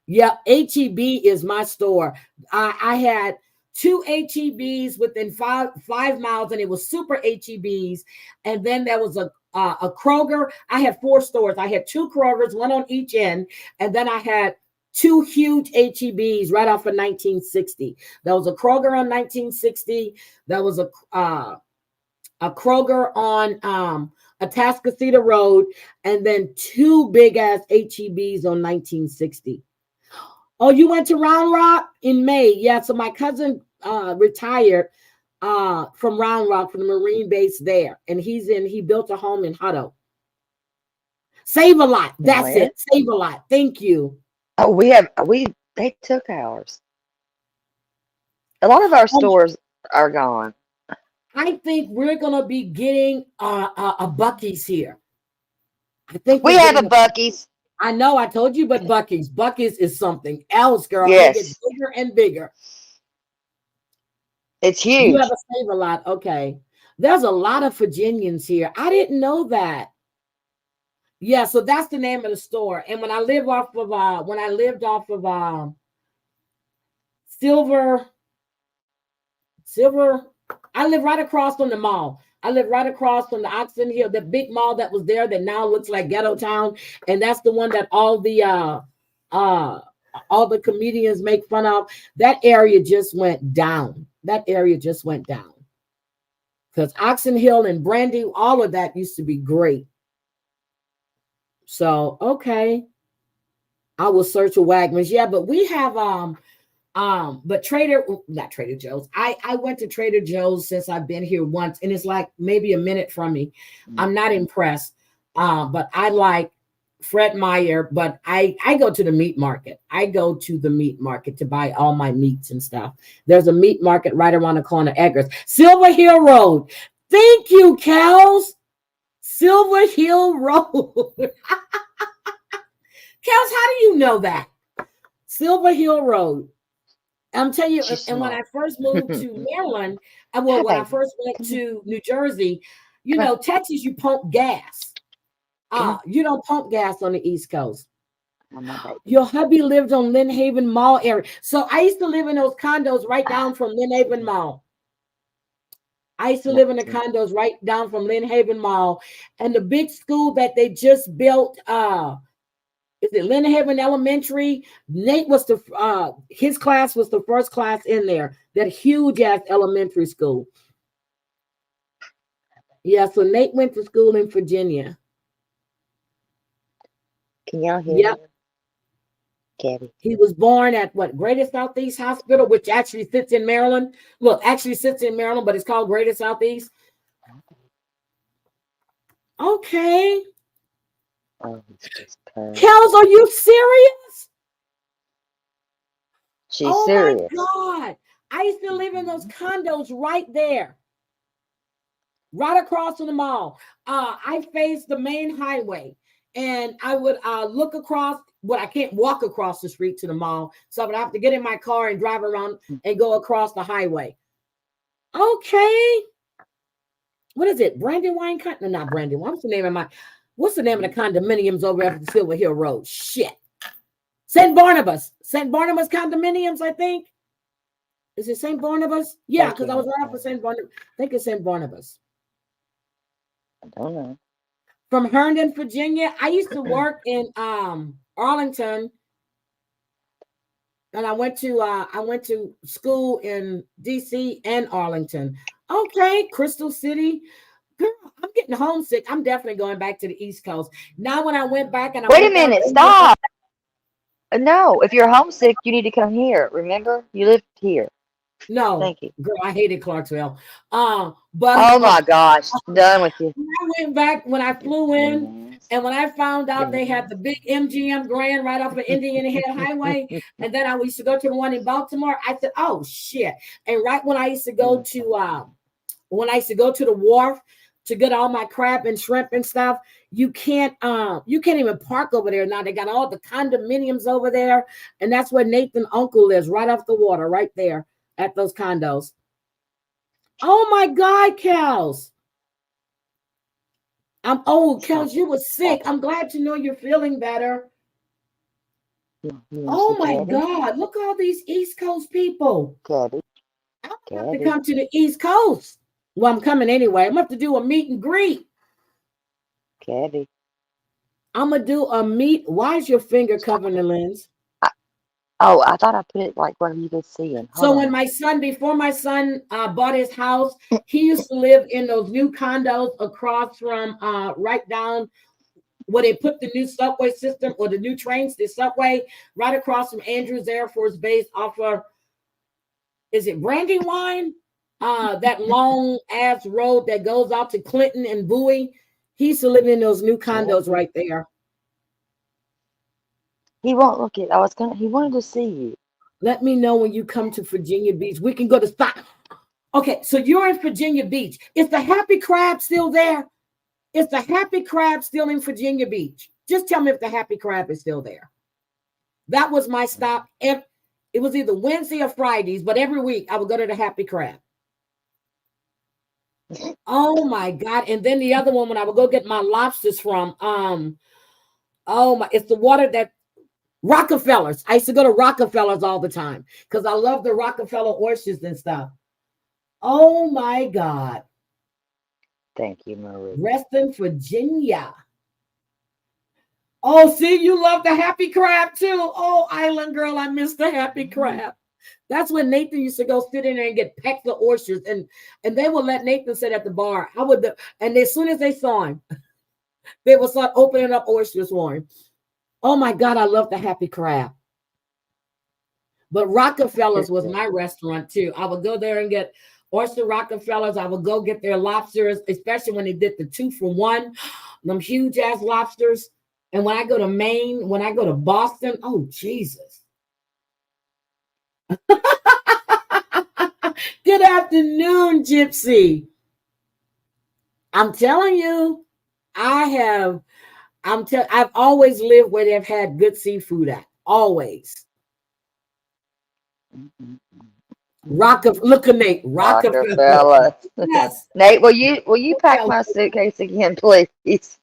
Yeah, HEB is my store. I had two HEBs within five miles, and it was super HEBs. And then there was a Kroger. I had four stores. I had two Krogers, one on each end, and then I had two huge HEBs right off of 1960. There was a Kroger on 1960. There was a Kroger on Atascocita Road, and then two big ass HEBs on 1960. Oh, you went to Round Rock in May? Yeah. So my cousin retired from Round Rock, from the Marine base there, and he built a home in Hutto. Save a Lot. That's Where? it. Save a Lot. Thank you. Oh, they took ours. A lot of our Um, stores are gone. I think we're gonna be getting a Bucky's here. I think We we're have a getting. Bucky's. I know I told you, but Bucky's is something else, girl, and it gets Yes, bigger and bigger. it's You have huge. a Save a Lot. Okay. There's a lot of Virginians here. I didn't know that. Yeah, so that's the name of the store. And when I lived off of Silver, Silver, I live right across from the mall. I live right across from the Oxon Hill, the big mall that was there that now looks like Ghetto Town. And that's the one that all the comedians make fun of. That area just went down. That area just went down. Because Oxon Hill and Brandy, all of that used to be great. So okay, I will search a Wegmans. Yeah, but we have but not Trader Joe's. I went to Trader Joe's since I've been here once, and it's like maybe a minute from me. I'm not impressed. But I like Fred Meyer, but I go to the meat market. I go to the meat market to buy all my meats and stuff. There's a meat market right around the corner, Eggers. Silver Hill Road. Thank you, Kels. Silver Hill Road. Kels, how do you know that? Silver Hill Road. I'm telling you, She's and when I smart. first moved to Maryland, Hi, when I baby. first went to New Jersey, Come on. Texas, you pump gas. Come on. You don't pump gas on the East Coast. I'm my baby. Your hubby lived on Lynn Haven Mall area. So I used to live in those condos right down from Lynn Haven Mall. I used to live in the condos right down from Lynn Haven Mall. And the big school that they just built, is it Lynn Haven Elementary? Nate was his class was the first class in there. That huge ass elementary school. Yeah, so Nate went to school in Virginia. Can y'all hear Yep. me? Gabby. He was born at Greater Southeast Hospital, which actually sits in Maryland. Look, actually sits in Maryland, but it's called Greater Southeast. Okay. Oh, he's just purring. Kels, are you serious? She's Oh serious. my God. I used to live in those condos right there. Right across from the mall. I faced the main highway. and I would look across. But I can't walk across the street to the mall, so I would have to get in my car and drive around and go across the highway. Okay, what is it? Brandywine? No, not Brandywine. What's the name of the condominiums over at Silver Hill Road? Shit. St. Barnabas condominiums, I think. Is it St. Barnabas? Yeah, because I was right off of St. Barnabas. I think it's St. Barnabas. I don't know. From Herndon, Virginia. I used to work in Arlington, and I went to school in DC and Arlington. Okay, Crystal City. Girl, I'm getting homesick. I'm definitely going back to the East Coast. Now, when I went back and I Wait a went down minute, to stop. No, if you're homesick, you need to come here. Remember, you lived here. No, Thank you. girl, I hated Clarksville. Oh my gosh, I'm done with you. When I went back, when I flew in, and when I found out they had the big MGM Grand right off of Indian Head Highway, and then I used to go to the one in Baltimore, I said, "Oh shit!" And right when I used to go to the wharf to get all my crab and shrimp and stuff, you can't even park over there now. They got all the condominiums over there, and that's where Nathan uncle lives, right off the water, right there at those condos. Oh my God, Kels. Kels, you were sick. I'm glad to know you're feeling better. Oh my God, look at all these East Coast people. Gabby. I'm gonna have to come to the East Coast. Well, I'm coming anyway. I'm gonna have to do a meet and greet. Gabby. I'm gonna do a meet. Why is your finger covering the lens? Oh, I thought I put it like where you could see it. So when before my son bought his house, he used to live in those new condos across from right down where they put the new subway system or the new trains, the subway, right across from Andrews Air Force Base off of, is it Brandywine? That long ass road that goes out to Clinton and Bowie. He used to live in those new condos right there. He won't look it. He wanted to see you. Let me know when you come to Virginia Beach. We can go to spot. Okay, so you're in Virginia Beach. Is the Happy Crab still there? Is the Happy Crab still in Virginia Beach? Just tell me if the Happy Crab is still there. That was my stop. It was either Wednesday or Fridays, but every week I would go to the Happy Crab. Oh my God. And then the other one, when I would go get my lobsters from, it's the water that Rockefellers. I used to go to Rockefellers all the time because I love the Rockefeller oysters and stuff. Oh my God. Thank you, Marie. Reston, Virginia. Oh, see, you love the Happy Crab too. Oh, Island girl, I miss the Happy Crab. That's when Nathan used to go sit in there and get pecks of oysters, and they would let Nathan sit at the bar. And as soon as they saw him, they would start opening up oysters for him. Oh my God, I love the Happy Crab. But Rockefellers was my restaurant too. I would go there and get oyster Rockefellers. I would go get their lobsters, especially when they did the 2-for-1, them huge ass lobsters. And when I go to Maine, when I go to Boston, oh Jesus. Good afternoon, Gypsy. I'm telling you, I've always lived where they've had good seafood at. Always. Look at Nate. Rockefeller. Yes. Nate, will you pack my suitcase again, please?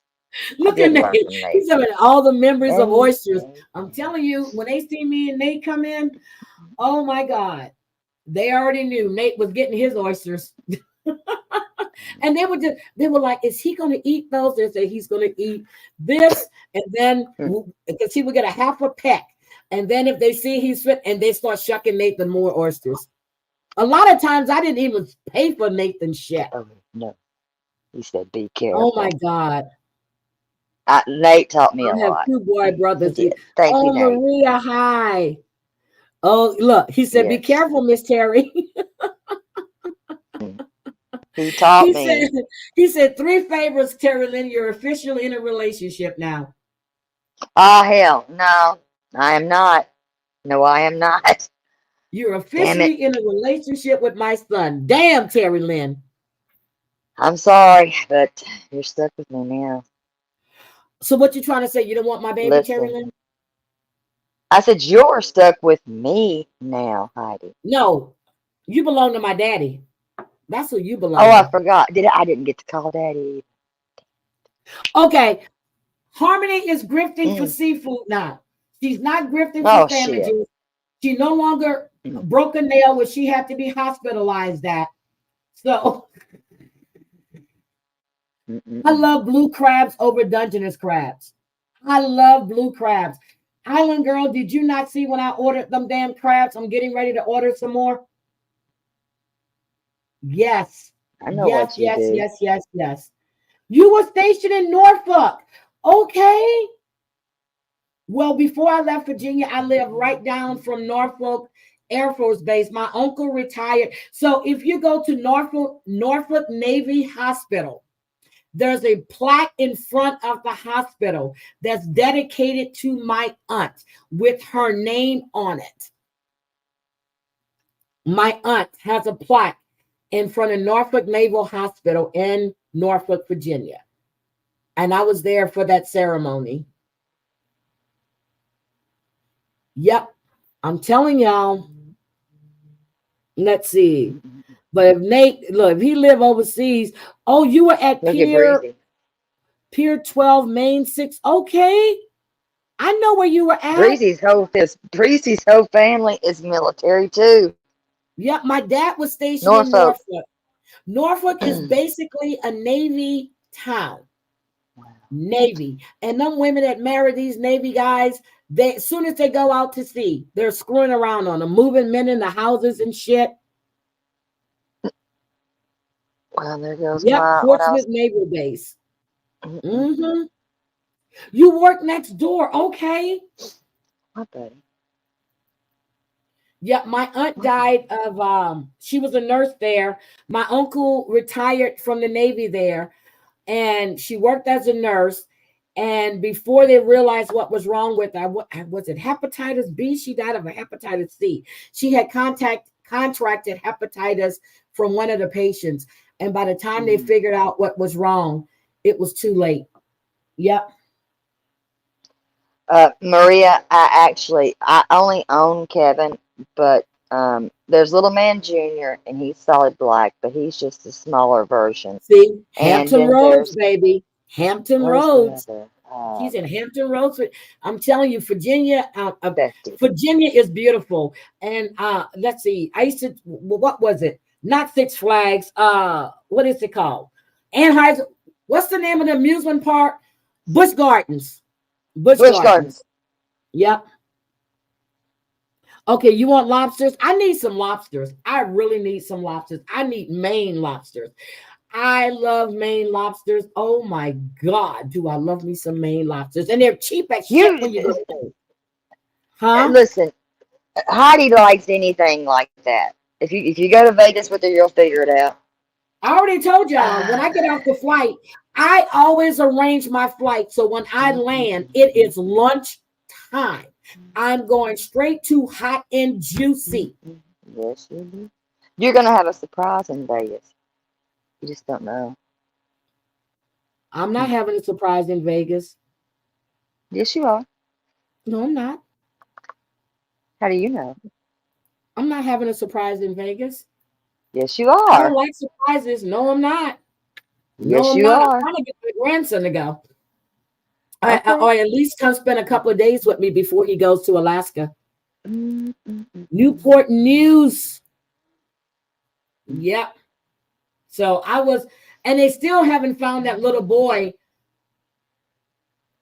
Look at Nate. He's having all the memories of oysters. I'm telling you, when they see me and Nate come in, oh my God. They already knew Nate was getting his oysters. And they were like, is he going to eat those? They say he's going to eat this. And then because he would get a half a peck. And then if they see he's fit, and they start shucking Nathan more oysters. A lot of times I didn't even pay for Nathan's shit. Oh, no. He said, be careful. Oh my God. Nate taught me a lot. I have 2 boy brothers. Thank you, Nate. Maria, hi. Oh, look, he said, be careful, Miss Terry. He taught me. He said 3 favors, Terry Lynn. You're officially in a relationship now. Oh, hell. No, I am not. No, I am not. You're officially in a relationship with my son. Damn, Terry Lynn. I'm sorry, but you're stuck with me now. So what you trying to say? You don't want my baby, Terry Listen, Lynn? I said you're stuck with me now, Heidi. No, you belong to my daddy. That's who you Oh, belong I to. forgot. I didn't get to call Daddy. Okay, Harmony is grifting for Mm. seafood now. She's not grifting for Oh shit. sandwiches. She no longer Mm, broke a nail where she had to be hospitalized at. So mm, mm, I mm. love blue crabs over Dungeness crabs. I love blue crabs. Island girl, did you not see when I ordered them damn crabs? I'm getting ready to order some more. Yes, I know yes, what you yes, do. yes, yes, yes. You were stationed in Norfolk. Okay. Well, before I left Virginia, I lived right down from Norfolk Air Force Base. My uncle retired. So if you go to Norfolk Navy Hospital, there's a plaque in front of the hospital that's dedicated to my aunt with her name on it. My aunt has a plaque in front of Norfolk Naval Hospital in Norfolk, Virginia. And I was there for that ceremony. Yep. I'm telling y'all. Let's see. Mm, mm, mm. But if Nate, look, if he live overseas, oh, you were at Look at Pier Breezy. Pier 12, Main 6. Okay. I know where you were at. Breezy's whole family is military too. Yep, my dad was stationed in Norfolk. Norfolk. Norfolk is basically a Navy town. Navy. And them women that marry these Navy guys, they as soon as they go out to sea, they're screwing around on them, moving men in the houses and shit. Well, there goes Yep, my what Portsmouth else? Naval Base. Mm, mm, mm. Mm-hmm. You work next door, okay? My buddy. Yep, my aunt My buddy. died of she was a nurse there. My uncle retired from the Navy there, and she worked as a nurse. And before they realized what was wrong with her, what was it, hepatitis B? She died of a hepatitis C. She had contracted hepatitis from one of the patients. And by the time they Mm. figured out what was wrong, it was too late. Yep. Maria, I only own Kevin, but there's Little Man Junior, and he's solid black, but he's just a smaller version. See, And Hampton then Roads, there's baby. Hampton where's the Roads. other? She's in Hampton Roads. I'm telling you, Bestie. Virginia is beautiful. And let's see, I used to, what was it? Not Six Flags. What is it called? Anheuser. What's the name of the amusement park? Busch Gardens. Busch Busch Gardens. Gardens. Yep. Okay, you want lobsters? I need some lobsters. I really need some lobsters. I need Maine lobsters. I love Maine lobsters. Oh my God, do I love me some Maine lobsters? And they're cheap as shit You when you go there. Huh? listen. Heidi likes anything like that. If you go to Vegas with her, you'll figure it out. I already told y'all when I get off the flight, I always arrange my flight. So when I land, it is lunch time. I'm going straight to hot and juicy. Yes, you do. You're gonna have a surprise in Vegas. You just don't know. I'm not having a surprise in Vegas. Yes, you are. No, I'm not. How do you know? I'm not having a surprise in Vegas. Yes, you I don't are. like surprises. No, I'm not. No, Yes, I'm you not. I'm are. trying to get my grandson to go. Okay. Or at least come spend a couple of days with me before he goes to Alaska. Mm, mm, mm, mm, Newport News. Yep. So I was, and they still haven't found that little boy,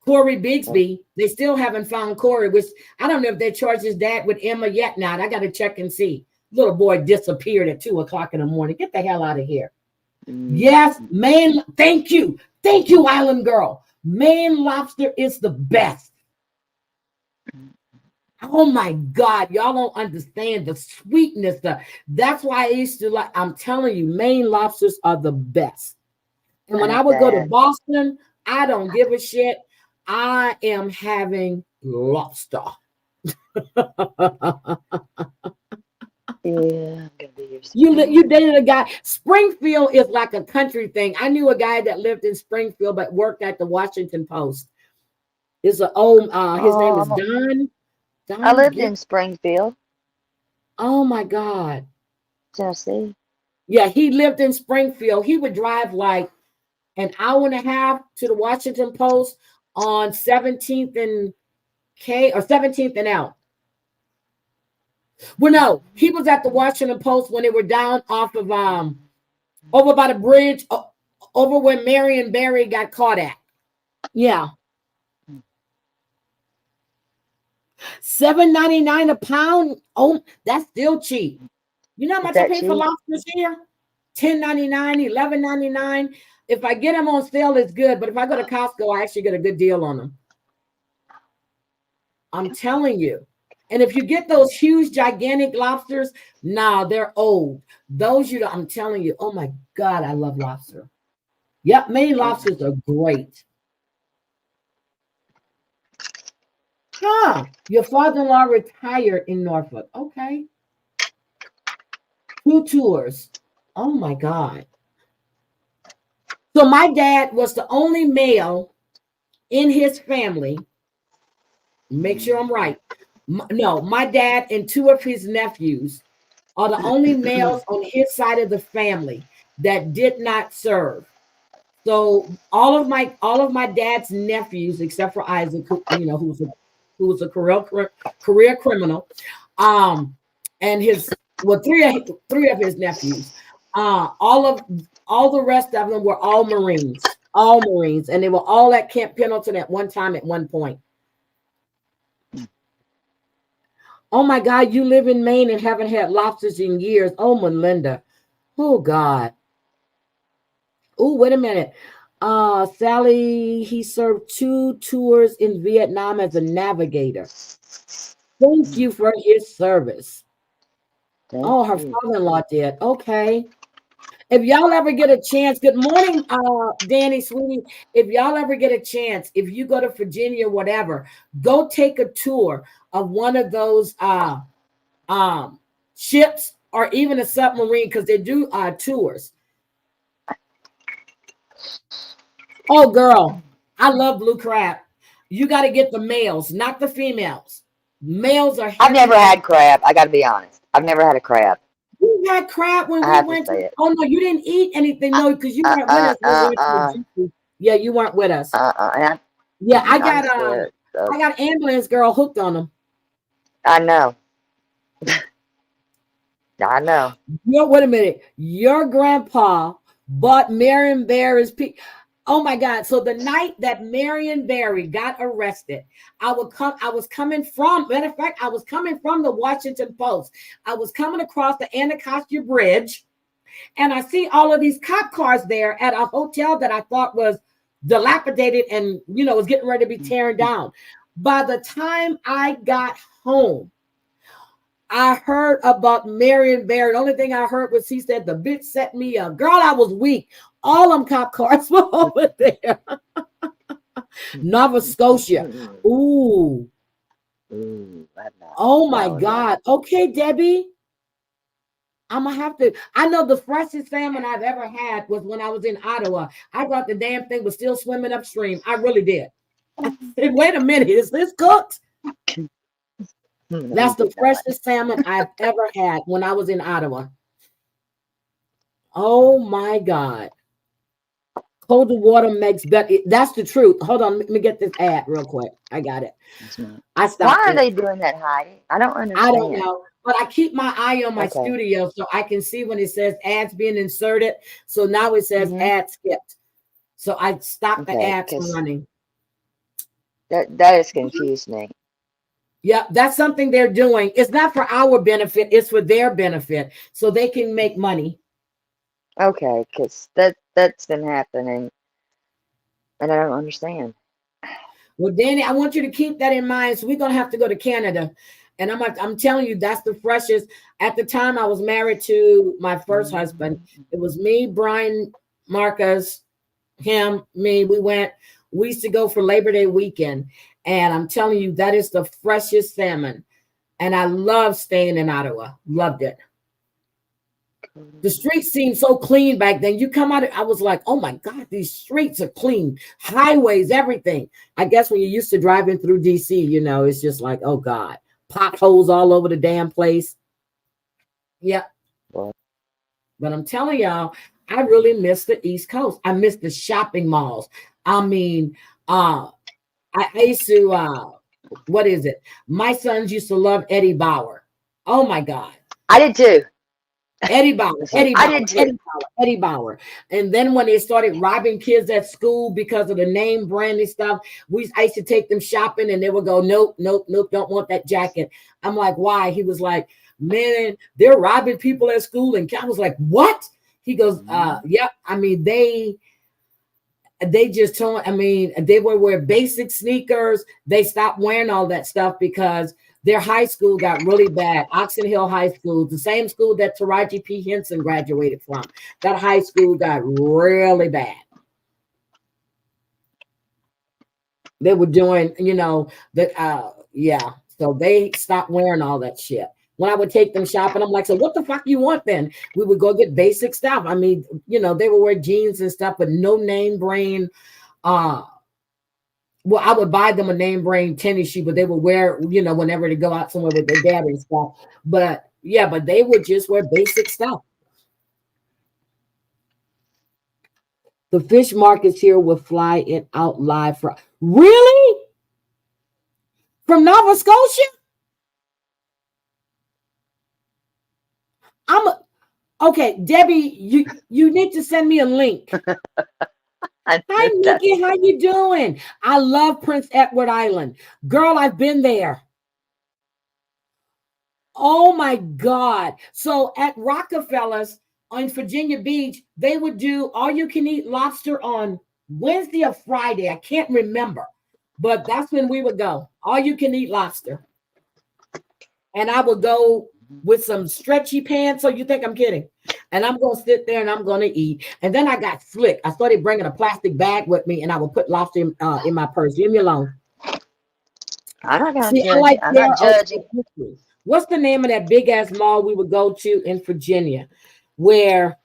Corey mm. Bigsby. They still haven't found Corey, which I don't know if they charged his dad with Emma yet. Not. I got to check and see. Little boy disappeared at 2:00 in the morning. Get the hell out of here. Yes, Maine. Thank you. Thank you, Island Girl. Maine lobster is the best. Oh my God, y'all don't understand the sweetness. That's why I used to like, I'm telling you, Maine lobsters are the best. And when I I would go to bet. Boston, I don't give a shit. I am having lobster. Yeah, I'm gonna be your You surprise. dated a guy. Springfield is like a country thing. I knew a guy that lived in Springfield but worked at the Washington Post. It's an old. His name Oh, is Don. I Don. lived in Springfield, Oh my God. Tennessee. Yeah, he lived in Springfield. He would drive like an hour and a half to the Washington Post on 17th and K or 17th and L. Well, no, he was at the Washington Post when they were down off of over by the bridge over where Marion Barry got caught at. Yeah. $7.99 a pound. Oh, that's still cheap. You know how Is much I that pay for cheap? lobsters here? $10.99, $11.99. If I get them on sale, it's good. But if I go to Costco, I actually get a good deal on them. I'm telling you. And if you get those huge, gigantic lobsters, nah, they're old. Those I'm telling you, oh my God, I love lobster. Yep, Maine lobsters are great. Huh. Your father-in-law retired in Norfolk. Okay. 2 tours. Oh my God. So my dad was the only male in his family. Make sure I'm right. No, my dad and 2 of his nephews are the only males on his side of the family that did not serve. So all of my dad's nephews, except for Isaac, who was a career criminal, and his three of his nephews, all the rest of them were all Marines, and they were all at Camp Pendleton at one time at one point. Oh my God, you live in Maine and haven't had lobsters in years. Oh, Melinda. Oh God. Oh, wait a minute. Sally, he served 2 tours in Vietnam as a navigator. Thank you for his service. Thank Oh, her you. father-in-law did. Okay. If y'all ever get a chance, good morning, Danny, sweetie. If y'all ever get a chance, if you go to Virginia, whatever, go take a tour of one of those ships or even a submarine, because they do tours. Oh, girl, I love blue crab. You got to get the males, not the females. Males are I've never heavier. had crab. I got to be honest. I've never had a crab. We had crab when I we have to went say to. it. Oh no, you didn't eat anything, no, because you Uh, weren't with uh, us when we uh, went to uh, the juicy. Yeah, you weren't with us. and Yeah, I'm scared. So, I got ambulance girl hooked on them. I know. I know. Wait a minute. Your grandpa bought Marion Barry's Oh my God. So the night that Marion Barry got arrested, I was coming from, matter of fact, I was coming from the Washington Post. I was coming across the Anacostia Bridge, and I see all of these cop cars there at a hotel that I thought was dilapidated and was getting ready to be tearing down. By the time I got home, I heard about Marion Barry. The only thing I heard was he said the bitch set me up. Girl, I was weak. All them cop cars were over there. Nova Scotia. Ooh. Ooh, Oh my no, no. God. Okay, Debbie. I'm gonna have to. I know the freshest salmon I've ever had was when I was in Ottawa. I thought the damn thing was still swimming upstream. I really did. I said, wait a minute, is this cooked? That's the freshest salmon I've ever had when I was in Ottawa. Oh my God. Colder water makes better. That's the truth. Hold on. Let me get this ad real quick. I got it. I Why stopped are it. they doing that, Heidi? I don't I don't understand. know. But I keep my eye on my Okay. studio so I can see when it says ads being inserted. So now it says ad skipped. So I stopped the Okay, ads from because running. that has confused me. Yeah, that's something they're doing. It's not for our benefit, it's for their benefit. So they can make money. Okay, because that's been happening, and I don't understand. Well, Danny, I want you to keep that in mind. So we're gonna have to go to Canada. And I'm telling you, that's the freshest. At the time, I was married to my first husband. It was me, Brian Marcus, him, me. We used to go for Labor Day weekend. And I'm telling you, that is the freshest salmon. And I love staying in Ottawa. Loved it. The streets seemed so clean back then. You come out, I was like, oh my God, these streets are clean. Highways, everything. I guess when you're used to driving through DC, you know, it's just like, oh God, potholes all over the damn place. Yeah. What? But I'm telling y'all, I really miss the East Coast. I miss the shopping malls. I mean, I used to, what is it? My sons used to love Eddie Bauer. Oh my God. I did too. Eddie Bauer, Eddie I Bauer, did too. Eddie Bauer, Eddie Bauer. And then when they started robbing kids at school because of the name brand and stuff, I used to take them shopping and they would go, nope, nope, nope, don't want that jacket. I'm like, why? He was like, man, they're robbing people at school. And I was like, what? He goes, yep. I mean, they just told, I mean, they would wear basic sneakers. They stopped wearing all that stuff because their high school got really bad. Oxon Hill High School, the same school that Taraji P. Henson graduated from. That high school got really bad. They were doing, you know, yeah. So they stopped wearing all that shit. When I would take them shopping, I'm like, so what the fuck you want then? We would go get basic stuff. I mean, you know, they would wear jeans and stuff, but no name brand. Well, I would buy them a name brand tennis shoe, but they would wear, you know, whenever they go out somewhere with their dad and stuff. But yeah, but they would just wear basic stuff. The fish markets here will fly it out live for really? From Nova Scotia? Okay, Debbie, you need to send me a link. Hi, Nikki. How you doing? I love Prince Edward Island. Girl, I've been there. Oh, my God. So at Rockefeller's on Virginia Beach, they would do all-you-can-eat lobster on Wednesday or Friday. I can't remember. But that's when we would go. All-you-can-eat lobster. And I would go with some stretchy pants. So you think I'm kidding? And I'm going to sit there and I'm going to eat. And then I got slick. I started bringing a plastic bag with me and I would put lobster in my purse. Leave me alone. I'm not going to judge. I'm not judging. What's the name of that big ass mall we would go to in Virginia where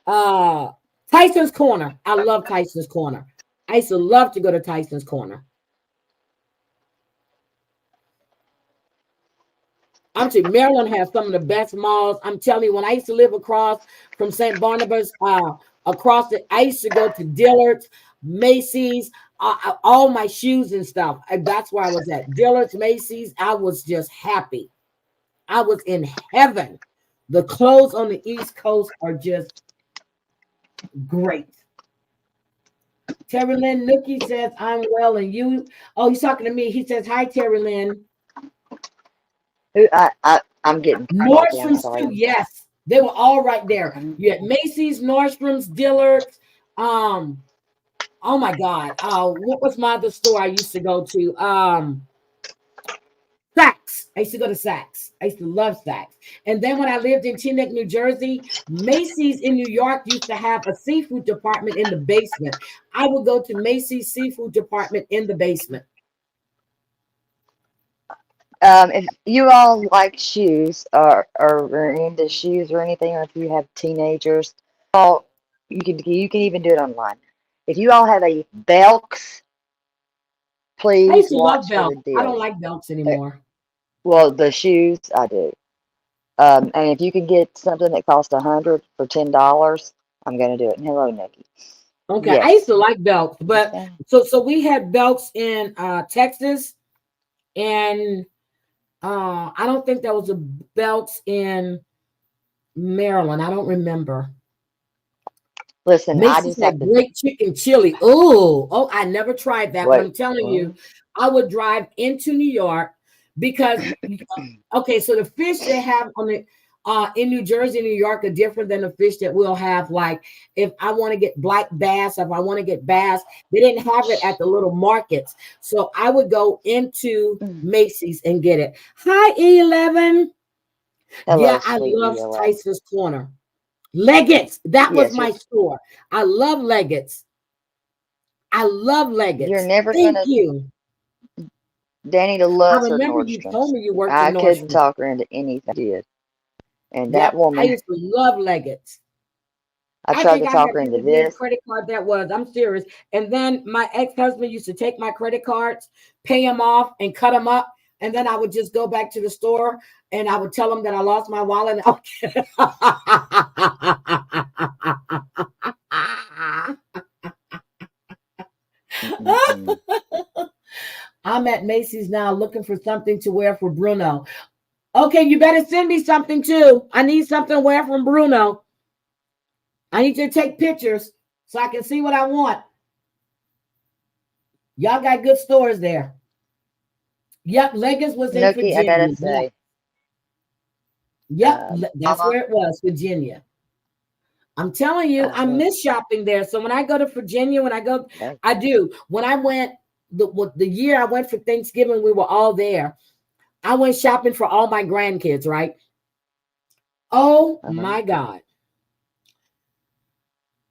Tyson's Corner. I love Tyson's Corner. I used to love to go to Tyson's Corner. I'm telling you, Maryland has some of the best malls. I'm telling you, when I used to live across from St. Barnabas, I used to go to Dillard's, Macy's, all my shoes and stuff. That's where I was at. Dillard's, Macy's. I was just happy. I was in heaven. The clothes on the East Coast are just great. Terry Lynn Nookie says, I'm well, and you? Oh, he's talking to me. He says, hi, Terry Lynn. I'm getting Nordstrom's too. Yes, they were all right there. You had Macy's, Nordstrom's, Dillard's. Oh my God. What was my other store I used to go to? Saks. I used to go to Saks. I used to love Saks. And then when I lived in Teaneck, New Jersey, Macy's in New York used to have a seafood department in the basement. I would go to Macy's seafood department in the basement. If you all like shoes or into shoes or anything, or if you have teenagers, you can even do it online. If you all have a Belks, please I used to watch love for the Belks. deal. I don't like Belks anymore. Well, the shoes I do. And if you can get something that costs $100 for $10, I'm gonna do it. And hello, Nikki. Okay, Yes. I used to like Belks, but so we had Belks in Texas, and I don't think there was a Belks in Maryland. I don't remember. Listen, Macy's had great chicken chili. Oh, I never tried that, but I'm telling you, I would drive into New York because okay, so the fish they have on the in New Jersey, New York are different than the fish that we'll have. Like if I want to get black bass, if I want to get bass, they didn't have it at the little markets. So I would go into Macy's and get it. Hi, E11. Hello, yeah, I love Tyson's Corner. Leggett's. That was my store. I love Leggett's. I love Leggett's. You're never Thank gonna. you. Danny to love. I remember you told me you worked I in Nordstrom. couldn't talk her into anything. I did. And that Yep. I woman, used to love Leggett's. I I tried think to I talk had her into any big this. credit card that was. I'm serious. And then my ex-husband used to take my credit cards, pay them off, and cut them up. And then I would just go back to the store and I would tell them that I lost my wallet. Mm-mm-mm. I'm at Macy's now looking for something to wear for Bruno. Okay, you better send me something too. I need something to wear from Bruno. I need you to take pictures so I can see what I want. Y'all got good stores there. Yep, Leggett was in Nookie, I gotta Virginia. say, Yep, that's Mama, where it was, Virginia. I'm telling you, I I mean, miss shopping there. So when I go to Virginia, when I go, that, I do. When I went, the year I went for Thanksgiving, we were all there. I went shopping for all my grandkids, right? Oh uh-huh. my God.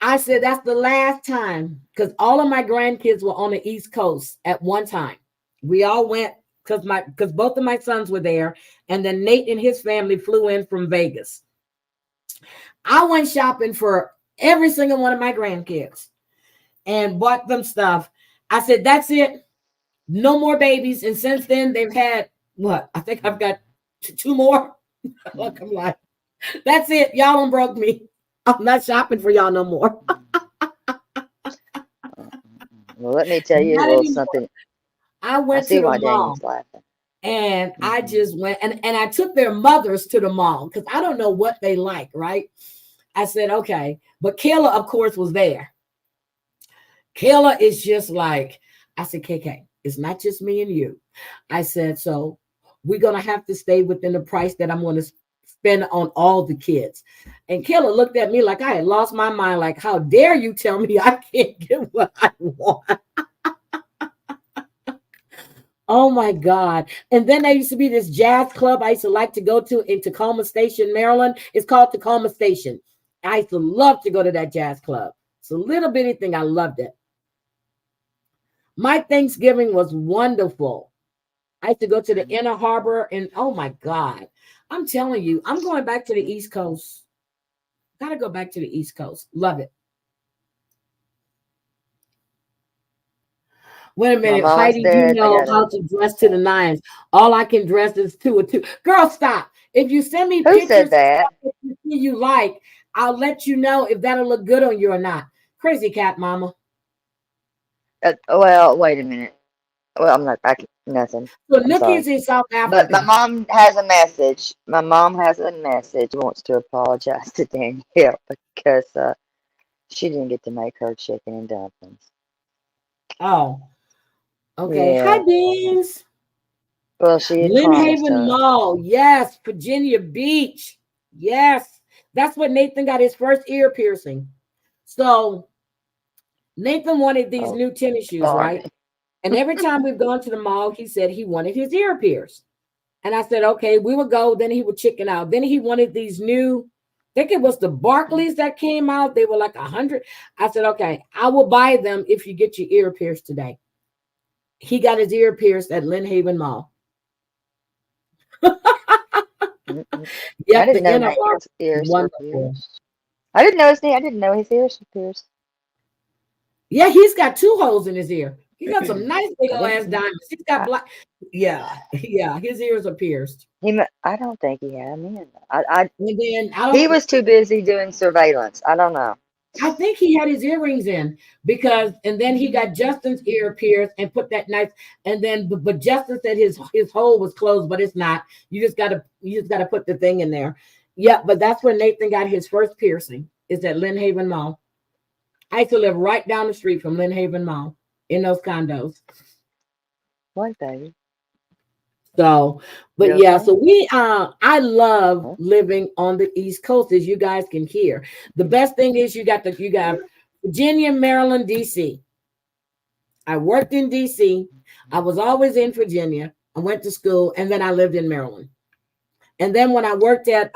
I said that's the last time because all of my grandkids were on the East Coast at one time. We all went because both of my sons were there, and then Nate and his family flew in from Vegas. I went shopping for every single one of my grandkids and bought them stuff. I said, that's it. No more babies. And since then, they've had what? I think I've got two more. Look, I'm like, that's it. Y'all done broke me. I'm not shopping for y'all no more. Well, let me tell you a Not little anymore. something. I I went see to the why mall Daniel's laughing. and I Hmm. just went and I took their mothers to the mall because I don't know what they like, right? I said, okay. But Kayla, of course, was there. Kayla is just like, I said, KK, it's not just me and you. I said, so we're going to have to stay within the price that I'm going to spend on all the kids. And Kayla looked at me like I had lost my mind. Like, how dare you tell me I can't get what I want? Oh my God. And then there used to be this jazz club I used to like to go to in Tacoma Station, Maryland. It's called Tacoma Station. I used to love to go to that jazz club. It's a little bitty thing. I loved it. My Thanksgiving was wonderful. I used to go to the Inner Harbor and oh my God. I'm telling you, I'm going back to the East Coast. Gotta go back to the East Coast. Love it. Wait a My minute, mama Heidi, you said I know gotta. how to dress to the nines. All I can dress is two or two. Girl, stop. If you send me Who said pictures of that? stuff that you like, I'll let you know if that'll look good on you or not. Crazy cat mama. Well, wait a minute. Well, I'm not. Nothing. So I'm sorry. Nookie's in South But my Africa. mom has a message. My mom has a message. She wants to apologize to Danielle because she didn't get to make her chicken and dumplings. Oh, okay. Hi, Yeah. Beans. Well, she had Lynn promised Haven her. Mall. Yes. Virginia Beach. Yes. That's what Nathan got his first ear piercing. So Nathan wanted these Oh, new tennis shoes, right? darn. And every time we've gone to the mall, he said he wanted his ear pierced. And I said, okay, we would go. Then he would chicken out. Then he wanted these new, I think it was the Barclays that came out. They were like 100. I said, okay, I will buy them if you get your ear pierced today. He got his ear pierced at Lynn Haven Mall. Mm-mm. I Yep, didn't the know inner harbor. Nathan's ears were Wonderful. pierced. I didn't know his name. I didn't know his ears were pierced. Yeah, he's got two holes in his ear. He got some nice big I old ass didn't. diamonds. He's got I, black. Yeah, yeah, his ears are pierced. I don't think he had them in. I. And then I He don't. was too busy doing surveillance. I don't know. I think he had his earrings in because, and then he got Justin's ear pierced and put that nice, and then but Justin said his hole was closed, but it's not. You just gotta put the thing in there. Yeah, but that's where Nathan got his first piercing. Is at Lynn Haven Mall. I used to live right down the street from Lynn Haven Mall in those condos. What, baby? So, You but yeah, okay? so I love Huh? living on the East Coast, as you guys can hear. The best thing is you got Virginia, Maryland, DC. I worked in DC. I was always in Virginia. I went to school and then I lived in Maryland. And then when I worked in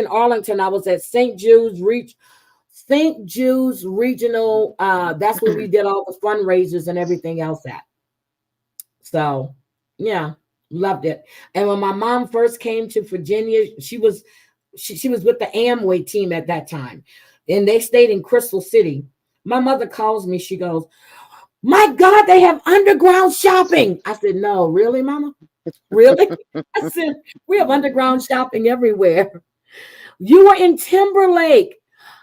Arlington, I was at St. Jude's Regional. That's where we did all the fundraisers and everything else at. So yeah. Loved it. And when my mom first came to Virginia, she was with the Amway team at that time, and they stayed in Crystal City. My mother calls me. She goes, "My God, they have underground shopping." I said, "No, really, Mama? Really?" I said, "We have underground shopping everywhere." You were in Timberlake.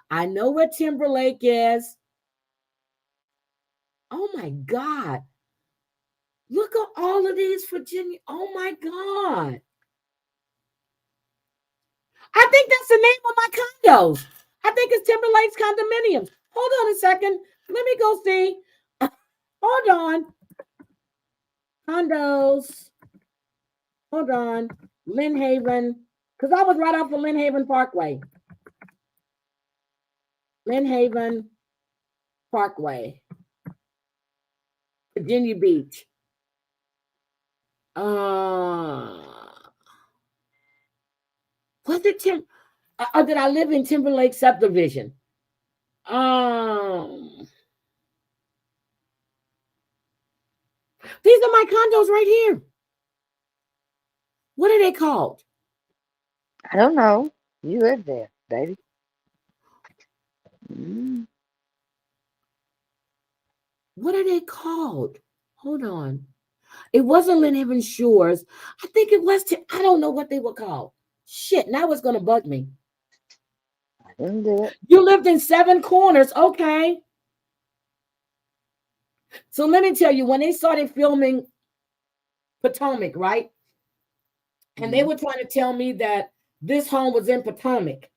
I know where Timberlake is. Oh my God. Look at all of these Virginia. Oh my God. I think that's the name of my condos. I think it's Timberlake's condominiums. Hold on a second. Let me go see. Hold on. Condos. Hold on. Lynn Haven. Because I was right off the Lynn Haven Parkway. Lynn Haven Parkway. Virginia Beach. Was it or did I live in Timberlake subdivision? These are my condos right here. What are they called? I don't know. You live there, baby. Mm. What are they called? Hold on. It wasn't Lynn Haven Shores. I think it was. I don't know what they were called. Shit, now it's going to bug me. I didn't do it. You lived in Seven Corners. Okay. So let me tell you, when they started filming Potomac, right? And they were trying to tell me that this home was in Potomac.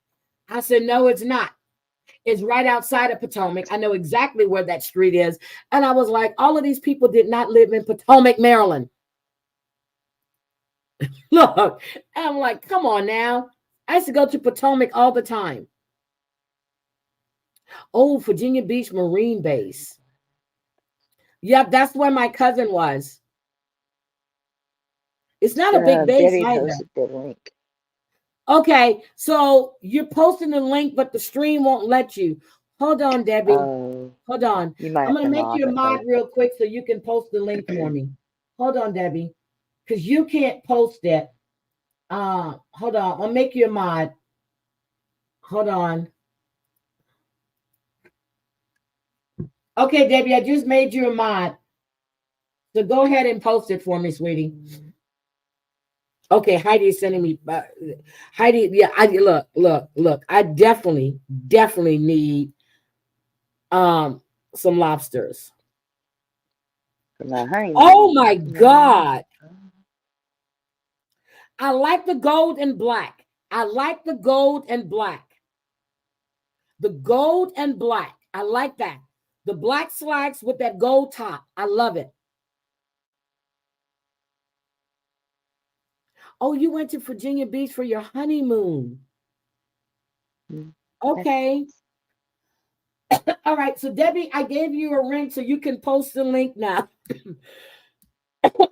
I said, no, it's not. It's right outside of Potomac. I know exactly where that street is. And I was like, all of these people did not live in Potomac, Maryland. Look, I'm like, come on now. I used to go to Potomac all the time. Oh, Virginia Beach Marine Base. Yep, that's where my cousin was. It's not a big base Debbie either. posted the link. Okay, so you're posting the link, but the stream won't let you. Hold on, Debbie. Hold on. You might I'm going to have make you a mod real quick so you can post the link for me. Hold on, Debbie, because you can't post it. Hold on. I'll make you a mod. Hold on. Okay, Debbie, I just made you a mod. So go ahead and post it for me, sweetie. Okay, Heidi is sending me. Heidi, yeah, look. I definitely need some lobsters. Oh my God. I like the gold and black. I like the gold and black. The gold and black. I like that. The black slacks with that gold top. I love it. Oh, you went to Virginia Beach for your honeymoon. Okay. All right. So, Debbie, I gave you a ring so you can post the link now.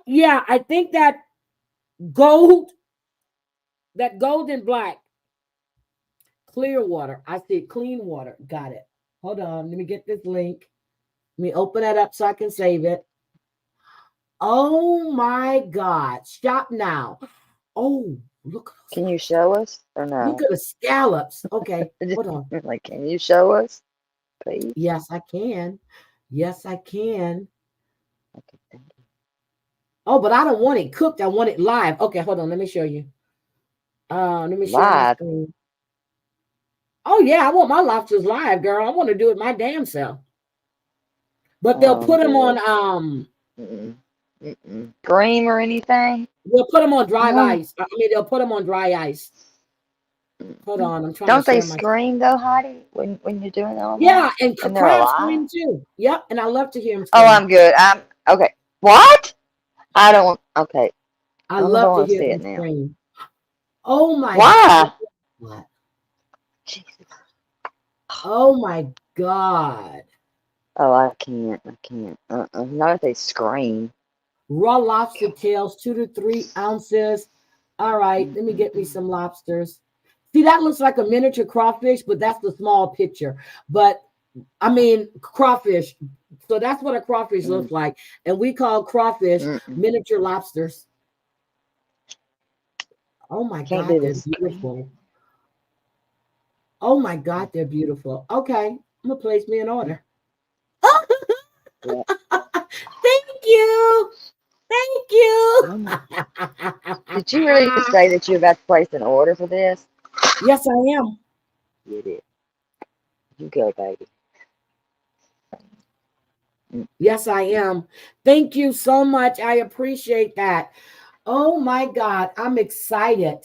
Yeah, I think that gold and black. Clear water. I said clean water. Got it. Hold on. Let me get this link. Let me open it up so I can save it. Oh my God. Shop now. Oh, look. Can you show us or no? Look at the scallops. Okay. Hold on. Like, can you show us, please? Yes, I can. Yes, I can. Okay, thank you. Oh, but I don't want it cooked. I want it live. Okay, hold on. Let me show you. Let me share my screen. Oh yeah, I want my lobsters live, girl. I want to do it my damn self. But they'll put them on cream or anything. They'll put them on dry ice. I mean, they'll put them on dry ice. Hold on, I'm trying. Don't they scream though, Heidi, when you're doing all that? Yeah, and crabs scream too. Yep, and I love to hear them scream. Oh, I'm good. I'm okay. What? I don't want. Okay. I love to hear them scream. Oh my! Why? What? Jesus. Oh my God. Oh, I can't. Not if they scream. Raw lobster tails, 2 to 3 ounces. All right, let me get me some lobsters. See, that looks like a miniature crawfish, but that's the small picture. But I mean, crawfish. So that's what a crawfish looks like. And we call crawfish miniature lobsters. Oh my Can't God, do they're this. beautiful. Oh my God, they're beautiful. Okay, I'm gonna place me an order. Yeah. Thank you. Thank you. Did you really say that you're about to place an order for this? Yes, I am. You did. You go, baby. Mm. Yes, I am. Thank you so much. I appreciate that. Oh my God, I'm excited.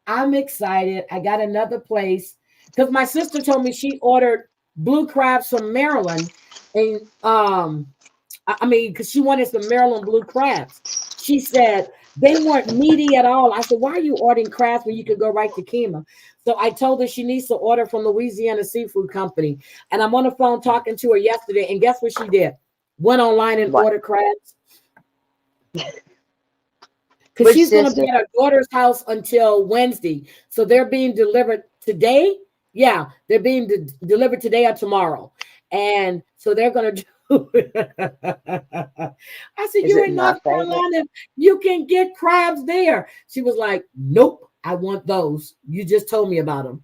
I'm excited. I got another place because my sister told me she ordered blue crabs from Maryland, and I mean, because she wanted some Maryland blue crabs. She said they weren't meaty at all. I said, why are you ordering crabs when you could go right to Kima? So I told her she needs to order from Louisiana Seafood Company. And I'm on the phone talking to her yesterday. And guess what she did? Went online and What? ordered crabs. Because Which she's going to be sister? at her daughter's house until Wednesday. So they're being delivered today. Yeah, they're being delivered today or tomorrow. And so they're going to do I said, Is you're it in my North favorite? Carolina. You can get crabs there. She was like, nope, I want those. You just told me about them.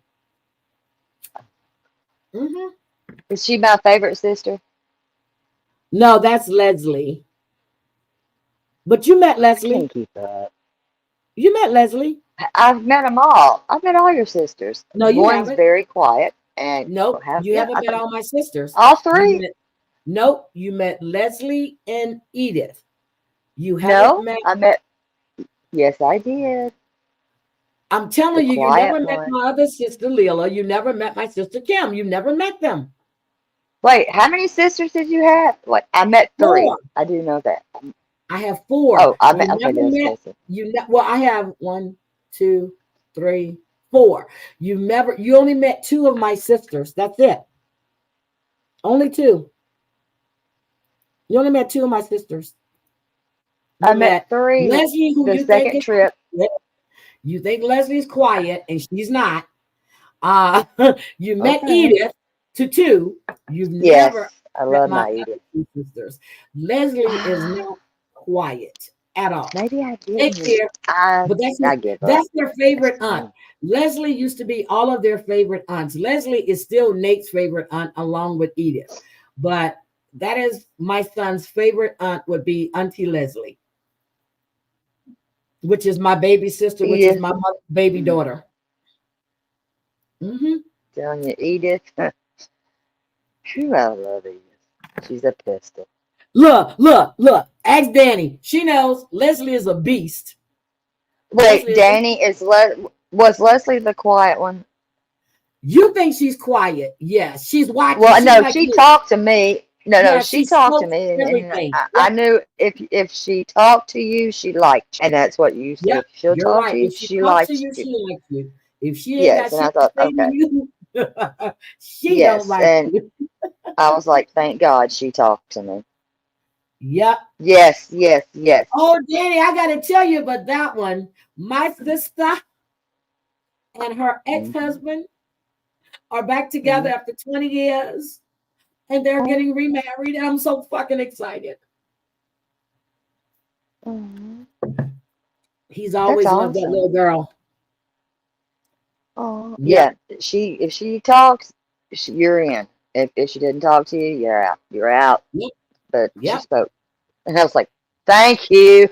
Is she my favorite sister? No, that's Leslie. But you met I can't Leslie. keep up. You met Leslie. I've met them all. I've met all your sisters. No, you One's haven't. very quiet and Nope, have you yeah. haven't met all my sisters. All You three. met Nope, you met Leslie and Edith. You haven't No, met, I met. Yes, I did. I'm The telling you, you never quiet met one. my other sister, Leela. You never met my sister, Kim. You never met them. Wait, how many sisters did you have? What? I met three. Four. I do know that. I have four. Oh, I You met. Okay, never there's met, Casey. well, I have one, two, three, four. You only met two of my sisters. That's it. Only two. You only met two of my sisters. I You met met three. Leslie, who The you think second is trip. quiet. You think Leslie's quiet, and she's not. You met Okay. Edith to two. You've never Yes, I met love my my other Edith. two sisters. Leslie is not quiet at all. Maybe I They didn't. care, but I give up. that's their favorite It's aunt. fine. Leslie used to be all of their favorite aunts. Leslie is still Nate's favorite aunt along with Edith. But that is my son's favorite aunt would be Auntie Leslie, which is my baby sister, which is Edith. my baby Mm, daughter. Hmm. telling you, Edith. Phew, I love Edith. She's a pistol. Look, look, look. Ask Danny. She knows Leslie is a beast. Wait, Leslie is, Danny is was Leslie the quiet one? you think she's quiet. Yes, she's watching. Well, She's no, like she me. talked to me. No, Yeah, she she talked to smokes me, and everything. I Yep, knew if she talked to you, she liked you, and that's what you said. yep. If she'll You're talk to right. you, If she she talks to likes you, you. she likes you. If she ain't got Yes, and shit I to thought, say to okay, you, she don't yes, like and you. I was like, thank God she talked to me. Yep. Yes, yes, yes. Oh, Danny, I got to tell you about that one. My sister and her Mm-hmm. ex-husband are back together Mm-hmm. after 20 years, and they're getting remarried. And I'm so fucking excited. Mm-hmm. He's That's always loved that awesome. little girl. Oh, Yep. yeah. If she talks, you're in. If she didn't talk to you, you're out. You're out. Yep. But she Yep. spoke, and I was like, thank you.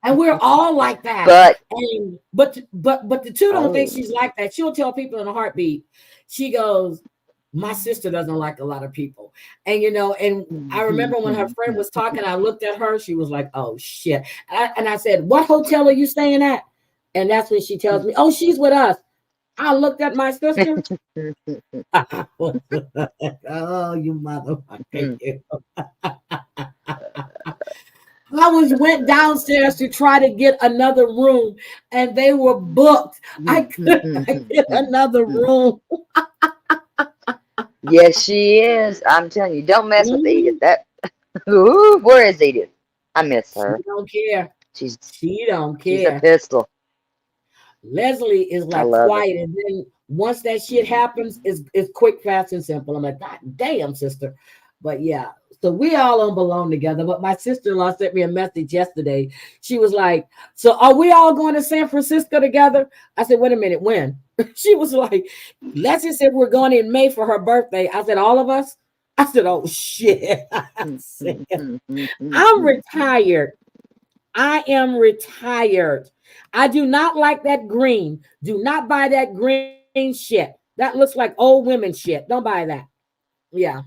And we're all like that. But And but the two don't think oh, she's like that. She'll tell people in a heartbeat. She goes, my sister doesn't like a lot of people. And and I remember when her friend was talking, I looked at her, she was like, oh shit. And I said, what hotel are you staying at? And that's when she tells me, oh, she's with us. I looked at my sister. Oh, you motherfucker. You. Went downstairs to try to get another room, and they were booked. I couldn't get another room. yes, she is. I'm telling you, don't mess with Edith. Mhm. That ooh, where is Edith? I miss She her. don't care. She's She don't she's a care. pistol. Leslie is I like love it. quiet, and then once that shit Mhm. happens, it's quick, fast, and simple. I'm like, God damn, sister. But yeah, so we all don't belong together. But my sister-in-law sent me a message yesterday. She was like, "So are we all going to San Francisco together?" I said, "Wait a minute, when?" She was like, "Leslie said we're going in May for her birthday." I said, "All of us?" I said, "Oh shit." I said, I'm retired. I am retired. I do not like that green. Do not buy that green shit. That looks like old women shit. Don't buy that. Yeah.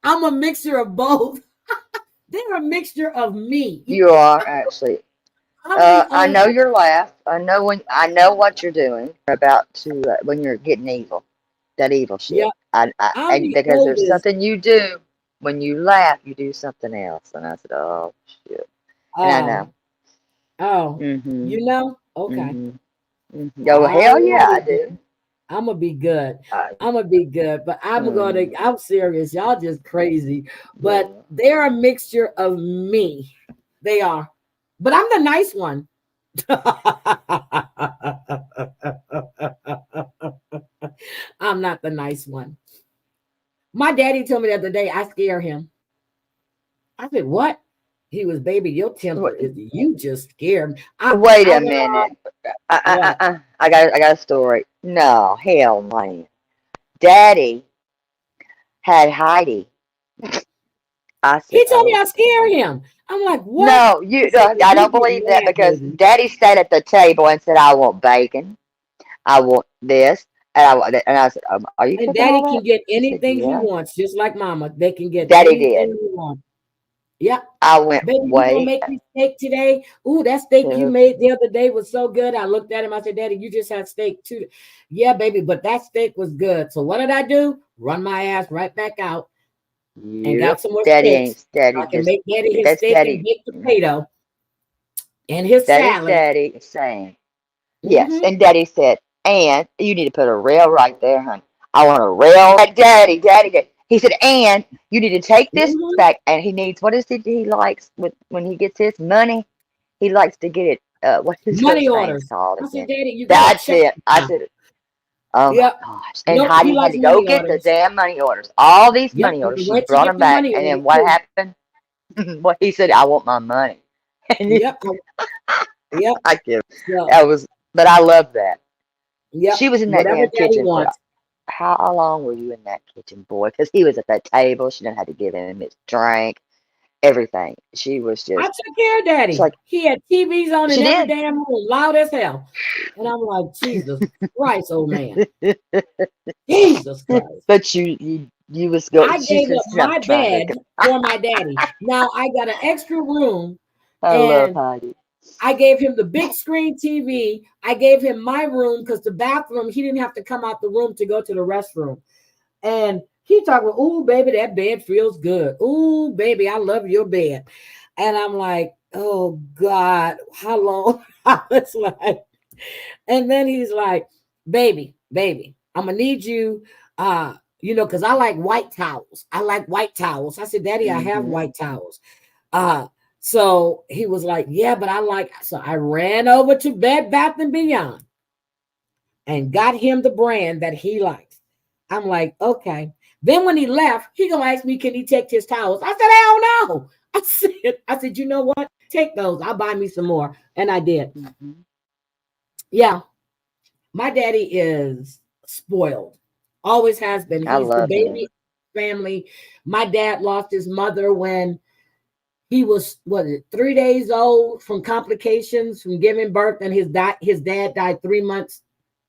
I'm a mixture of both. They're a mixture of me. You are actually. I'm the I only know your laugh. I know what you're doing. About to when you're getting evil, that evil yeah, shit. I I'm the because there's oldest. something you do when you laugh, you do something else. And I said, oh shit. And I know. Oh, oh, Mhm. you know? Okay. Mhm. Mhm. Oh All hell yeah, I righty. do. I'm gonna be good. I, I'm gonna be good, but mm, I'm serious. Y'all just crazy. But yeah. they're a mixture of me. They are. But I'm the nice one. I'm not the nice one. My daddy told me the other day I scare him. I said, "What?" He was, "Baby, your temper is you just scared me." Wait I a went minute. off. What? I got a story. No, hell man. Daddy had Heidi. I said, He told me oh. I scare him. I'm like, "What?" No, He you. said, "'Cause I you don't get believe that mad, because baby." Daddy sat at the table and said, "I want bacon. I want this, and I want." And I said, "Are you And cooking all daddy that?" can get He said, anything he "Yeah." wants, just like mama. They can get Daddy anything did. he wants. Yep. I went, Baby, you gonna wait. make me steak today? Ooh, that steak you uh, made the other day was so good. I looked at him. I said, "Daddy, you just had steak too." "Yeah, baby, but that steak was good." So what did I do? Run my ass right back out and got Yep. some more Daddy steaks. ain't. Daddy I can just. make daddy his That's steak and Daddy. baked potato and his That is salad. Daddy saying. Yes, Mm-hmm. and Daddy said, and you need to put a rail right there, honey. I want a rail right, Daddy. He said, and you need to take this Mm-hmm. back. And he needs, what is it he likes with when he gets his money? He likes to get it, what is those Money things orders. called I said, again? "Daddy, you gotta That's check it. it I now." said, oh my Yep. gosh. And Nope, he Heidi had likes to go money get the orders. damn money orders. All these Yep, money he orders. She went to brought get them the back. money And orders then what too. happened? What he said, I want my money. And you, Yep. Yep. I give. So That was, but I love that. yep. She was in that Whatever damn daddy kitchen for wants. how long were you in that kitchen, boy? Because he was at that table. She didn't have to give him his drink, everything. She was I just, took care of it's daddy. like, He had TVs on in she every did. damn room, loud as hell. And I'm like, Jesus Christ, old man. Jesus Christ. But you was go. I She gave said, up "I'm my trying to bed go." for my daddy. Now I got an extra room I love and Heidi. I gave him the big screen TV. I gave him my room because the bathroom, he didn't have to come out the room to go to the restroom. And he talked about, "Ooh, baby, that bed feels good. Ooh, baby, I love your bed." And I'm like, "Oh God, how long?" I was like, and then he's like, baby, I'm gonna need you, because I like white towels. I like white towels. I said, "Daddy, I have Hmm. white towels." Uh, so he was like, "Yeah, but I like," so I ran over to Bed Bath and Beyond and got him the brand that he likes. I'm like, okay. Then when he left, he gonna ask me, "Can he take his towels?" I said, "Hell no." I said, "You know what? Take those. I'll buy me some more." And I did. Hmm. Yeah, my daddy is spoiled. Always has been. I He's the love baby him. of the family. My dad lost his mother when he was, what is it, 3 days old from complications from giving birth, and his dad died 3 months,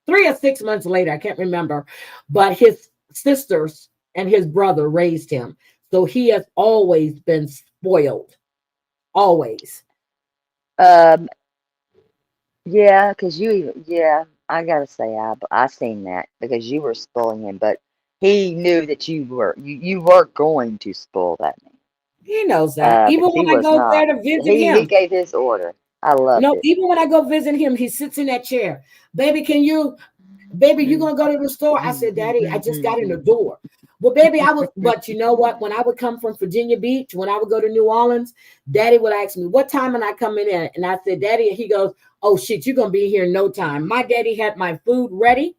3 or 6 months later. I can't remember, but his sisters and his brother raised him, so he has always been spoiled. Always. Um, yeah, because you even, yeah, I gotta say, I seen that because you were spoiling him, but he knew that you were going to spoil that man. He knows that. Even Because when he I was go there not. to visit He him, gave his order. I loved no, it. even when I go visit him, he sits in that chair. "Baby, baby, you gonna go to the store?" I said, "Daddy, I just got in the door." Well, baby, but you know what? When I would come from Virginia Beach, when I would go to New Orleans, Daddy would ask me, "What time am I coming in?" And I said, "Daddy," he goes, "Oh shit, you're gonna be here in no time." My daddy had my food ready.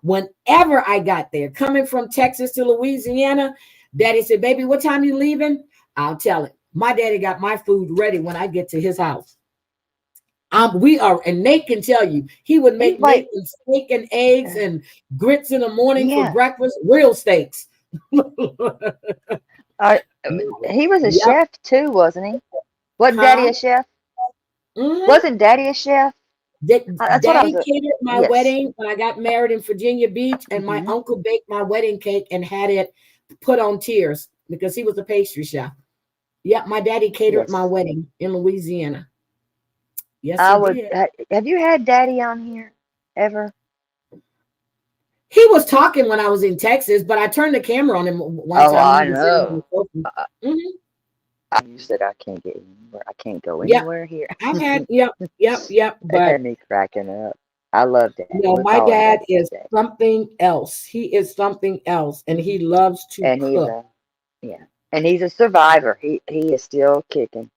Whenever I got there, coming from Texas to Louisiana, Daddy said, baby, what time you leaving? I'll tell it. My daddy got my food ready when I get to his house. We are, and Nate can tell you, he would make Wait. steak and eggs and grits in the morning for Yeah. breakfast, real steaks. He was a Yep. chef too, wasn't he? Wasn't Daddy Huh? a chef? Mhm. Wasn't Daddy a chef? That's what I Daddy was. catered my Yes. wedding when I got married in Virginia Beach, and my uncle baked my wedding cake and had it put on tiers because he was a pastry chef. Yep, my daddy catered my Yes. wedding in Louisiana. Yes, I he would. did. Have you had Daddy on here ever? He was talking when I was in Texas, but I turned the camera on him one Oh, time. I He was sitting on know. the sofa. Mhm. You said I can't get anywhere. I can't go Yep, anywhere here. I've had, yep. It But had me cracking up. I love Daddy. no, We'll my call him dad Daddy is today. something else. He is something else, and he loves to And he's cook. and he's a survivor. He is still kicking.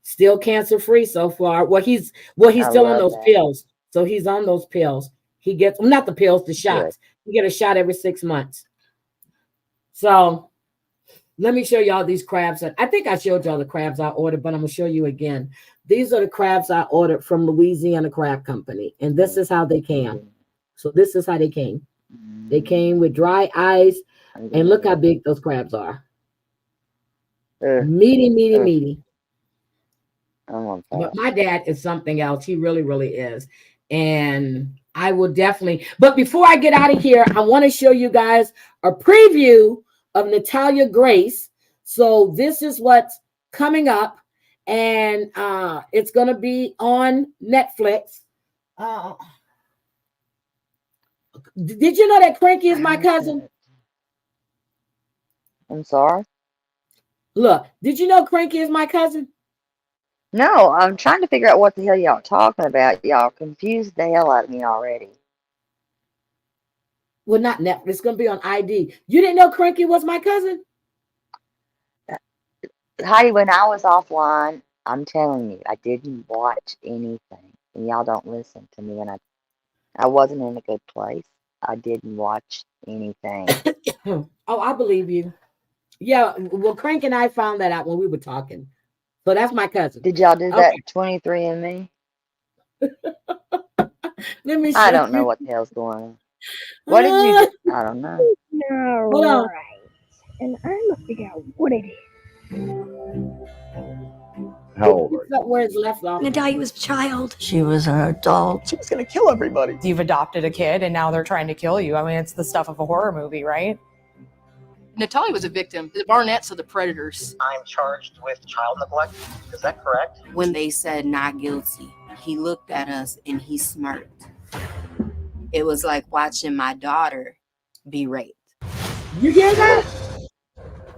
Still cancer free so far. He's I still on love those that. pills. So he's on those pills. He gets not the pills, the Good. shots. You get a shot every 6 months. So let me show y'all these crabs. I think I showed y'all the crabs I ordered, but I'm gonna show you again. These are the crabs I ordered from Louisiana Crab Company, and this is how they came. So this is how they came. They came with dry ice, and look how big those crabs are. Meaty, meaty, meaty. But my dad is something else. He really, really is. And I will definitely, but before I get out of here, I want to show you guys a preview of Natalia Grace. So this is what's coming up, and it's going to be on Netflix. Did you know that Cranky is my cousin? I'm sorry. Look, did you know Cranky is my cousin? No, I'm trying to figure out what the hell y'all talking about. Y'all confused the hell out of me already. Well, not Netflix. It's going to be on ID. You didn't know Cranky was my cousin? Heidi, when I was offline, I'm telling you, I didn't watch anything. And y'all don't listen to me. And I wasn't in a good place. I didn't watch anything. Oh, I believe you. Yeah, well, Crank and I found that out when we were talking. So that's my cousin. Did y'all do that 23andMe? Let me I show don't know you. what the hell's going on. What did you do? I don't know. Hold on. Right. And I'm gonna figure out what it is. How old are you? That's where it's left off. Natalia was a child. She was an adult. She was gonna kill everybody. You've adopted a kid and now they're trying to kill you. I mean, it's the stuff of a horror movie, right? Natalia was a victim. The Barnetts are the predators. I'm charged with child neglect. Is that correct? When they said not guilty, he looked at us and he smirked. It was like watching my daughter be raped. You hear that?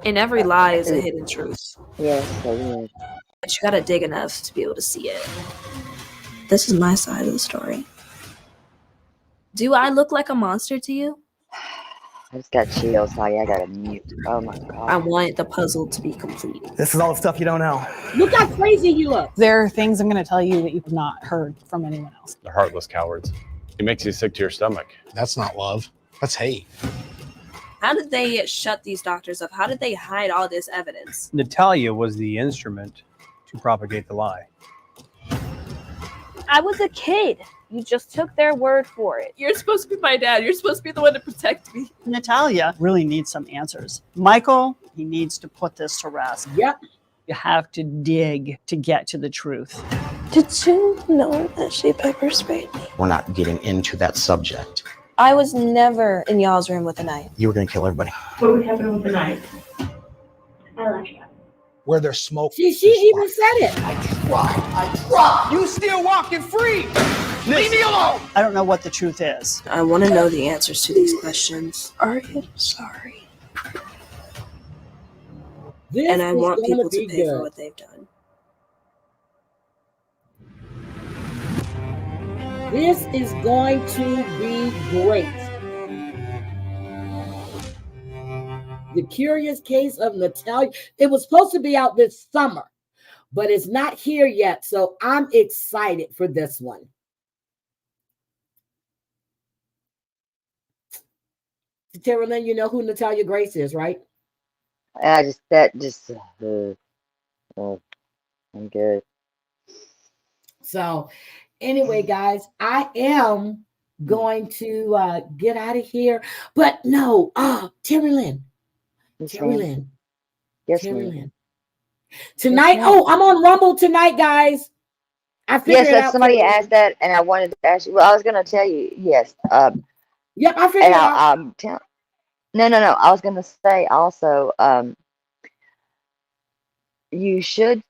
In every lie is a hidden truth. Yes, they did. But you gotta dig enough to be able to see it. This is my side of the story. Do I look like a monster to you? I just got chills, Heidi. I gotta mute. Oh my god. I want the puzzle to be complete. This is all the stuff you don't know. Look how crazy you look. There are things I'm going to tell you that you've not heard from anyone else. They're heartless cowards. It makes you sick to your stomach. That's not love. That's hate. How did they shut these doctors up? How did they hide all this evidence? Natalia was the instrument to propagate the lie. I was a kid. You just took their word for it. You're supposed to be my dad. You're supposed to be the one to protect me. Natalia really needs some answers. Michael, he needs to put this to rest. Yep. You have to dig to get to the truth. Did you know that she pepper sprayed me? We're not getting into that subject. I was never in y'all's room with a knife. You were going to kill everybody. What would happen with the knife? I left you. Where there's smoke. She even said it. I tried. You still walking free. Leave me alone. I don't know what the truth is. I want to know the answers to these questions. Are you sorry? This And I is want gonna people to be pay for good. what they've done. This is going to be great. The Curious Case of Natalia. It was supposed to be out this summer, but it's not here yet. So I'm excited for this one. Terry Lynn, you know who Natalia Grace is, right? I just I'm good. So anyway, guys, I am going to get out of here. But no, Terry Lynn. Yes, Terry ma'am. Lynn. Yes, Terry ma'am. Lynn. Tonight, ma'am. oh, I'm on Rumble tonight, guys. I figured Yes, it that out. somebody Terry Lynn. asked that, and I wanted to ask you. Well, I was going to tell you. Yes. Yep, I figured And it out. no. I was going to say also. You should,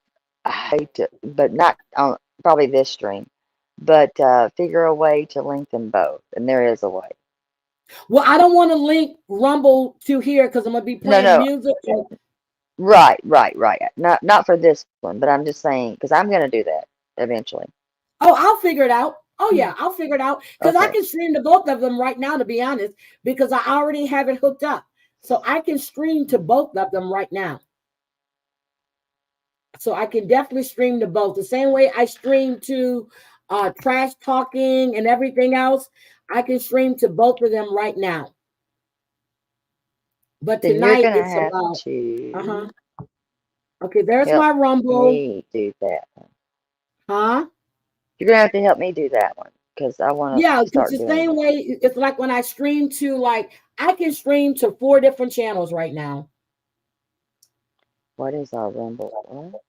I hate to, but not on probably this stream, but figure a way to link them both, and there is a way. Well, I don't want to link Rumble to here because I'm gonna be playing No. music. Right. Not for this one, but I'm just saying because I'm gonna do that eventually. Oh, I'll figure it out. Oh yeah, I'll figure it out because I Okay. can stream to both of them right now. To be honest, because I already have it hooked up, so I can stream to both of them right now. So I can definitely stream to both. The same way I stream to Trash Talking and everything else, I can stream to both of them right now. But Then you're tonight gonna it's have about. to Okay, there's help my Rumble. me do that one. Huh? You're gonna have to help me do that one because I want Yeah, to it's start the doing same it. way. It's like when I stream to I can stream to 4 different channels right now. What is our Rumble?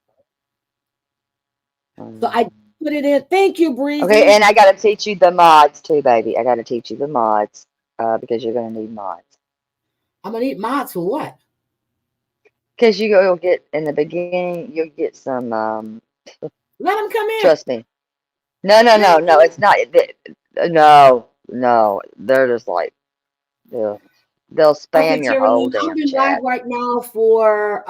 So I put it in. Thank you, Breezy. Okay, and I got to teach you the mods too, baby. I got to teach you the mods because you're going to need mods. I'm gonna need mods for what? Because you'll get in the beginning, you'll get some. Let them come in. Trust me. No. It's not. No. They're just like they'll spam your Terry whole Lynn, damn I've been chat. live right now for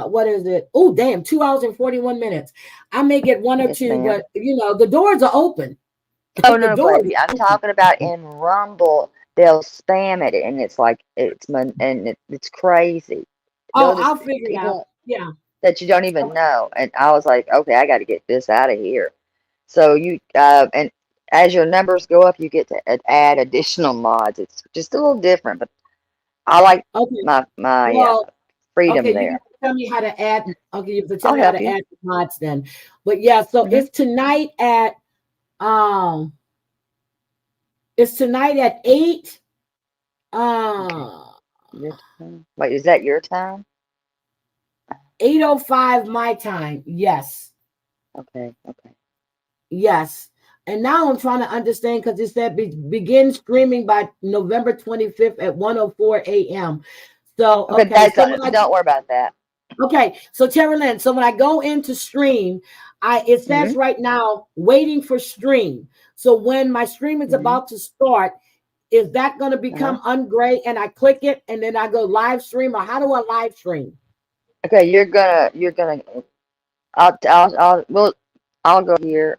what is it? Oh, damn, 2 hours and 41 minutes. I may get one or Yes, two, ma'am. but the doors are open. Oh The no, doors baby. are I'm open. talking about in Rumble. They'll spam it, and it's like it's crazy. Oh, They'll just I'll figure it out. people Yeah. that you don't even know. And I was like, okay, I got to get this out of here. So you and as your numbers go up, you get to add additional mods. It's just a little different, but I like my freedom okay, there. you have to tell me how to add. Okay, you have to tell I'll me how help to you. add the mods then. But yeah, so it's tonight at 8. Your time? Wait, is that your time? 8:05 my time. Yes. Okay. Yes. And now I'm trying to understand because it said begin streaming by November 25th at 1:04 a.m. So Okay, don't worry about that. Okay, so Terry Lynn, so when I go into stream, it says right now waiting for stream. So when my stream is about to start, is that going to become ungray and I click it and then I go live stream, or how do I live stream? Okay, you're gonna I'll go here.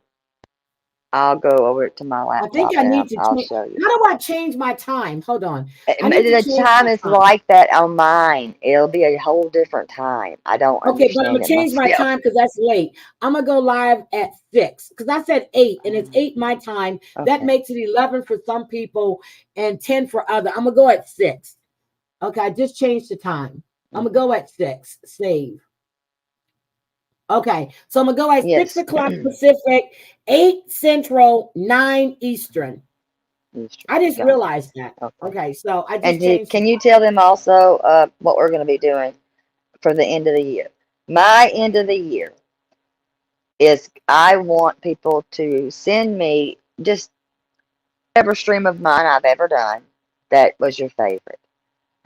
I'll go over to my laptop. I think I need to I'll change. show you. How do I change my time? Hold on. The time is like that on mine. It'll be a whole different time. I don't Okay, but I'm understand gonna it change my myself. time because that's late. I'm gonna go live at 6 because I said 8 and it's 8 my time. That makes it 11 for some people and 10 for other. I'm gonna go at 6. Okay, I just changed the time. I'm gonna go at 6. Save. Okay, so I'm gonna go at 6 o'clock Pacific, 8 Central, 9 Eastern. I just realized that. Okay, so I just changed. Can you tell them also what we're going to be doing for the end of the year? My end of the year is I want people to send me just every stream of mine I've ever done that was your favorite,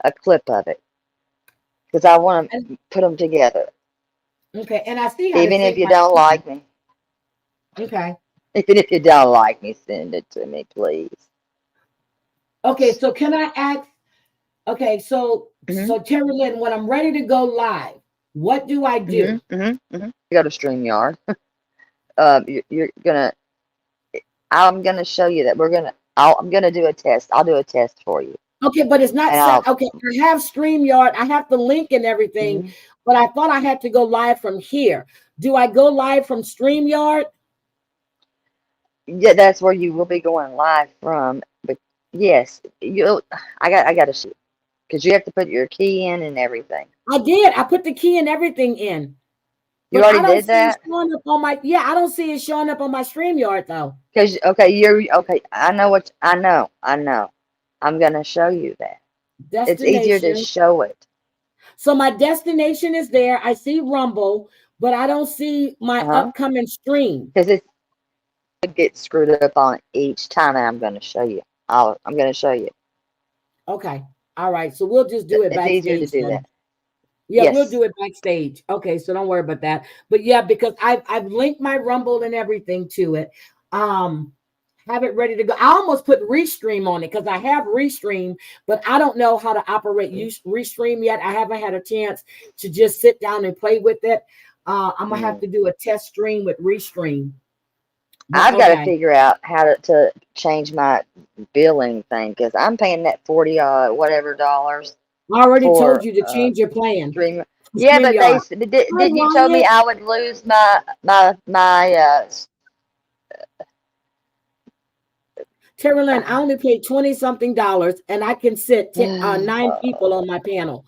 a clip of it, because I want to put them together. Okay, and I see how even if you don't like me. Okay. Even if you don't like me, send it to me, please. Okay, so can I ask? Okay, so Terry Lynn, when I'm ready to go live, what do I do? You go to StreamYard. I'm gonna show you that I'm gonna do a test. I'll do a test for you. Okay, but it's not set. Okay, I have StreamYard. I have the link and everything, but I thought I had to go live from here. Do I go live from StreamYard? Yeah, that's where you will be going live from. But Yes, I got to shoot because you have to put your key in and everything. I did. I put the key and everything in. You But I already don't did see it that? showing up on my, yeah, I don't see it showing up on my StreamYard though. Because you're okay. I know. I'm gonna show you that. It's easier to Destination. show it. So my destination is there. I see Rumble, but I don't see my upcoming stream. Because it gets screwed up on each time, and I'm gonna show you. I'm gonna show you. Okay. All right. So we'll just do it It's backstage. easier to do then. that. Yeah, Yes. we'll do it backstage. Okay, so don't worry about that. But yeah, because I've linked my Rumble and everything to it. Have it ready to go. I almost put Restream on it because I have Restream, but I don't know how to operate Restream yet. I haven't had a chance to just sit down and play with it. I'm gonna have to do a test stream with Restream. I've got to figure out how to change my billing thing because I'm paying that $40 whatever dollars. I already told you to change your plan. Yeah, but did you tell me I would lose my Terry Lynn, I only paid $20-something and I can sit 9 people on my panel.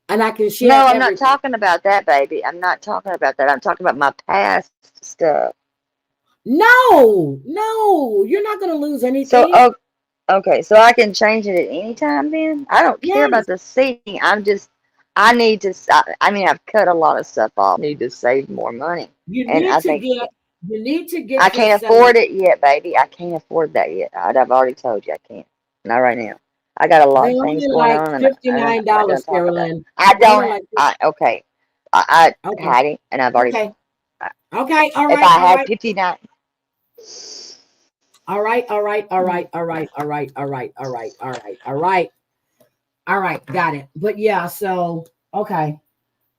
And I can share. No, I'm not talking about that, baby. I'm not talking about that. I'm talking about my past stuff. No, you're not going to lose anything. So, okay, so I can change it at any time then? I don't care about the seating. I need to, I've cut a lot of stuff off. I need to save more money. You need to get. I can't afford it yet, baby. I can't afford that yet. I've already told you I can't. Not right now. I got a lot of things going on. $59, Carolyn. Okay. Hattie, and I've already. Okay, all right. If I had 59. All right. Got it. But yeah, so, okay.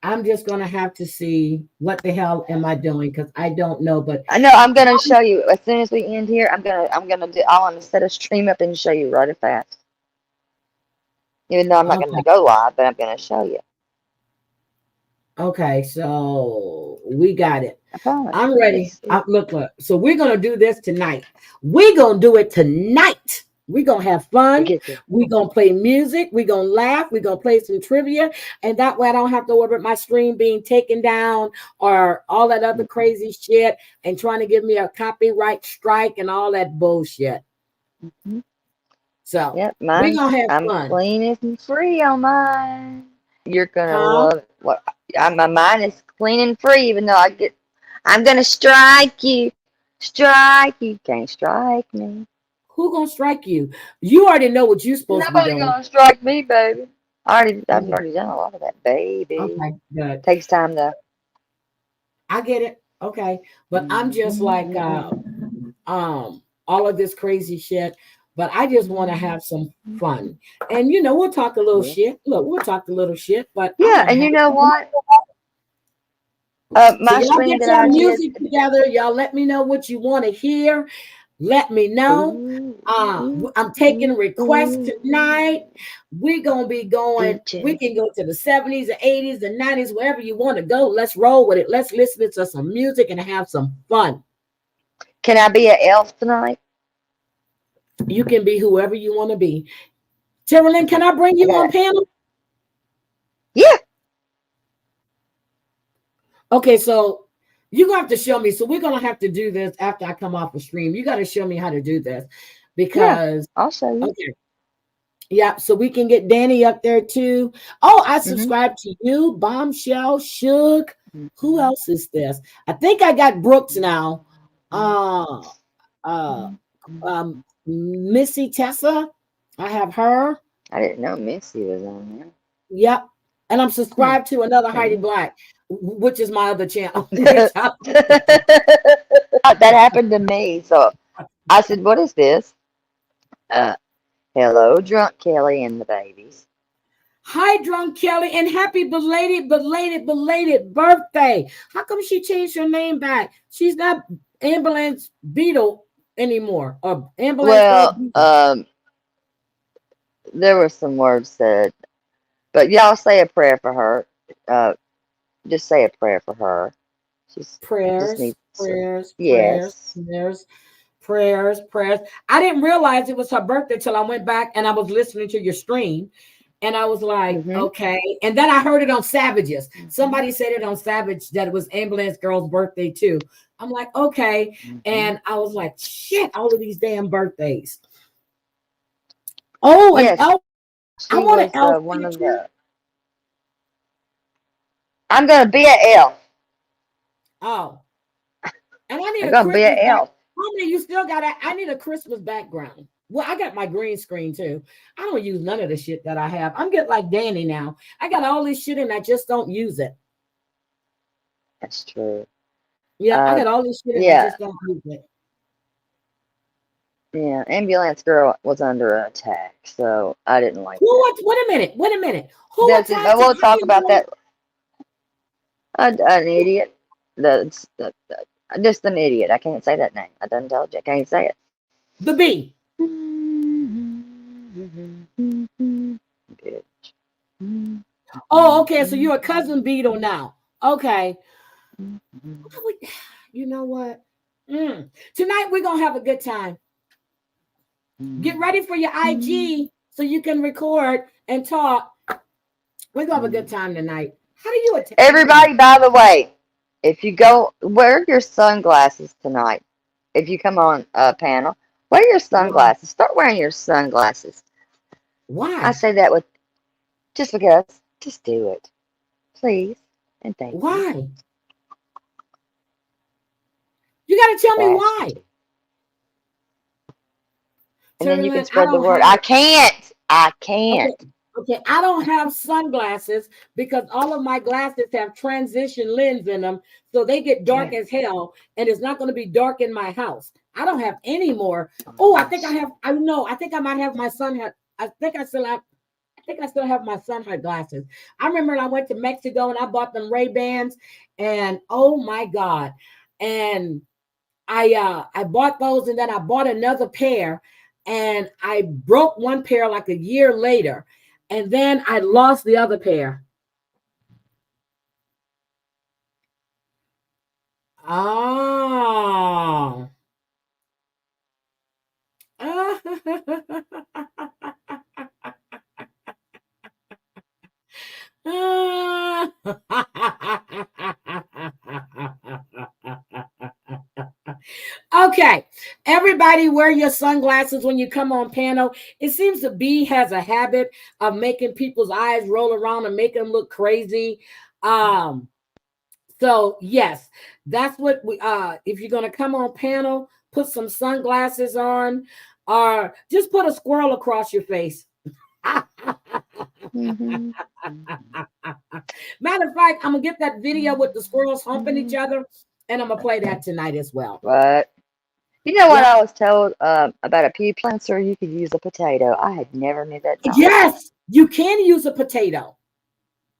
I'm just going to have to see what the hell am I doing because I don't know, but I know I'm going to show you as soon as we end here. I'm going to set a stream up and show you right fast. Even though I'm not going to go live, but I'm going to show you. Okay, so we got it. I'm ready. Look. So we're going to do this tonight. We're going to do it tonight. We're going to have fun. We're going to play music. We're going to laugh. We're going to play some trivia. And that way I don't have to worry about my stream being taken down or all that other crazy shit and trying to give me a copyright strike and all that bullshit. So yep, we're going to have I'm fun. clean and free on mine. You're going to love it. My mind is clean and free, even though I'm going to strike you. Strike you. Can't strike me. Who gonna strike you? You already know what you're supposed to be doing. Nobody's gonna strike me, baby. I've already done a lot of that, baby. Okay, good. Takes time to. I get it. Okay, but I'm just like all of this crazy shit. But I just want to have some fun, and we'll talk a little shit. Look, we'll talk a little shit, but yeah, and you know what? My so y'all get your music together. Y'all let me know what you want to hear. Let me know. I'm taking requests tonight. We're gonna be going. We can go to the 70s, the 80s, the 90s, wherever you want to go. Let's roll with it. Let's listen to some music and have some fun. Can I be an elf tonight? You can be whoever you want to be. Terralyn, can I bring you on panel? Yeah. Okay, so you're gonna have to show me. So we're gonna have to do this after I come off the stream. You got to show me how to do this because I'll show you. Okay. Yeah, so we can get Danny up there too. Oh, I subscribe to you, Bombshell, Suge. Who else is this? I think I got Brooks now. Missy Tessa. I have her. I didn't know Missy was on there. Yep. And I'm subscribed to another Heidi Black, which is my other channel. That happened to me. So I said, what is this? Hello, Drunk Kelly and the babies. Hi, Drunk Kelly, and happy belated birthday. How come she changed her name back? She's not Ambulance Beetle anymore. Or Ambulance. Well, there were some words said, but y'all say a prayer for her. Just say a prayer for her. She's prayers. Yes. prayers. I didn't realize it was her birthday till I went back and I was listening to your stream. And I was like, okay. And then I heard it on Savages. Somebody said it on Savage that it was Ambulance Girl's birthday too. I'm like, okay. And I was like, shit, all of these damn birthdays. Oh, Yes. and I want an elf one of picture. the. I'm gonna be an elf. Oh. And I need I'm a gonna be an Christmas elf. Mommy, you still got I need a Christmas background. Well, I got my green screen too. I don't use none of the shit that I have. I'm getting like Danny now. I got all this shit and I just don't use it. That's true. Yeah, I got all this shit and I just don't use it. Yeah, Ambulance Girl was under attack, so I didn't like Who? that. Wait a minute. Who That's attacked we'll him? talk about that. An idiot. Just an idiot. I can't say that name. I done told you. I can't say it. The B. Bitch. Oh, okay. So you're a cousin Beetle now. Okay. You know what? Tonight we're gonna have a good time. Get ready for your IG so you can record and talk. We're gonna have a good time tonight. How do you attack? Everybody, by the way, if you go, wear your sunglasses tonight. If you come on a panel, wear your sunglasses. Start wearing your sunglasses. Why? I say that with just because. Just do it, please, and thank you. Why? You got to tell me why. And then you can Terrence, spread the word. I can't. Okay, I don't have sunglasses because all of my glasses have transition lens in them, so they get dark as hell, and it's not going to be dark in my house. I don't have any more. Oh, I think I have. I know. I think I might have my son had. I think I still have my son had glasses. I remember I went to Mexico and I bought them Ray-Bans, and oh my God, and I bought those, and then I bought another pair, and I broke one pair like a year later. And then I lost the other pair. Oh. Okay, everybody wear your sunglasses when you come on panel. It seems the bee has a habit of making people's eyes roll around and make them look crazy. So yes, that's what we if you're gonna come on panel, put some sunglasses on, or just put a squirrel across your face. Matter of fact, I'm gonna get that video with the squirrels humping each other, and I'm gonna play that tonight as well. What? You know what I was told about a pea planter? You could use a potato. I had never knew that. Yes, you can use a potato.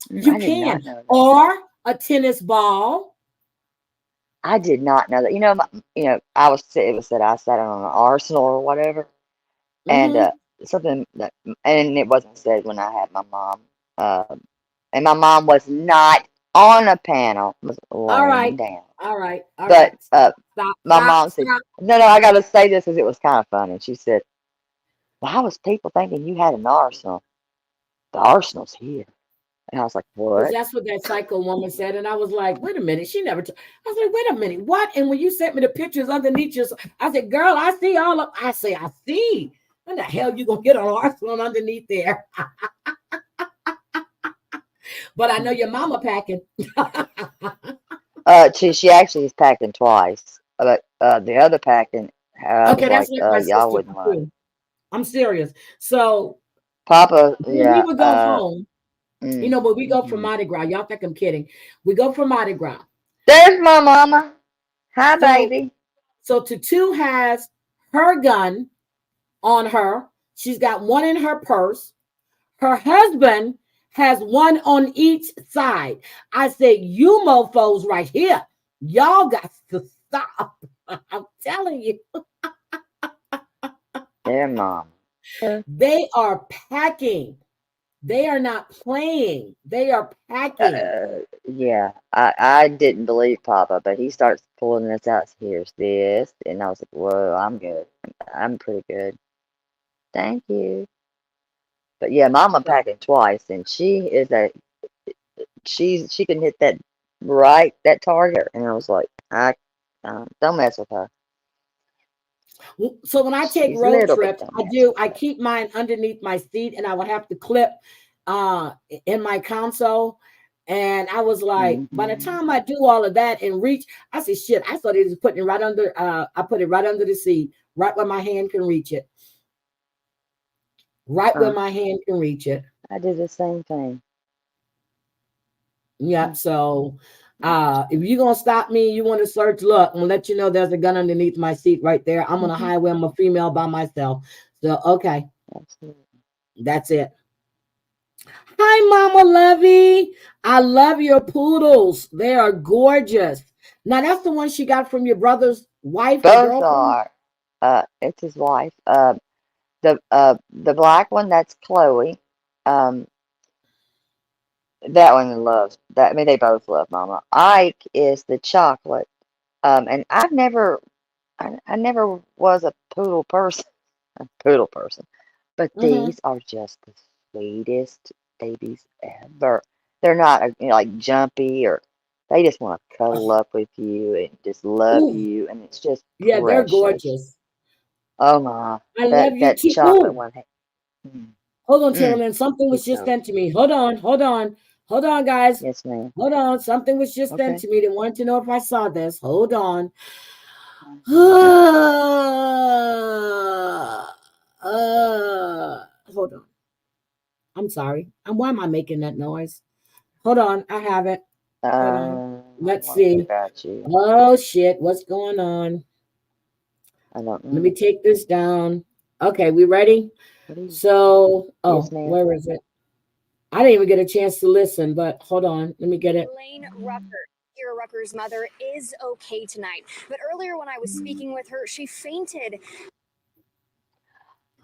You can, or a tennis ball. I did not know that. You know, it was said I sat on an Arsenal or whatever, and something that, and it wasn't said when I had my mom. And my mom was not on a panel. Was laying down. All right. But my mom said, no, I got to say this because it was kind of funny. She said, why was people thinking you had an Arsenal? The Arsenal's here. And I was like, what? That's what that psycho woman said. And I was like, wait a minute. She never. I was like, wait a minute. What? And when you sent me the pictures underneath your, I said, girl, I see all of. I see. When the hell you gonna get an Arsenal underneath there? But I know your mama packing. She actually is packing twice. But the other packing, okay, that's like, like my y'all sister wouldn't mind. I'm serious. So Papa, when we would go home, when we go for Mardi Gras, y'all think I'm kidding. We go for Mardi Gras. There's my mama. Hi, baby. So Tutu has her gun on her. She's got one in her purse. Her husband has one on each side. I said, you mofos right here, y'all got to stop. I'm telling you. Their mom. They are packing. They are not playing. They are packing. Yeah, I didn't believe Papa, but he starts pulling this out. Here's this, and I was like, "Whoa, I'm good. I'm pretty good. Thank you." But yeah, Mama packing twice, and she can hit that target, and I was like, don't mess with her. So when I take She's a road little bit trips, dumb. I keep mine underneath my seat, and I would have to clip in my console. And I was like, by the time I do all of that and reach, I said, shit, I thought it was putting it right under, I put it right under the seat, right where my hand can reach it. Right where my hand can reach it. I did the same thing. Yeah. So if you're gonna stop me, you want to search, look, I'm gonna let you know there's a gun underneath my seat right there. I'm on a highway, I'm a female by myself. So okay. Absolutely. That's it. Hi, Mama Lovey. I love your poodles. They are gorgeous. Now that's the one she got from your brother's wife. Both are. It's his wife. The black one, that's Chloe. That one loves that. I mean, they both love Mama. Ike is the chocolate. And I never was a poodle person. But these are just the sweetest babies ever. They're not like jumpy, or they just want to cuddle up with you and just love you, and it's just Yeah, they're precious. gorgeous. Oh my, I love you that too. chocolate one. Hold on, Carolyn. Something was just sent to me. Hold on, guys. Yes, ma'am. Hold on. Something was just sent Okay. to me. They wanted to know if I saw this. Hold on. Hold on. I'm sorry. Why am I making that noise? Hold on. I have it. Hold on. Let's see. Got you. Oh shit. What's going on? I don't know. Let me take this down. Okay, we ready? So, Yes, ma'am. where is it? I didn't even get a chance to listen, but hold on. Let me get it. Elaine Rucker, Shakira Rucker's mother, is okay tonight. But earlier when I was speaking with her, she fainted.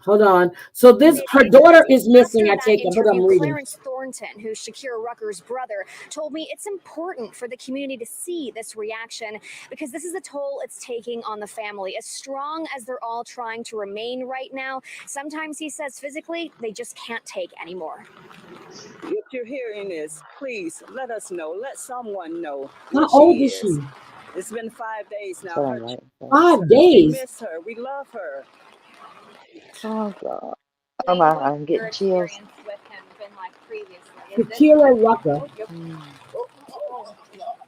Hold on. So her daughter is missing. I take it. Hold on, I'm reading. Clarence Thornton, who's Shakira Rucker's brother, told me it's important for the community to see this reaction because this is the toll it's taking on the family. As strong as they're all trying to remain right now, sometimes he says physically they just can't take anymore. If you're hearing this, please let us know. Let someone know. How old is she? It's been 5 days now. 5 days. We miss her. We love her. Oh God. Oh my, I'm getting chills. Shakira Rucker.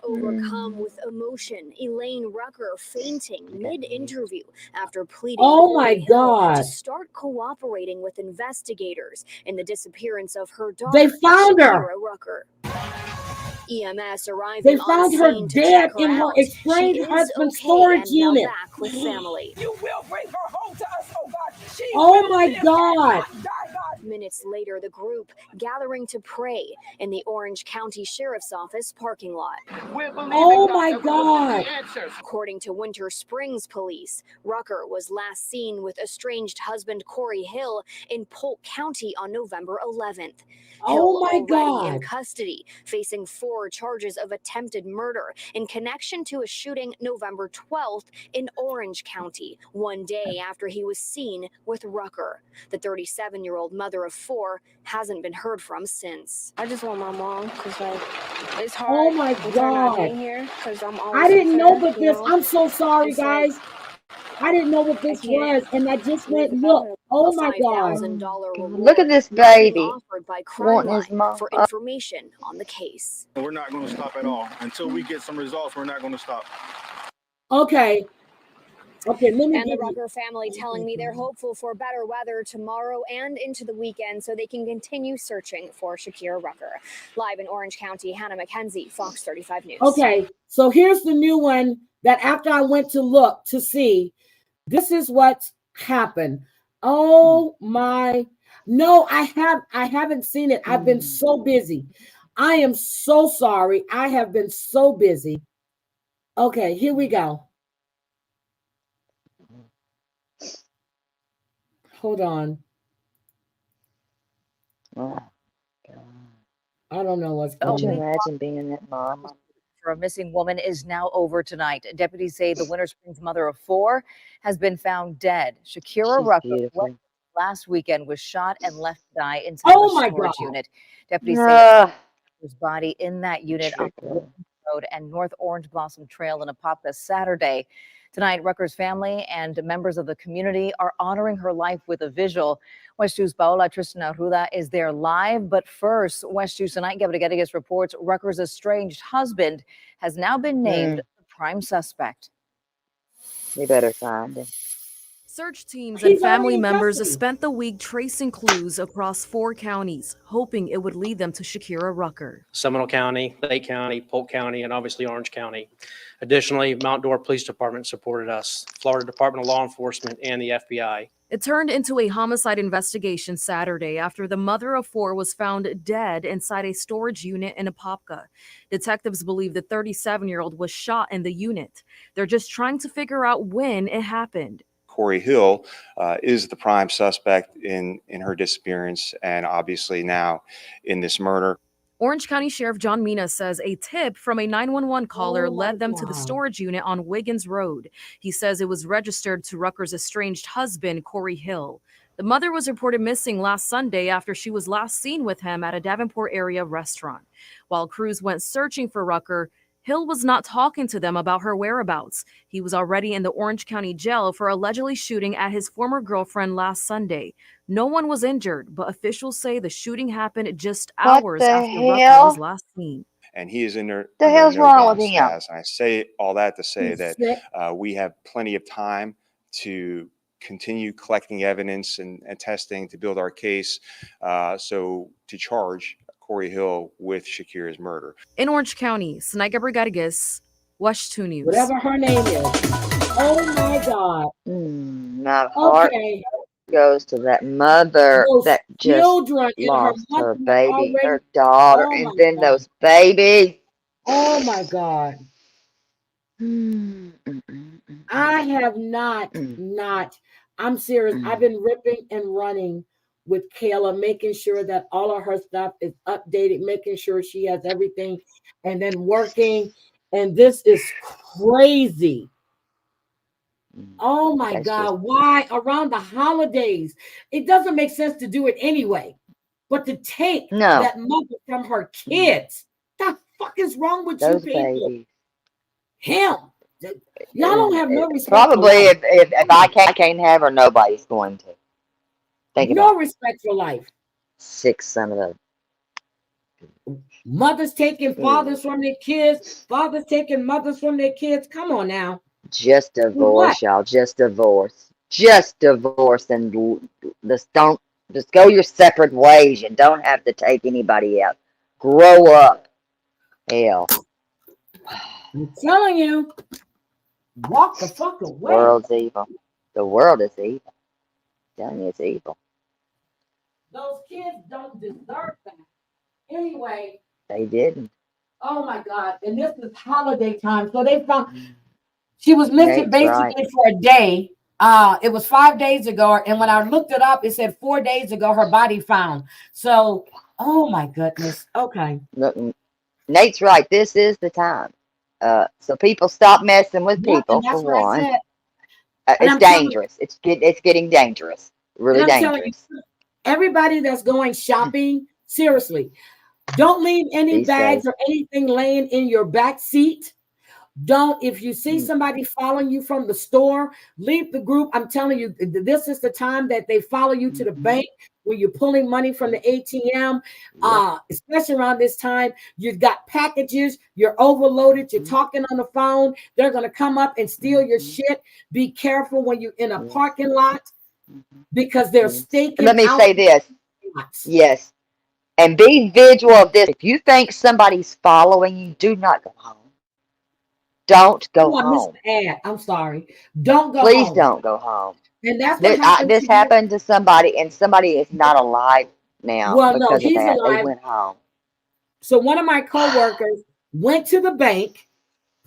Overcome with emotion, Elaine Rucker fainting mid-interview after pleading to start cooperating with investigators in the disappearance of her daughter. They found her. Shakira Rucker. EMS arriving. They found her dead in her estranged husband's storage unit. Back with family. You will bring her home to us, oh God. Oh my God. Minutes later, the group gathering to pray in the Orange County Sheriff's Office parking lot. Oh my God. According to Winter Springs Police, Rucker was last seen with estranged husband Corey Hill in Polk County on November 11th. Oh my Hill already in God. custody, facing 4 charges of attempted murder in connection to a shooting November 12th in Orange County, one day after he was seen with Rucker. The 37-year-old mother of 4 hasn't been heard from since. I just want my mom because it's hard. Oh my God. Here I'm I didn't know what this. I'm so sorry, guys. I didn't know what this was, and I just went look. Oh my God. Look at this baby wanting his mom. For information on the case. We're not going to stop at all until we get some results. We're not going to stop. Okay. Okay, let me and the Rucker family telling me they're hopeful for better weather tomorrow and into the weekend so they can continue searching for Shakira Rucker. Live in Orange County, Hannah McKenzie, Fox 35 News. Okay, so here's the new one that after I went to look to see, this is what happened. Oh my, no, I haven't seen it. I've been so busy. I am so sorry. I have been so busy. Okay, here we go. Hold on. Oh, I don't know what's Could you going on. imagine being that mom? For a missing woman is now over tonight. Deputies say the Winter Springs mother of 4 has been found dead. Shakira She's Rucker beautiful. last weekend was shot and left to die inside Oh a my storage God. unit. Deputies say Ugh. his body in that unit on the Woodlands Road and North Orange Blossom Trail in Apopka Saturday. Tonight, Rucker's family and members of the community are honoring her life with a vigil. West 2's Paola Tristan Arruda is there live. But first, West 2 tonight, Gabriel Gadiguez reports Rucker's estranged husband has now been named the prime suspect. We better find him. Search teams He's and family already in members custody. spent the week tracing clues across 4 counties, hoping it would lead them to Shakira Rucker. Seminole County, Lake County, Polk County, and obviously Orange County. Additionally, Mount Dora Police Department supported us, Florida Department of Law Enforcement, and the FBI. It turned into a homicide investigation Saturday after the mother of 4 was found dead inside a storage unit in Apopka. Detectives believe the 37-year-old was shot in the unit. They're just trying to figure out when it happened. Corey Hill is the prime suspect in her disappearance and obviously now in this murder. Orange County Sheriff John Mina says a tip from a 911 caller led them to the storage unit on Wiggins Road. He says it was registered to Rucker's estranged husband, Corey Hill. The mother was reported missing last Sunday after she was last seen with him at a Davenport area restaurant. While crews went searching for Rucker, Hill was not talking to them about her whereabouts. He was already in the Orange County jail for allegedly shooting at his former girlfriend last Sunday. No one was injured, but officials say the shooting happened just hours after Rucker was last seen. And he is in there. The hell's wrong with him? And I say all that to say that we have plenty of time to continue collecting evidence and testing to build our case. So to charge Corey Hill with Shakira's murder. In Orange County, Sniga Brigadiguez, West 2 News. Whatever her name is. Oh my God. My heart Okay. goes to that mother Those that just children and her lost her husband baby, already- her daughter, Oh and my then God. those babies. Oh my God. I have not, I'm serious. I've been ripping and running with Kayla, making sure that all of her stuff is updated, making sure she has everything, and then working. And this is crazy. Oh my That's God. just- Why around the holidays? It doesn't make sense to do it anyway. But to take No. that mother from her kids, the fuck is wrong with Those you people? babies. Him. Y'all don't have no respect. Probably for life. if I can't have her, nobody's going to. Think No about it. respect for life. Sick son of a. Mothers taking fathers from their kids, fathers taking mothers from their kids. Come on now. Just divorce, y'all. Just divorce. Just divorce and just go your separate ways. You don't have to take anybody else. Grow up. Hell. I'm telling you, walk the fuck The away. world's evil. The world is evil. I'm telling you, it's evil. Those kids don't deserve that. Anyway, They didn't. oh my God. And this is holiday time. So they found she was missing That's basically right. for a day. It was 5 days ago. And when I looked it up, it said 4 days ago her body found. So, oh my goodness. Okay. Look, Nate's right. This is the time. So people stop messing with Yeah, people and that's for what I one. said. And It's I'm telling you- dangerous. It's getting dangerous. Really And I'm telling dangerous. you, everybody that's going shopping, seriously, don't leave any These bags days. or anything laying in your back seat. Don't, if you see somebody following you from the store, leave the group. I'm telling you, this is the time that they follow you to the bank when you're pulling money from the ATM. Especially around this time, you've got packages, you're overloaded, you're talking on the phone. They're going to come up and steal your shit. Be careful when you're in a parking lot because they're staking. Let me out say this. lots. Yes. And be vigilant of this. If you think somebody's following you, do not go home. Don't go Oh, I missed home. the ad. I'm sorry. Don't go Please home. don't go home. And that's what This happened. happened to somebody, and somebody is not alive now Well, no, because of he's that. They alive. went home. So one of my coworkers went to the bank,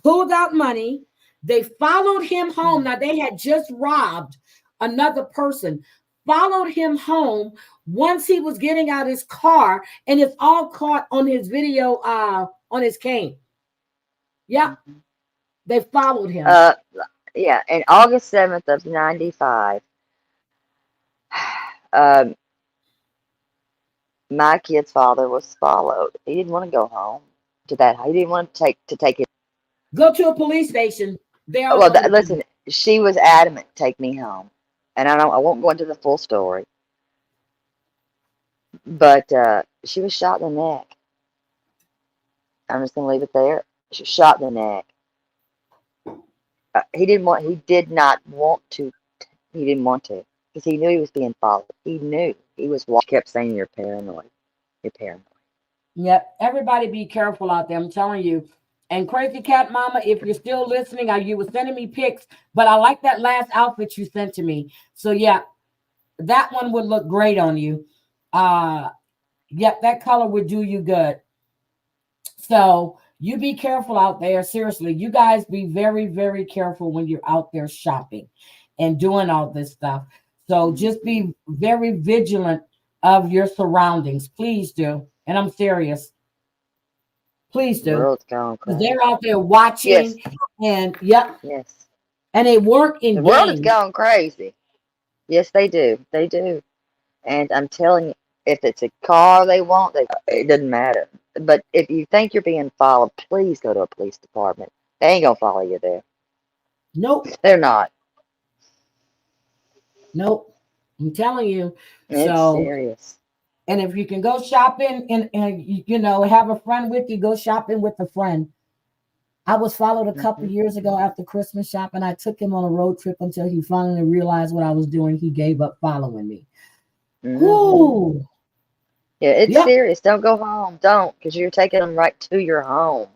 pulled out money. They followed him home. Now they had just robbed another person, followed him home once he was getting out his car, and it's all caught on his video on his cane. Yeah, they followed him. Yeah, and August 7th of 95, my kid's father was followed. He didn't want to go home to that. He didn't want to take it. Go to a police station. Well, listen, she was adamant, take me home, and I won't go into the full story. But she was shot in the neck. I'm just gonna leave it there. She was shot in the neck. He did not want to because he knew he was being followed. He knew he was. Kept saying, "You're paranoid. You're paranoid." Yep. Everybody be careful out there. I'm telling you. And Crazy Cat Mama, if you're still listening, you were sending me pics, but I like that last outfit you sent to me. So yeah, that one would look great on you. Yep, that color would do you good. So you be careful out there. Seriously, you guys be very, very careful when you're out there shopping and doing all this stuff. So just be very vigilant of your surroundings. Please do. And I'm serious. Please do. The world's gone crazy. They're out there watching, and yep. Yes. And they work in the world is games. going crazy. Yes, they do. They do. And I'm telling you, if it's a car they want, it doesn't matter. But if you think you're being followed, please go to a police department. They ain't gonna follow you there. Nope. They're not. Nope. I'm telling you. It's serious. And if you can go shopping and you know, have a friend with you, go shopping with a friend. I was followed a couple years ago after Christmas shopping. I took him on a road trip until he finally realized what I was doing. He gave up following me. Ooh. Yeah, it's serious. Don't go home. Don't, because you're taking them right to your home.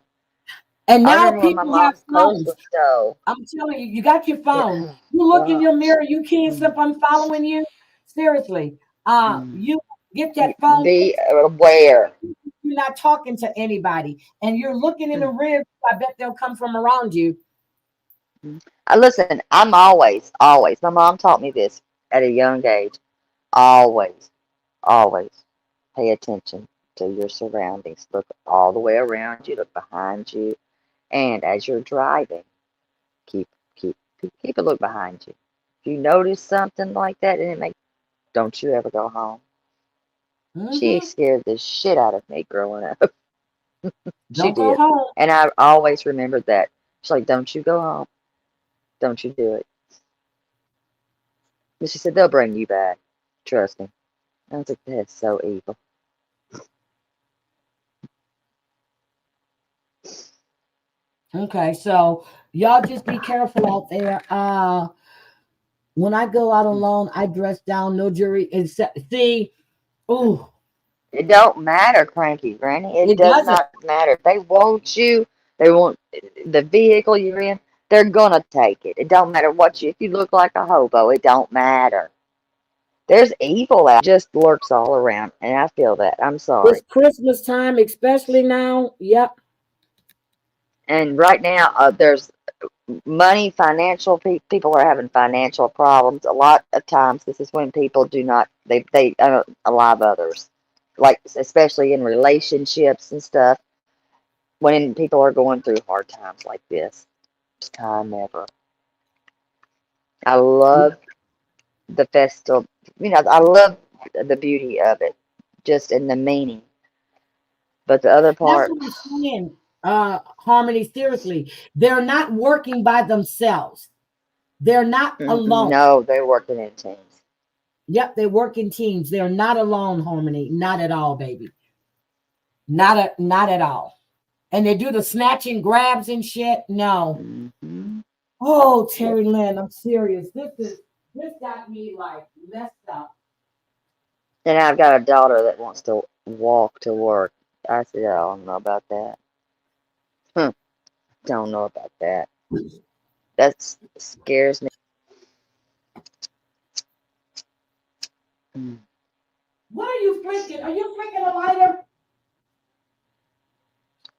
And now people have phones. So. I'm telling you, you got your phone. You look in your mirror, you can't see if I'm following you. Seriously. You get that phone. Be aware. You're not talking to anybody. And you're looking in the rear. I bet they'll come from around you. Listen, I'm always, my mom taught me this at a young age. Always pay attention to your surroundings. Look all the way around you, look behind you. And as you're driving, keep a look behind you. If you notice something like that, don't you ever go home. She scared the shit out of me growing up. She Don't go did. home. And I always remembered that. She's like, don't you go home. Don't you do it. But she said, they'll bring you back. Trust me. I was like, that's so evil. Okay, so y'all just be careful out there. When I go out alone, I dress down, no jewelry. Ooh. It don't matter, Cranky Granny. It does not matter. They want you. They want the vehicle you're in. They're gonna take it. It don't matter if you look like a hobo. It don't matter. There's evil that just lurks all around, and I feel that. I'm sorry. It's Christmas time, especially now. Yep. And right now, there's money, financial people are having financial problems. A lot of times, this is when people do not they alive others, like especially in relationships and stuff. When people are going through hard times like this, it's time ever. I love the festival. I love the beauty of it, just in the meaning. But the other part. That's what I'm saying. Harmony, seriously, they're not working by themselves. They're not alone. No, they're working in teams. Yep, they work in teams. They're not alone, Harmony. Not at all, baby. Not at all. And they do the snatching grabs and shit. No. Oh, Terry Lynn, I'm serious. This got me like messed up. And I've got a daughter that wants to walk to work. I said, I don't know about that. Don't know about that. That scares me. What are you flicking? Are you flicking a lighter?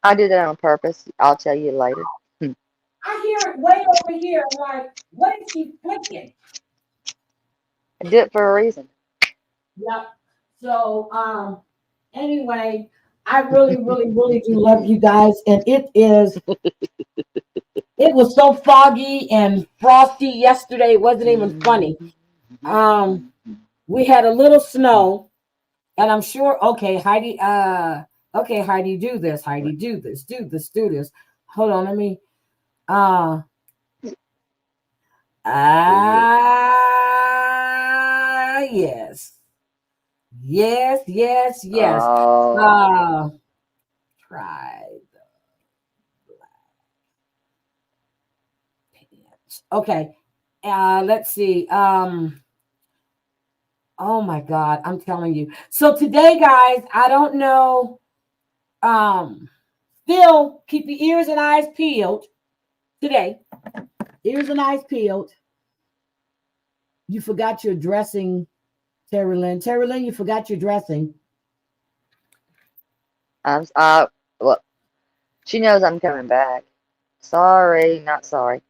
I did that on purpose. I'll tell you later. I hear it way over here. I'm like, what is he flicking? I did it for a reason. Yep. So, anyway, I really, really, really do love you guys. And it was so foggy and frosty yesterday. It wasn't even funny. We had a little snow, and I'm sure, okay, Heidi, do this. Heidi, do this. Hold on, let me, yes. Yes. Oh. Try the black pants. Okay. Let's see. Oh my God, I'm telling you. So today, guys, I don't know. Still keep your ears and eyes peeled today. Ears and eyes peeled. You forgot your dressing, Terry Lynn. Terry Lynn, you forgot your dressing. Well, she knows I'm coming back. Sorry, not sorry.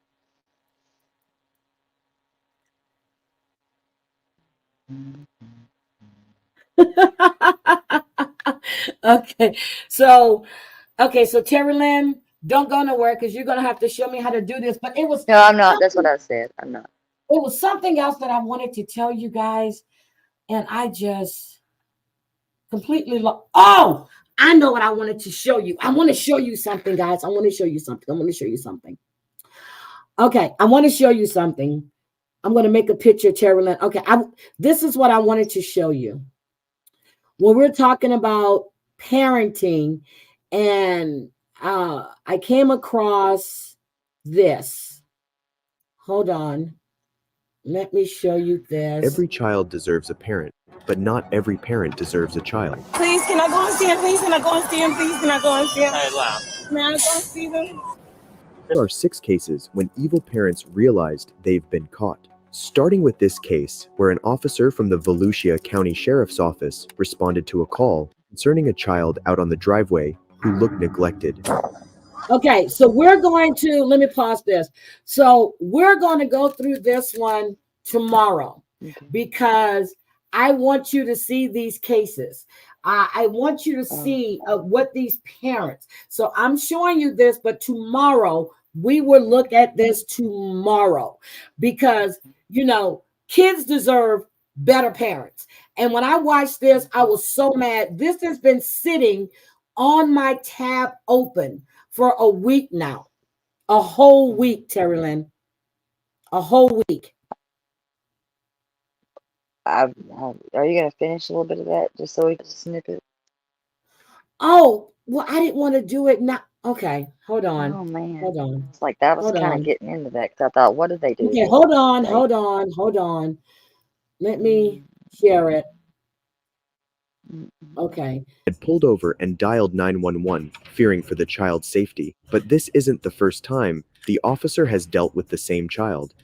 Okay, so Terry Lynn, don't go nowhere because you're gonna have to show me how to do this. But it was No, I'm not. That's what I said. I'm not. It was something else that I wanted to tell you guys, and I just completely oh, I know what I wanted to show you. I want to show you something, guys. I want to show you something. Okay, I want to show you something. I'm going to make a picture, Terry Lynn. Okay, this is what I wanted to show you. When we're talking about parenting, and I came across this. Hold on. Let me show you this. Every child deserves a parent, but not every parent deserves a child. Please, can I go and see him? Please, can I go and see him? Please, can I go and see him? May I go and see them? There are 6 cases when evil parents realized they've been caught. Starting with this case, where an officer from the Volusia County Sheriff's Office responded to a call concerning a child out on the driveway who looked neglected. Okay, so let me pause this. So we're going to go through this one tomorrow because I want you to see these cases. I want you to see what these parents. So I'm showing you this, but tomorrow we will look at this tomorrow because, kids deserve better parents. And when I watched this, I was so mad. This has been sitting on my tab open for a week now. A whole week, Terry Lynn. A whole week. Are you going to finish a little bit of that just so we can snip it? Oh, well, I didn't want to do it now. Okay, hold on. Oh, man. Hold on. It's like that was Hold kind on. of getting into that because I thought, what did they do? Okay, hold on. Let me share it. Okay. Had pulled over and dialed 911, fearing for the child's safety. But this isn't the first time the officer has dealt with the same child.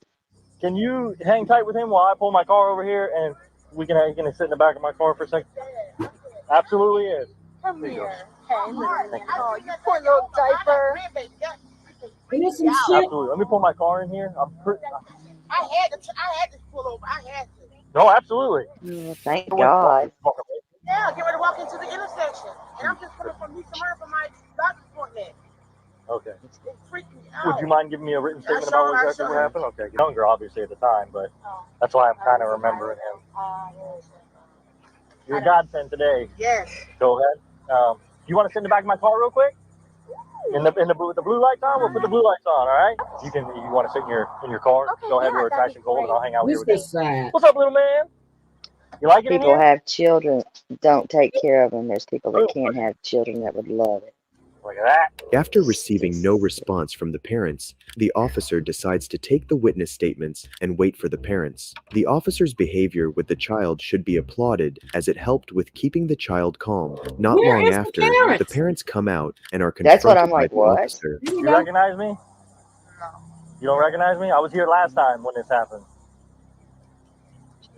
Can you hang tight with him while I pull my car over here and you can sit in the back of my car for a second? Absolutely is. Come here. Oh, you poor little diaper. Absolutely. Let me pull my car in here. I had to pull over. I had to. No, absolutely. Oh, thank God. Yeah, get ready to walk into the intersection. And I'm just coming from East America for my doctor's appointment. Okay. It freaked me out. Would you mind giving me a written statement about what exactly what happened? Okay. Younger, obviously, at the time, but that's why I'm kind of remembering him. You're a godsend today. Yes. Go ahead. You want to sit in the back of my car real quick? In the blue lights on? We'll put the blue lights on, all right? You want to sit in your car? Okay, Go ahead, yeah, we're attaching gold, and I'll hang out with you. This is sad. What's up, little man? You like it in People here? have children, don't take care of them. There's people that can't have children that would love it. Look at that. After receiving no response from the parents, the officer decides to take the witness statements and wait for the parents. The officer's behavior with the child should be applauded as it helped with keeping the child calm. Not Where long is the after, parents? the parents come out and are That's what confronted I'm like, by the what? officer. You recognize me? You don't recognize me? I was here last time when this happened.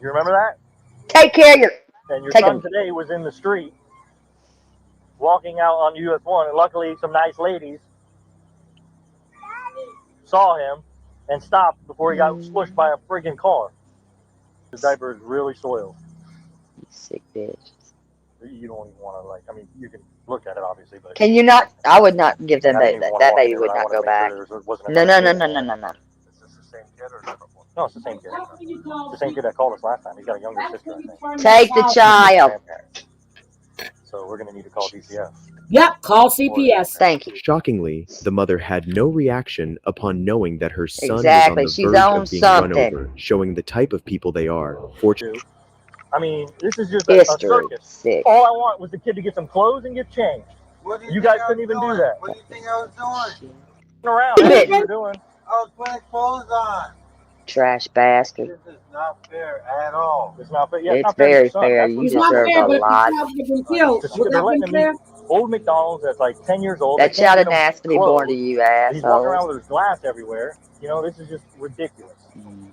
You remember that? Take care of your... And your Take son him. today was in the street walking out on US 1, and luckily some nice ladies saw him and stopped before he got smushed by a freaking car. The diaper is really soiled. You sick bitch. You don't even want to, like, I mean, you can look at it, obviously, but. Can you not? I would not give them I didn't that. even wanna That walk baby in would there. I not wanna go make sure back. there wasn't No, no, another no, kid. no, no, no, no. Is this the same kid or a different one? No, it's the same kid. It's the same kid that called us last time. He's got a younger sister, I think. Take the child. So we're gonna need to call DCF. Yep, call CPS. Thank you. Shockingly, the mother had no reaction upon knowing that her son Exactly. was She's on the verge on of being run something. over, showing the type of people they are. Fortunately, I mean, this is just a History. circus. Sick. All I want was the kid to get some clothes and get changed. You guys couldn't even do that. What do you think I was doing? Around. Keep That's it. what you were doing. I was putting clothes on. Trash bastard. This is not fair at all. It's not fair. Yeah, It's not fair to very your son. fair. That's You what It's it is. not deserve fair, a but if lot. the child had been killed, Just would they're that letting been him fair? eat old McDonald's that's like 10 years old. That They can't child get didn't him ask to be born to clothes. you, He's walking around asshole. with his glass everywhere. You know, this is just ridiculous.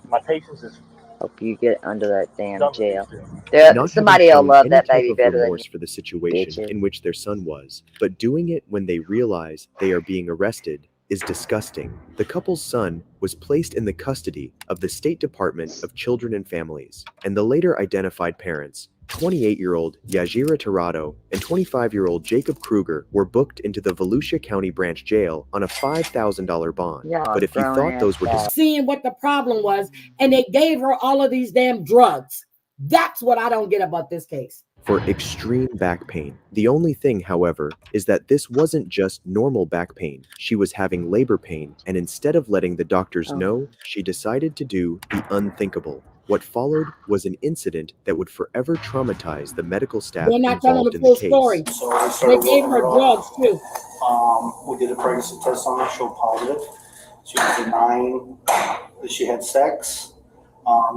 My patience is Hope you get under that damn done with jail. these two. There, not somebody having will shown love any that type baby of better than remorse you. for the situation Bitches. in which their son was, but doing it when they realize they are being arrested is disgusting. The couple's son was placed in the custody of the State Department of Children and Families, and the later identified parents, 28-year-old Yajira Tirado and 25-year-old Jacob Kruger, were booked into the Volusia County Branch Jail on a $5,000 bond. Y'all But if you grown thought ass those were guys. Seeing what the problem was, and they gave her all of these damn drugs. That's what I don't get about this case. for extreme back pain. The only thing, however, is that this wasn't just normal back pain. She was having labor pain, and instead of letting the doctors know, she decided to do the unthinkable. What followed was an incident that would forever traumatize the medical staff They're not telling involved the in the full case. story. So we They started gave working her her drugs up. too. We did a pregnancy test on her, showed positive. She was denying that she had sex.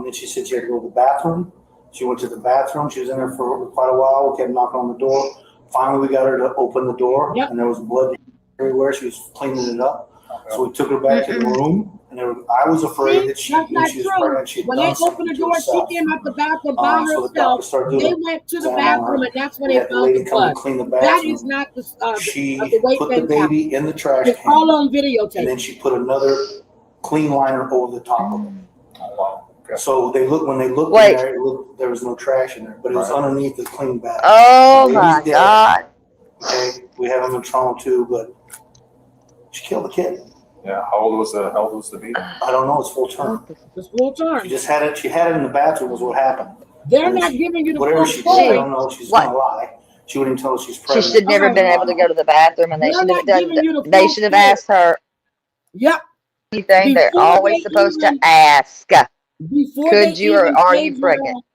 Then she said she had to go to the bathroom. She went to the bathroom. She was in there for quite a while. We kept knocking on the door. Finally, we got her to open the door, and there was blood everywhere. She was cleaning it up. So we took her back to the room, and I was afraid that That's when not she was true. pregnant, she had When done they opened something the to door, herself. she came out the bathroom by So the doctor herself. started doing They an went to the exam on bathroom, her. and that's when We they had the found lady the come blood. to clean the That bathroom. is not the She way put the things happen. baby in the trash It's can, all on videotape. and then she put another clean liner over the top of it. So when they looked Wait. in there, there was no trash in there, but it was underneath the clean bag. Oh Baby's my dead. God. Okay, we have him in trauma too, but she killed the kid. Yeah. How old was the baby? I don't know. It's full term. It's full term. She just had it. She had it in the bathroom. Was what happened. They're And not she- giving you the Whatever full she did, I story. don't know. She's What? gonna lie. She wouldn't tell us she's She pregnant. should never been able to go to the bathroom, and they They're should have not giving you the done. They full should have story. asked her Yep. anything. They're Before always they supposed to even- ask. Before Could they you or even are gave you her- pregnant?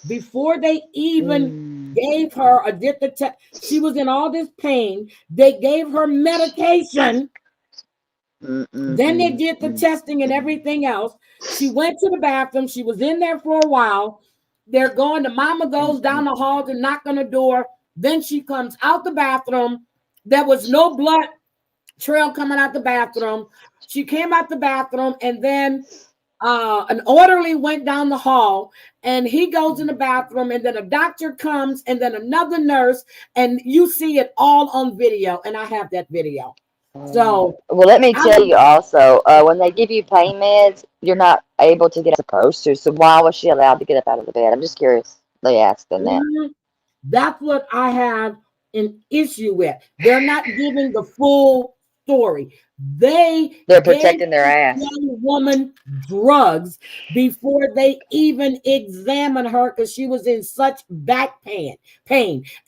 Before they even gave her or did the test, she was in all this pain. They gave her medication. Then they did the testing and everything else. She went to the bathroom. She was in there for a while. They're going, the mama goes down the hall to knock on the door. Then she comes out the bathroom. There was no blood trail coming out the bathroom. She came out the bathroom, and then an orderly went down the hall, and he goes in the bathroom, and then a doctor comes, and then another nurse, and you see it all on video, and I have that video. So, Well, let me tell you also, when they give you pain meds, you're not able to get up supposed to. So why was she allowed to get up out of the bed? I'm just curious. They asked them that. that's what I have an issue with. They're not giving the full story. They're protecting their ass. Young woman drugs before they even examine her because she was in such back pain.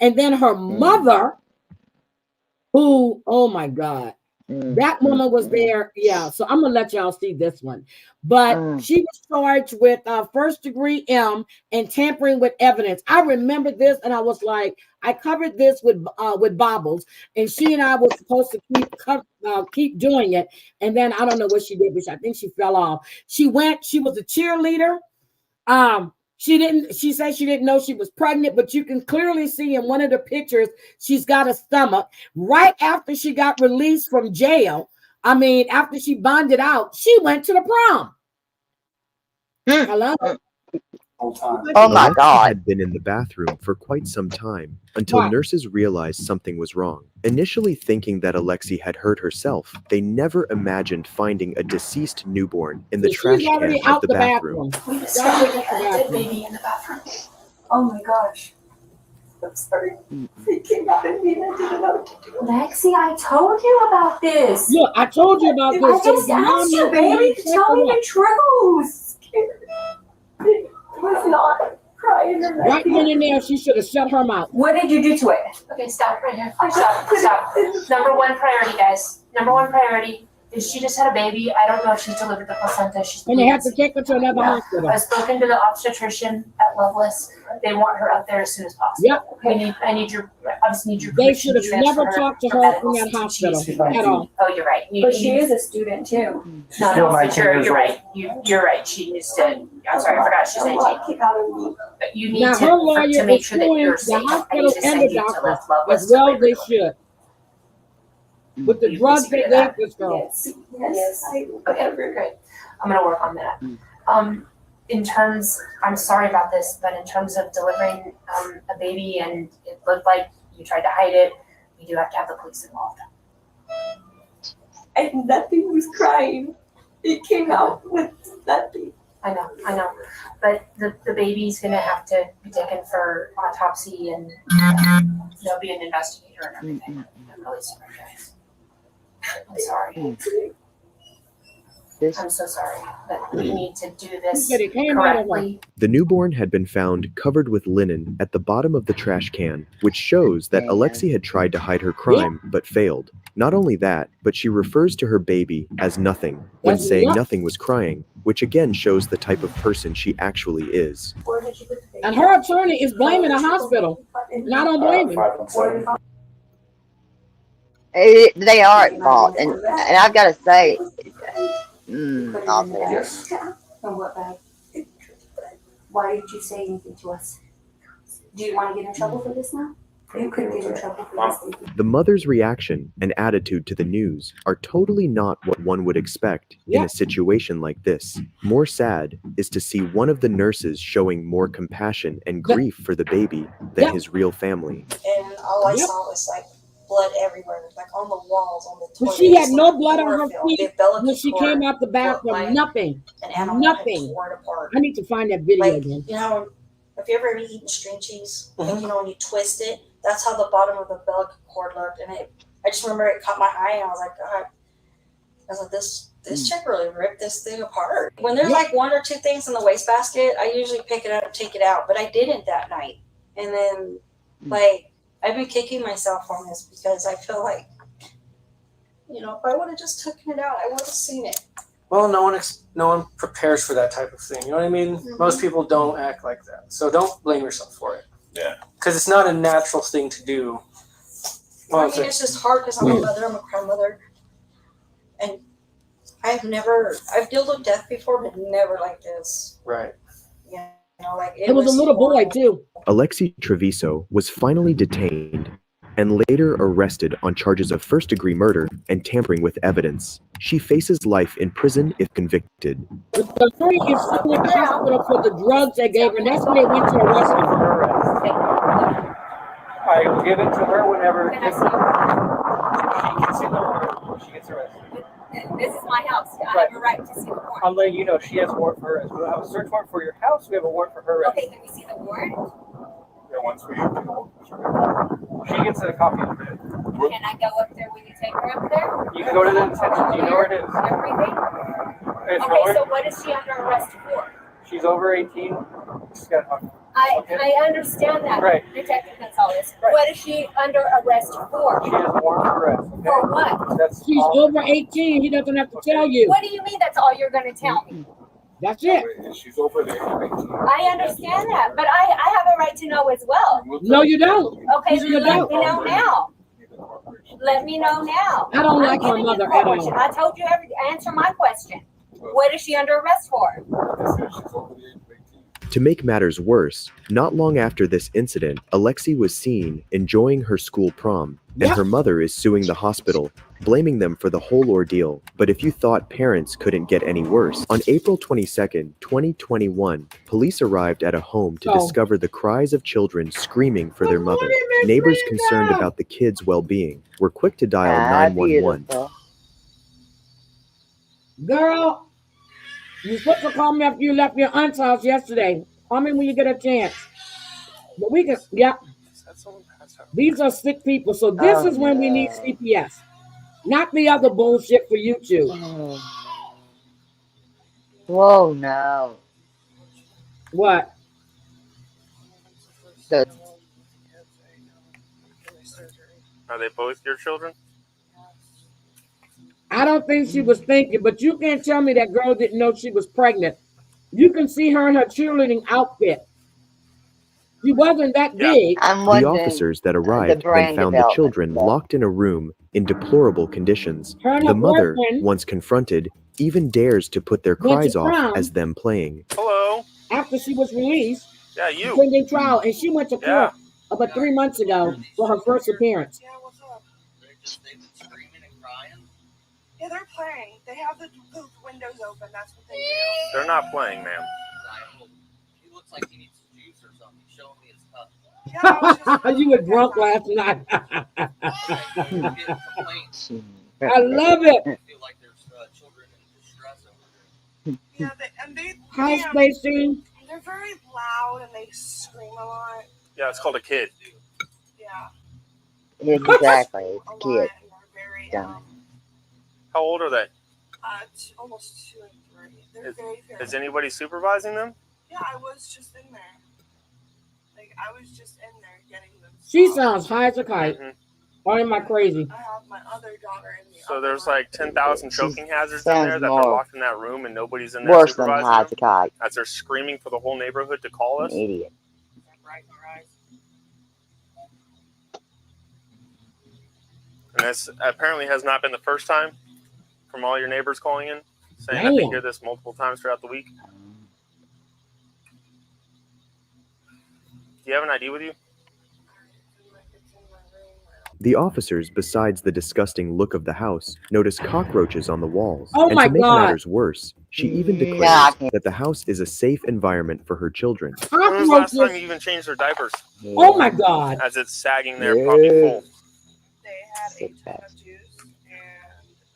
And then her mother, who, oh my God, that woman was there. Yeah, so I'm gonna let y'all see this one. But she was charged with first-degree M and tampering with evidence. I remember this, and I was like, I covered this with Bobbles, and she and I were supposed to keep doing it. And then I don't know what she did, but I think she fell off. She was a cheerleader. She said she didn't know she was pregnant, but you can clearly see in one of the pictures, she's got a stomach. Right after she got released from jail, after she bonded out, she went to the prom. Hello? whole time. Oh my Alexa God. had been in the bathroom for quite some time until Why? nurses realized something was wrong. Initially thinking that Alexi had hurt herself, they never imagined finding a deceased newborn in the So trash she's can already of out the the bathroom. bathroom. We Gotta discovered get a the dead bathroom. baby in the bathroom. Oh my gosh. I'm sorry. It came out of me and I didn't know what to do. Lexi, I told you about this. Look, I told you about I this. so just the mom asked you, knows when baby, to to check tell her me up. the truth. It was not crying or Right nothing. then and there, she should have shut her mouth. What did you do to it? Okay, stop right here. Stop. Number one priority, guys. Number one priority is she just had a baby. I don't know if she's delivered the placenta. She's And they have to take her to another hospital. I've spoken to the obstetrician at Loveless. They want her up there as soon as possible. Yep. I need your, I just need your They permission should to have transfer never talked to for her medical in that hospital she's- at all. Oh, you're right. But she is a student too. No, still no, 19 you're years right. You're right. She needs to, I'm sorry, I forgot she's 19. Came out of me. But you need Now, to, her lawyer to make is sure that you're suing the safe. I hospital need to and send the you to doctor Left Loveless as to well labor they door. should. With the drugs they gave this girl. Yes. Okay, great. I'm gonna work on that. In terms, I'm sorry about this, but in terms of delivering a baby and it looked like you tried to hide it, we do have to have the police involved. And nothing was crying. It came out with nothing. I know. But the baby's gonna have to be taken for autopsy and there'll be an investigator and everything. I'm really sorry, guys. I'm sorry. I'm so sorry, but we need to do this Said it came out of her. correctly. The newborn had been found covered with linen at the bottom of the trash can, which shows that Alexi had tried to hide her crime but failed. Not only that, but she refers to her baby as nothing when That's saying what? nothing was crying, which again shows the type of person she actually is. Where did you put the baby? And her attorney is blaming the hospital. And I don't blame him. 517. They are at fault, and I've got to say, I'll say Yes. And what bag? Why didn't you say anything to us? Do you want to get in trouble for this now? You could get in trouble for this. The mother's reaction and attitude to the news are totally not what one would expect in a situation like this. More sad is to see one of the nurses showing more compassion and grief for the baby than his real family. And all I saw was like blood everywhere, like on the walls, on the But toilet. she had It was no like blood on her chlorophyll. feet The umbilical when she cord came out the looked bathroom. like Nothing. an animal had been Nothing. torn apart. I need to find that video Like, again. you know, have you ever eaten string cheese? And you know, when you twist it, that's how the bottom of the umbilical cord looked. And I just remember it caught my eye, and I was like, God. I was like, this chick really ripped this thing apart. When there's like one or two things in the wastebasket, I usually pick it up and take it out, but I didn't that night. And then, like, I've been kicking myself on this because I feel like, you know, if I would have just taken it out, I would have seen it. Well, no one prepares for that type of thing. You know what I mean? Most people don't act like that. So don't blame yourself for it. Yeah. Because it's not a natural thing to do. Well, I mean, it's just hard because I'm a mother, I'm a grandmother. And I've dealt with death before, but never like this. Right. You know, like It was a little boy too. Alexi Treviso was finally detained and later arrested on charges of first-degree murder and tampering with evidence. She faces life in prison if convicted. The attorney is suing the hospital for the drugs they gave her. And that's why they went to arrest her. I will give it to her whenever she can see the warrant before she gets arrested. This is my house. I have a right to see the warrant. I'm letting you know she has a warrant for her as well. I have a search warrant for your house. We have a warrant for her. Okay, can we see the warrant? Yeah, once we She gets a copy of it. Can I go up there when you take her up there? You can go to the detention. Do you know where it is? Everything? It's Okay, over. so what is she under arrest for? She's over 18. She's got a copy. I understand that, Right. Detective Gonzalez. What is she under arrest for? She has a warrant for arrest. Okay? For what? That's She's over 18. He doesn't have to tell you. What do you mean that's all you're going to tell me? That's it. She's over there. I understand that, but I have a right to know as well. No, you don't. Okay, She's an then let adult. me know now. Let me know now. I don't like I'm her giving you mother the at question. all. I told you answer my question. What is she under arrest for? To make matters worse, not long after this incident, Alexi was seen enjoying her school prom and her mother is suing the hospital, blaming them for the whole ordeal. But if you thought parents couldn't get any worse, on April 22nd, 2021, police arrived at a home to discover the cries of children screaming for their mother. Neighbors concerned about the kids' well-being were quick to dial 911. Beautiful. Girl, you supposed to call me after you left your aunt's house yesterday. Call me when you get a chance. But we can, yeah. These are sick people, so this is when we need CPS, not the other bullshit for YouTube. Whoa, no. What? Are they both your children? I don't think she was thinking, but you can't tell me that girl didn't know she was pregnant. You can see her in her cheerleading outfit. She wasn't that big. The officers that arrived then found the children locked in a room in deplorable conditions. The mother, once confronted, even dares to put their cries off as them playing. Hello. After she was released, Yeah, you. pending trial, and she went to court about 3 months ago for her first appearance. Yeah, they're playing. They have the windows open. That's what they do. They're not playing, ma'am. He looks like he needs juice or something. He's showing me his cup. You were drunk last night. I love it. I feel like there's children in distress over there. Yeah, Hi, Stacey. They're very loud and they scream a lot. Yeah, it's called a kid. Yeah. Exactly. It's a kid. Dumb. How old are they? Almost 2 and 3. They're very. Is anybody supervising them? Yeah, I was just in there. Like I was just in there getting them. She sounds high as a kite. Or am I crazy? I have my other daughter in the So there's like 10,000 choking hazards in there that they're locked in that room and nobody's in there Worse than supervising hide the them kite. as they're screaming for the whole neighborhood to call us. An idiot. And this apparently has not been the first time from all your neighbors calling in, saying that they Damn. hear this multiple times throughout the week. Do you have an ID with you? The officers, besides the disgusting look of the house, noticed cockroaches on the walls. Oh and my to make God. matters worse, she even declares Yeah. that the house is a safe environment for her children. When was the last time you even changed their diapers? Oh my God. As it's sagging there, probably full. They had Sick a ton of juice, and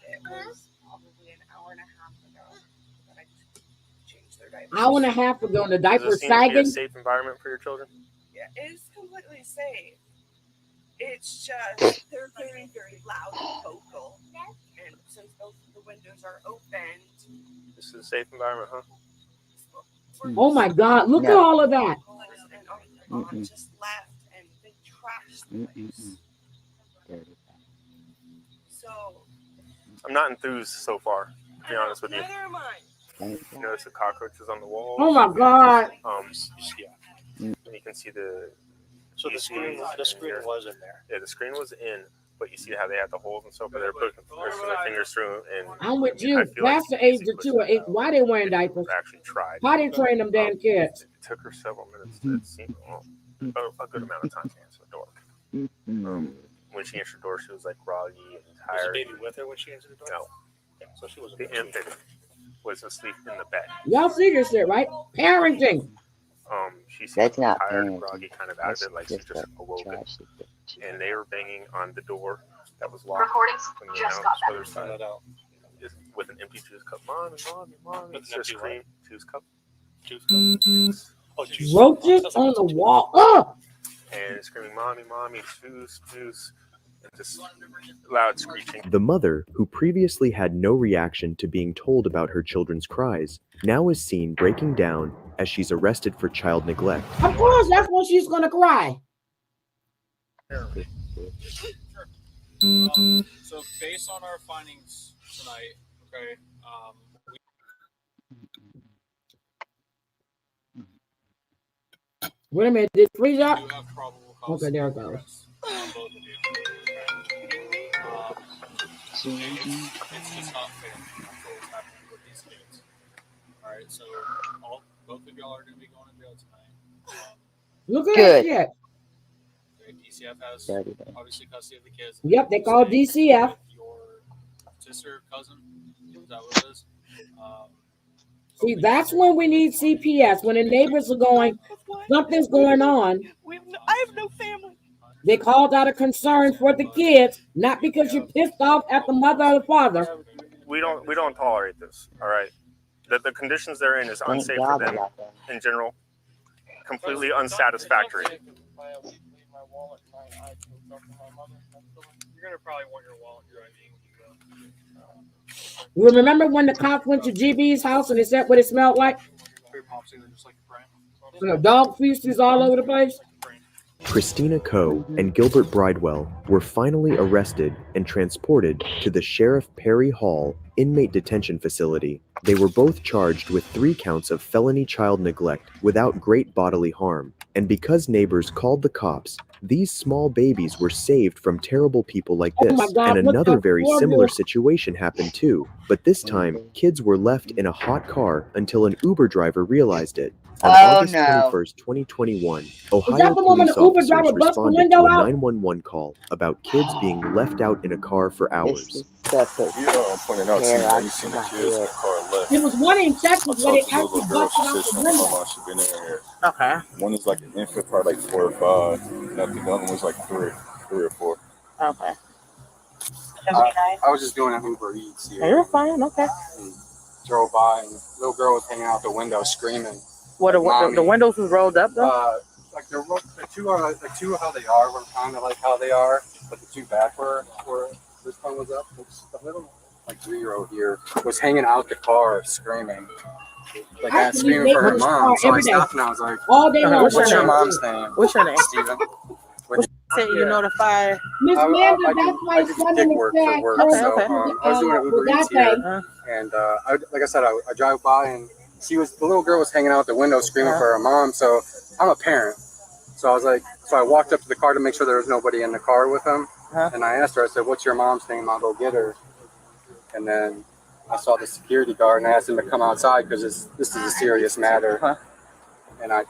it was probably an hour and a half ago that I just changed their diapers. Hour and a half ago, and the Does diaper this seem to be sagging. a safe environment for your children? Yeah, it's completely safe. It's just they're very, very loud and vocal, and since both of the windows are opened, This is a safe environment, huh? Oh my God, look at No. all of that. and our mom just left and they trashed the place. So I'm not enthused so far, to be honest with you. neither am I. You notice the cockroaches on the walls. Oh my God. Yeah. And you can see the. So the screen was in there. Yeah, the screen was in, but you see how they had the holes and stuff, but they're putting their fingers through. And I'm with you. I feel like That's the age of 2 or 8. Why they wearing diapers? actually tried. How they train them damn kids? It took her several minutes to see a good amount of time to answer the door. When she answered the door, she was like groggy and Was the tired. baby with her when she answered the door? No, Yeah, so she was the infant was asleep in the bed. Y'all see this shit, right? Parenting. She seemed That's not tired, parenting. groggy, kind of That's acted like she just awoke. trash. And they were banging on the door that was locked. Recordings From the just announce got other side, just with an empty juice cup. Mommy, mommy, mommy. With It's an just empty scream. Juice cup. Juice cup. Oh, juice. Roaches on the wall. Oh, And screaming, mommy, mommy, juice, juice. And just loud screeching. The mother, who previously had no reaction to being told about her children's cries, now is seen breaking down as she's arrested for child neglect. of course, that's when she's gonna cry. So based on our findings tonight, okay, Wait a minute, did it freeze up? we do have probable cause. Okay, there it goes. Arrest on both of you. It's just not fair after what's happening with these kids. All right, so both of y'all are going to be going to jail tonight. Look at Good. that shit. right? DCF has Dirty bag. obviously custody of the kids. Yep, they call DCF. Your sister, cousin, is that what it is? See, that's when we need CPS. When the neighbors are going, something's going on. I have no family. They called out of concern for the kids, not because you're pissed off at the mother or the father. We don't tolerate this. All right. The conditions they're in is unsafe for them in general. Completely unsatisfactory. You're gonna probably want your wallet, your ID when you go. You remember when the cops went to GB's house and they said what it smelled like? Dog feces all over the place. Christina Coe and Gilbert Bridewell were finally arrested and transported to the Sheriff Perry Hall inmate detention facility. They were both charged with 3 counts of felony child neglect without great bodily harm. And because neighbors called the cops, these small babies were saved from terrible people like this. my God, And what another the very formula? similar situation happened too. But this time, kids were left in a hot car until an Uber driver realized it. On August 21st, 2021, Ohio that the woman police the Uber officers driver bust the responded to window a out? 911 call about kids being left out in a car for hours. You pointed out to me how you seen the kids in the car left. There was one in Texas where they Talked to the actually little girl. busted She out said she the don't know window. how she been in here. Okay. One is like an infant, probably like 4 or 5. And I think the other one was like 3 or 4. Okay. I was just doing an Uber Eats here. You're fine. Okay. And drove by, and the little girl was hanging out the window screaming. What the windows was rolled up though? Like the two are how they are. Were kind of like how they are, but the 2 back were this one was up. The little like 3-year-old here was hanging out the car screaming, like I used to screaming be for her neighbors mom. So I every day. stopped and I was like, All day long. "What's your mom's name?" What's your name? Steven. Say you notify. Miss I Amanda, do- that's my I do son gig in the work chat. for work, Okay, so okay. I was doing an Uber Eats here, Hey. and like I said, I drive by and the little girl was hanging out the window screaming for her mom. So I'm a parent, so I walked up to the car to make sure there was nobody in the car with them, and I asked her, I said, "What's your mom's name? I'll go get her." And then I saw the security guard and I asked him to come outside because this is a serious matter, and I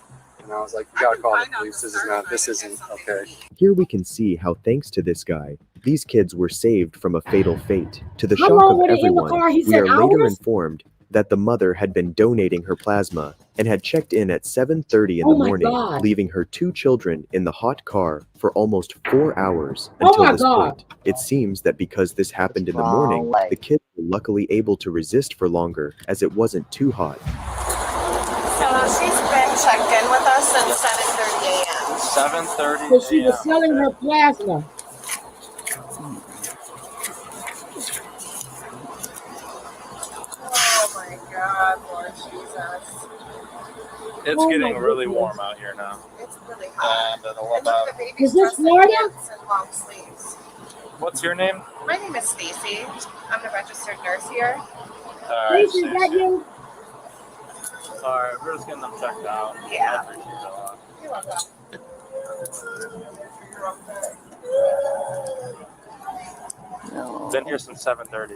was like, "You gotta call the police. This isn't okay." Here we can see how, thanks to this guy, these kids were saved from a fatal fate. To the How shock long of were they in the everyone, car? He we said are later hours? informed that the mother had been donating her plasma and had checked in at 7:30 in Oh the my morning, God. leaving her 2 children in the hot car for almost 4 hours Oh until my this God. point. It seems that because this happened in the wrong morning, way. the kids were luckily able to resist for longer as it wasn't too hot. So she's been checked in with us since 7:30 a.m. 7:30. So she was selling her plasma. Oh my God, Lord Jesus. It's Oh getting my really goodness. warm out here now. It's really hot. And it'll And about. look, the baby's Is this dressed in Florida? pants and long sleeves. What's your name? My name is Stacy. I'm the registered nurse here. Alright, Stacey, is that you? Alright, we're just getting them checked out. Yeah. I appreciate it a lot. You're welcome. Been here since 7:30.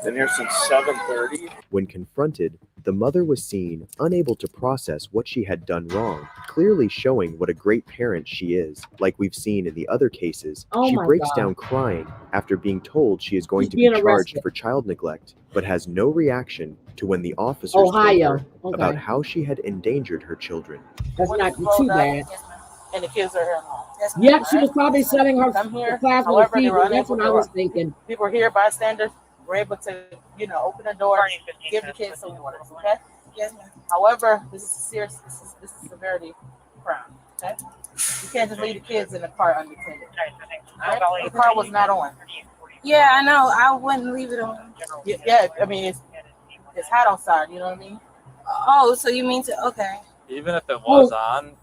Been here since 7:30. When confronted, the mother was seen unable to process what she had done wrong, clearly showing what a great parent she is. Like we've seen in the other cases, Oh she my breaks God. down crying after being told she is going She's to be being charged arrested. for child neglect, but has no reaction to when the officers told Ohio. her Okay. about how she had endangered her children. That's not too bad. And the kids are here now. Yep, she was probably selling her I'm here. plasma However, they fever. were That's unable what to I was thinking. People here, bystanders, were able to, open the door, give the kids some water. Okay. Yes, ma'am. However, this is serious. This is severity crime. Okay. You can't just leave the kids in the car unattended. All right? The car was not on. Yeah, I know. I wouldn't leave it on. Yeah, I mean it's hot outside. You know what I mean? Oh, so you mean to? Okay. Even if it was on,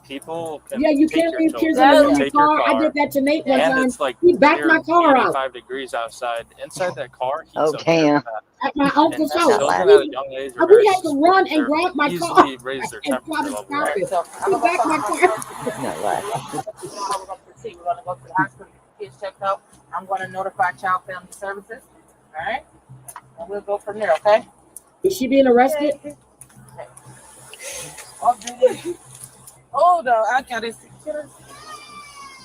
people can Yeah, you take can't your leave kids children, in the take your car. I did that to Nate one and time. it's like He backed near my car out 85 degrees outside. Inside that car, heats Oh, up very damn. fast. at my uncle's And house. children at a young age are We very had to run and they're grab my car easily raise their and try temperature to level. stop it. So He backed my car. No way. We're gonna proceed. We're gonna go to the hospital, get the kids checked out. I'm gonna notify Child Family Services. All right, and we'll go from there. Okay. Is she being arrested? Oh no, I got it.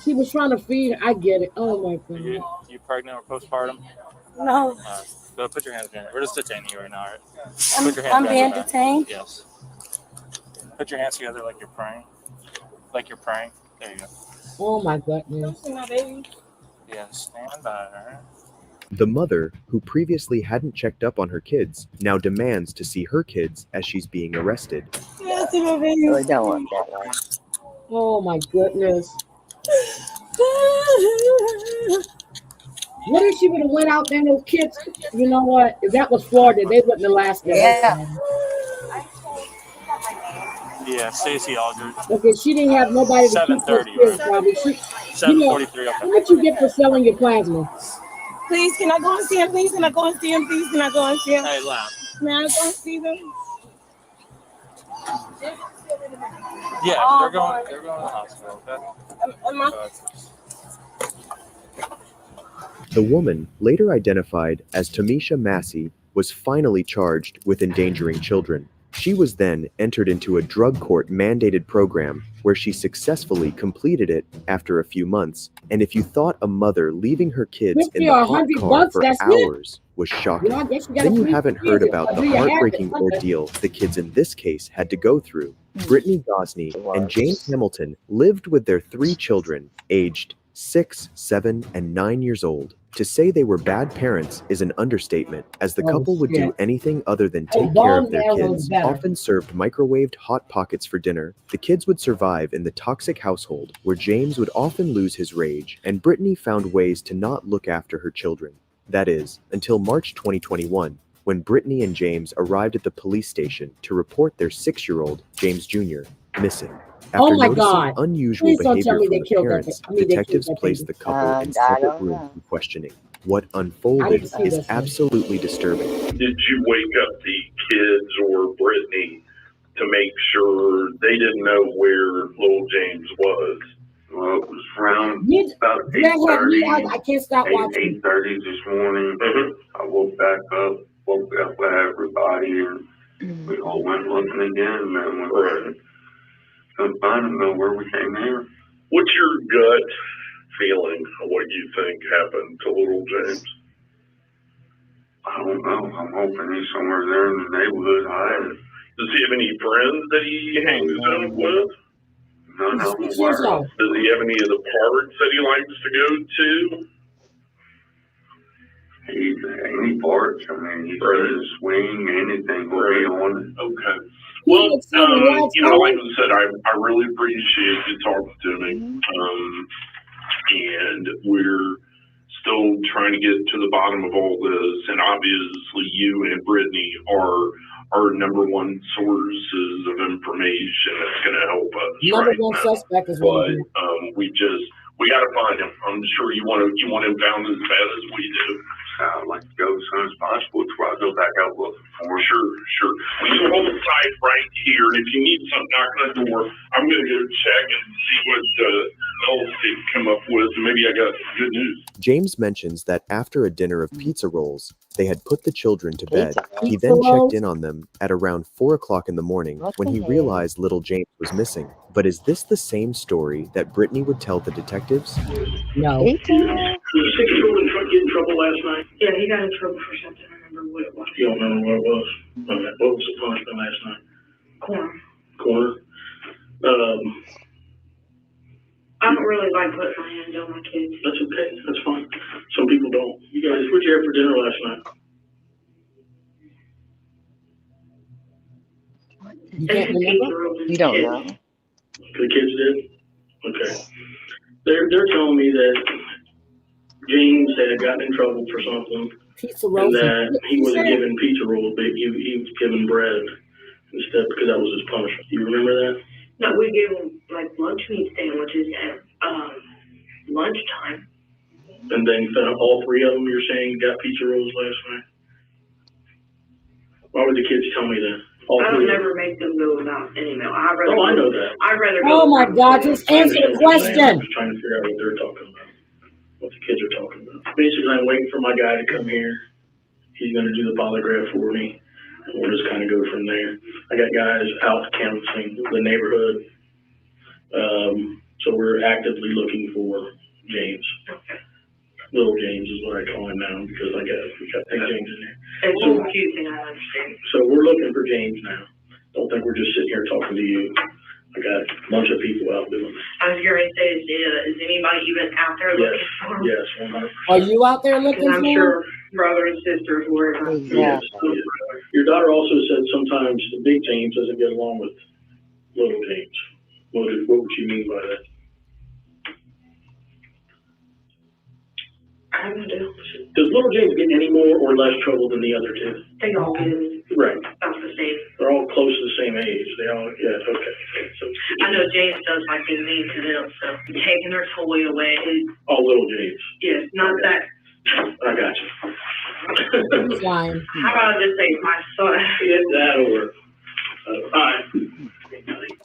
She was trying to feed her. I get it. Oh my God. You pregnant or postpartum? No, Go put your hands behind. We're just detaining you right now, all right? I'm, Put your hands I'm behind being your back. detained. Yes. Put your hands together like you're praying. Like you're praying. There you go. Oh my goodness. My baby. Yeah, stand by her. The mother, who previously hadn't checked up on her kids, now demands to see her kids as she's being arrested. Yes, my baby. I don't want that one. Oh my goodness. What if she would have went out there and those kids, you know what? If that was Florida, they wouldn't have lasted. Yeah. Yeah, Stacey Aldridge. Okay, she didn't have nobody to keep her 7:30, kids, right? probably. 7:43. How much you get for selling your plasma? Please, can I go and see him? Please, can I go and see him? Please, can I go and see him? Hey, loud. Can I go and see them? Yeah, they're going to the hospital. Okay? The woman, later identified as Tamisha Massey, was finally charged with endangering children. She was then entered into a drug court mandated program where she successfully completed it after a few months. And if you thought a mother leaving her kids in the hot car for hours was shocking, then you haven't heard about the heartbreaking ordeal the kids in this case had to go through. Brittany Gosney and James Hamilton lived with their 3 children, aged 6, 7, and 9 years old. To say they were bad parents is an understatement, as the couple would do anything other than take care of their kids, often served microwaved Hot Pockets for dinner. The kids would survive in the toxic household, where James would often lose his rage, and Brittany found ways to not look after her children. That is, until March 2021, when Brittany and James arrived at the police station to report their 6-year-old, James Jr., missing. After noticing unusual behavior from the parents, detectives placed the couple in separate rooms for questioning. What unfolded is absolutely disturbing. Did you wake up the kids or Brittany to make sure they didn't know where little James was? Well, it was around about 8:30. I can't stop watching. 8:30 this morning. I woke back up, woke up with everybody, and we all went looking again, and then we couldn't find him nowhere. We came here. What's your gut feeling of what you think happened to little James? I don't know. I'm hoping he's somewhere there in the neighborhood hiding. Does he have any friends that he hangs out with? None of them. Does he have any of the parks that he likes to go to? Any parks. I mean, he's ready to swing, anything will be on it. Okay. Well, you know, like I said, I really appreciate you talking to me. And we're still trying to get to the bottom of all this. And obviously you and Brittany are our number one sources of information that's going to help us. Number one suspect is but we got to find him. I'm sure you want him found as bad as we do. I'd like to go as soon as possible before I go back out looking for him. Sure. Well, you hold tight right here, and if you need something knocking on the door, I'm going to go check and see what else they come up with, and maybe I got good news. James mentions that after a dinner of pizza rolls, they had put the children to bed. He then checked in on them at around 4 o'clock in the morning when he realized little James was missing. But is this the same story that Brittany would tell the detectives? No. Did the 6-year-old get in trouble last night? Yeah, he got in trouble for something. I don't remember what it was. You don't remember what it was? Okay. What was the punishment last night? Corner. I don't really like putting my hands on my kids. That's okay. That's fine. Some people don't. You guys, what'd you have for dinner last night? You can't remember? You don't know. The kids did? Okay. They're telling me that James had gotten in trouble for something. Pizza rolls. And that he wasn't given pizza rolls, but he was given bread instead because that was his punishment. You remember that? No, we gave him like lunch meat sandwiches at lunchtime. And then all 3 of them, you're saying, got pizza rolls last night? Why would the kids tell me that? I don't never make them go without any meal. I know that. I'd rather go. Oh my God, just answer the question. I'm just trying to figure out what they're talking about, what the kids are talking about. Basically, I'm waiting for my guy to come here. He's going to do the polygraph for me, and we'll just kind of go from there. I got guys out canvassing the neighborhood. So we're actively looking for James. Little James is what I call him now because we got Big James in there. It's confusing, I understand. So we're looking for James now. Don't think we're just sitting here talking to you. I got a bunch of people out doing it. I was going to say, is anybody even out there looking for him? Yes, 100%. Are you out there looking And I'm for sure brothers and sisters were. Yes. Your daughter also said sometimes the Big James doesn't get along with Little James. What would you mean by that? I don't know. Does Little James get any more or less trouble than the other two? They all get Right. about the same. They're all close to the same age. They all, yeah, okay. So, I know James does like being mean to them, so taking their toy away. all Little James. Yes, not that. I got you. He's lying. How about I just say my son? Get that over. All right.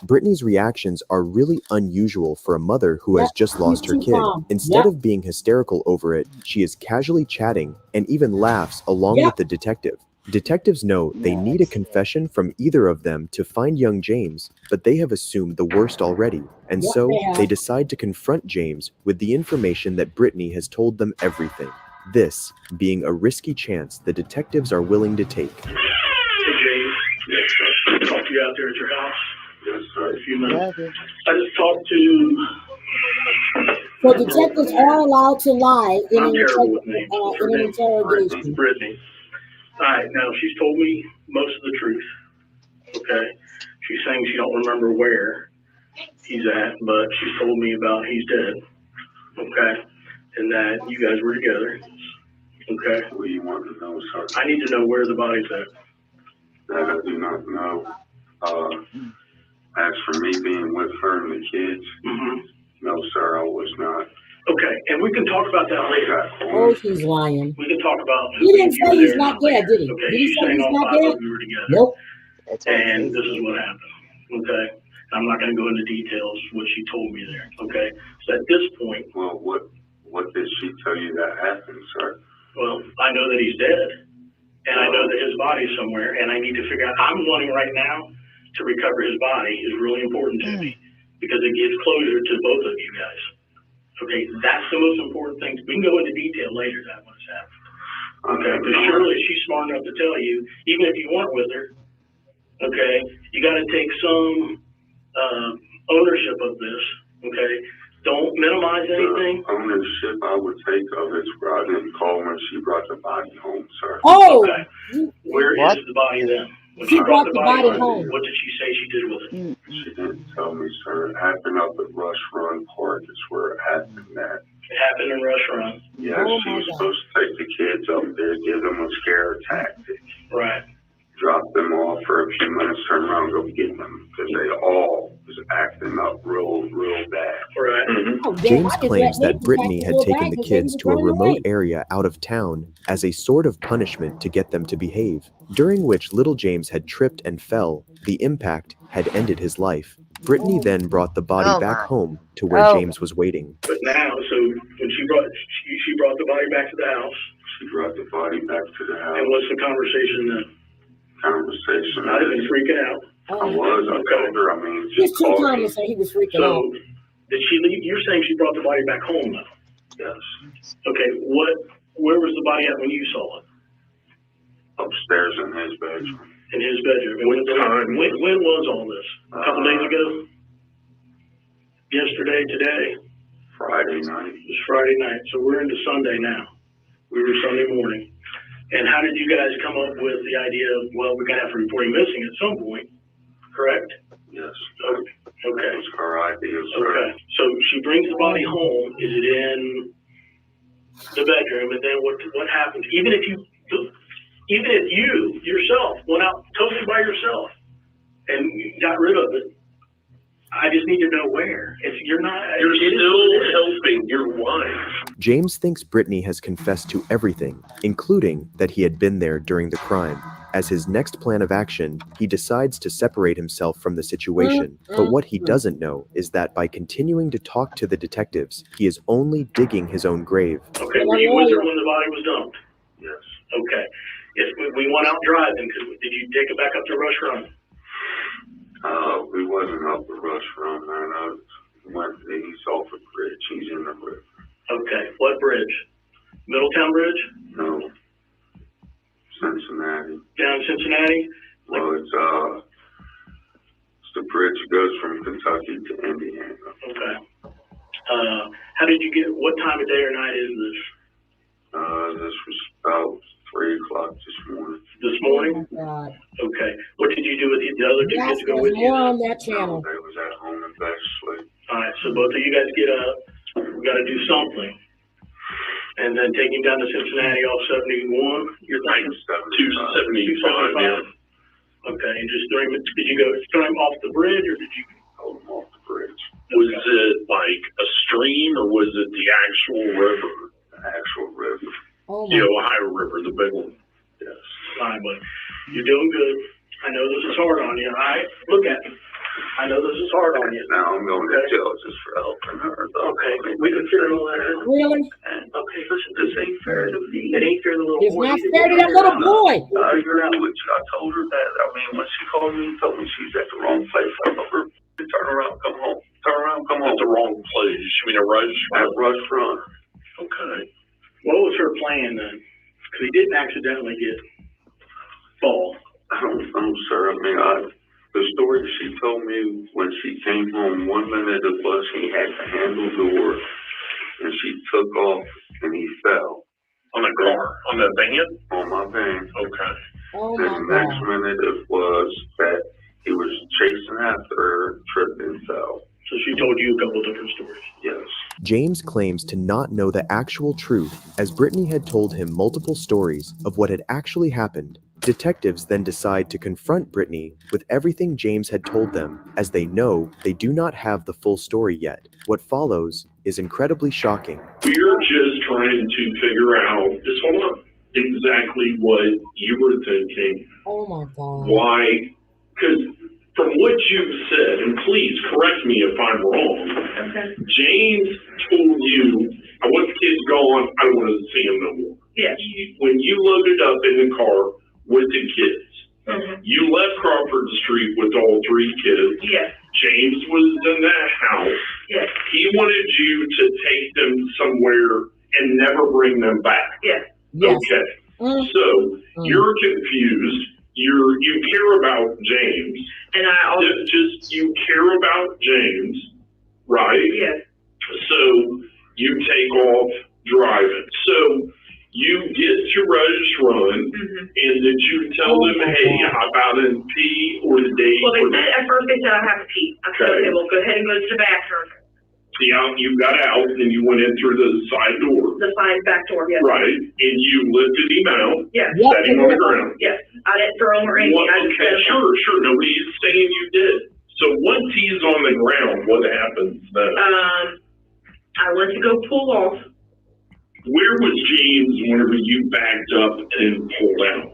Brittany's reactions are really unusual for a mother who has just lost her kid. Instead of being hysterical over it, she is casually chatting and even laughs along with the detective. Detectives know they need a confession from either of them to find young James, but they have assumed the worst already, and so they decide to confront James with the information that Brittany has told them everything. This being a risky chance the detectives are willing to take. Hey, James. Yes, sir. I talked to you out there at your house. Yes, sir. A few minutes. I just talked to. So detectives are allowed to lie in I'm an terrible with names. interrogation. Brittany. All right, now she's told me most of the truth. Okay, she's saying she don't remember where he's at, but she's told me about he's dead. Okay, and that you guys were together. Okay. What do you want to know, sir? I need to know where the body's at. That I do not know. As for me being with her and the kids, no, sir, I was not. Okay, and we can talk about that later. Oh, he's lying. We can talk about. He didn't say he's not dead, did he? Okay, Did he she's say saying he's all not five dead? of you were together. Nope. And this is what happened. Okay, I'm not going to go into details what she told me there. Okay, so at this point. Well, what did she tell you that happened, sir? Well, I know that he's dead, and I know that his body's somewhere, and I need to figure out. I'm wanting right now to recover his body is really important to me because it gives closure to both of you guys. Okay, that's the most important thing. We can go into detail later that what's happened. Okay, because surely she's smart enough to tell you, even if you weren't with her. Okay, you got to take some ownership of this. Okay, don't minimize anything. The ownership I would take of it where I didn't call when she brought the body home, sir. Oh! Okay. Where is the body then? When She brought the body home. What did she say she did with it? She didn't tell me, sir. It happened up at Rush Run Park. It's where it happened at. It happened in Rush Run. Yeah, she was supposed to take the kids up there, give them a scare tactic. Right. Drop them off for a few minutes, turn around, go get them. Because they all was acting up real bad. Right. James claims that Brittany had taken the kids to a remote area out of town as a sort of punishment to get them to behave, during which little James had tripped and fell. The impact had ended his life. Brittany then brought the body back home to where James was waiting. But now, so when she brought the body back to the house. She brought the body back to the house. And what's the conversation then? Conversation. I've been freaking out. I was. I told her. I mean, He's too calm to say he was freaking out. So, did she leave? You're saying she brought the body back home, though? Yes. Okay. Where was the body at when you saw it? Upstairs in his bedroom. In his bedroom. And when was all this? A couple days ago? Yesterday? Today? Friday night. It was Friday night. So we're into Sunday now. We were Sunday morning. And how did you guys come up with the idea of, well, we're going to have to report him missing at some point, correct? Yes. Okay. That was her idea, sir. Okay. So she brings the body home. Is it in the bedroom? And then what happens? Even if you yourself went out totally by yourself and got rid of it, I just need to know where. If you're not, you're still helping your wife. James thinks Brittany has confessed to everything, including that he had been there during the crime. As his next plan of action, he decides to separate himself from the situation. But what he doesn't know is that by continuing to talk to the detectives, he is only digging his own grave. Okay, were you with her when the body was dumped? Yes. Okay. If we went out driving, did you take it back up to Rush Run? We wasn't up the Rush Run, man. He's off a bridge. He's in the river. Okay, what bridge? Middletown Bridge? No. Cincinnati. Down Cincinnati? Well, it's the bridge that goes from Kentucky to Indiana. Okay. How did you get, what time of day or night is this? This was about 3 o'clock this morning. This morning? Oh my God. Okay. What did you do with the other two Yes, kids to go there's with you? more on that channel. They was at home and bed asleep. Alright, so both of you guys get up. We gotta do something. And then take him down to Cincinnati off 71. You're thinking 275. Okay, and just throw him, did you go throw him off the bridge or did you hold him off the bridge? Was it like a stream or was it the actual river? The actual river. Oh The Ohio River, the big one. Yes. Fine, but you're doing good. I know this is hard on you, alright? Look at me. I know this is hard on you. Now I'm going to jail just for helping her. Okay, we can figure all that out. Really? Okay, listen, this ain't fair to me. It ain't fair to the little It's boy. not fair to that little boy. I told her that. I mean, when she called me, told me she was at the wrong place. I told her, turn around, come home. Turn around, come home. At the wrong place. You mean a rush? At Rush Run. Okay. What was her plan then? Because he didn't accidentally get fall. I don't know, sir. I mean, the story she told me when she came home, 1 minute it was he had the handle door and she took off and he fell. On the car? On the van? On my van. Okay. Oh And my the next God. minute it was that he was chasing after her, tripped and fell. So she told you a couple different stories? Yes. James claims to not know the actual truth, as Brittany had told him multiple stories of what had actually happened. Detectives then decide to confront Brittany with everything James had told them, as they know they do not have the full story yet. What follows is incredibly shocking. We're just trying to figure out, just hold on, exactly what you were thinking. Oh my God. Why? Because from what you've said, and please correct me if I'm wrong, Okay. James told you, I want the kids gone, I don't want to see them no more. Yes. When you loaded up in the car with the kids, Mm-hmm. you left Crawford Street with all 3 kids. Yes. James was in that house. Yes. He wanted you to take them somewhere and never bring them back. Yes. Yes. Okay. So you're confused. You care about James. And I also Just you care about James, right? yes. So you take off driving. So you get to Rush Run, Mm-hmm. and did you tell them, hey, how about in pee or the date? Well, they or said at first they said I have to pee. I said, Okay. okay, well, go ahead and go to the bathroom. You got out and you went in through the side door. The side back door, yes. Right, and you lifted him out, Yes. set him on the ground. Yes. I didn't throw him or anything. What, I just okay, set him down. sure. Nobody's saying you did. So once he's on the ground, what happens then? I went to go pull off. Where was James whenever you backed up and pulled out?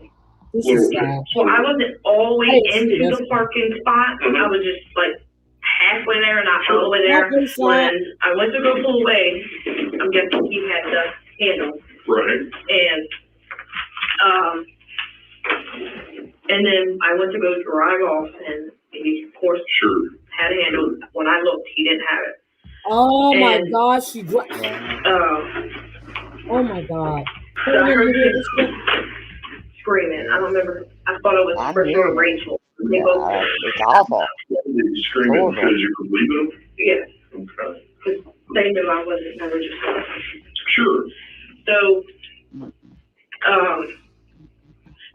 This Where is was sad. Well, I wasn't all the way I didn't see into this. the parking spot. Mhm. I was just like halfway there, not all the way there. Halfway side. When I went to go pull away, I'm guessing he had the handle. Right. And then I went to go drive off, and he, of course, Sure. had a handle. When I looked, he didn't have it. Oh my And- God. She. Oh my God. So I heard him screaming. I don't remember. I thought it was I for knew sure it. Rachel. They both, It's awful. Did you scream it Horrible. because you were leaving him? yes, Okay. because they knew I wasn't never just. Sure. So,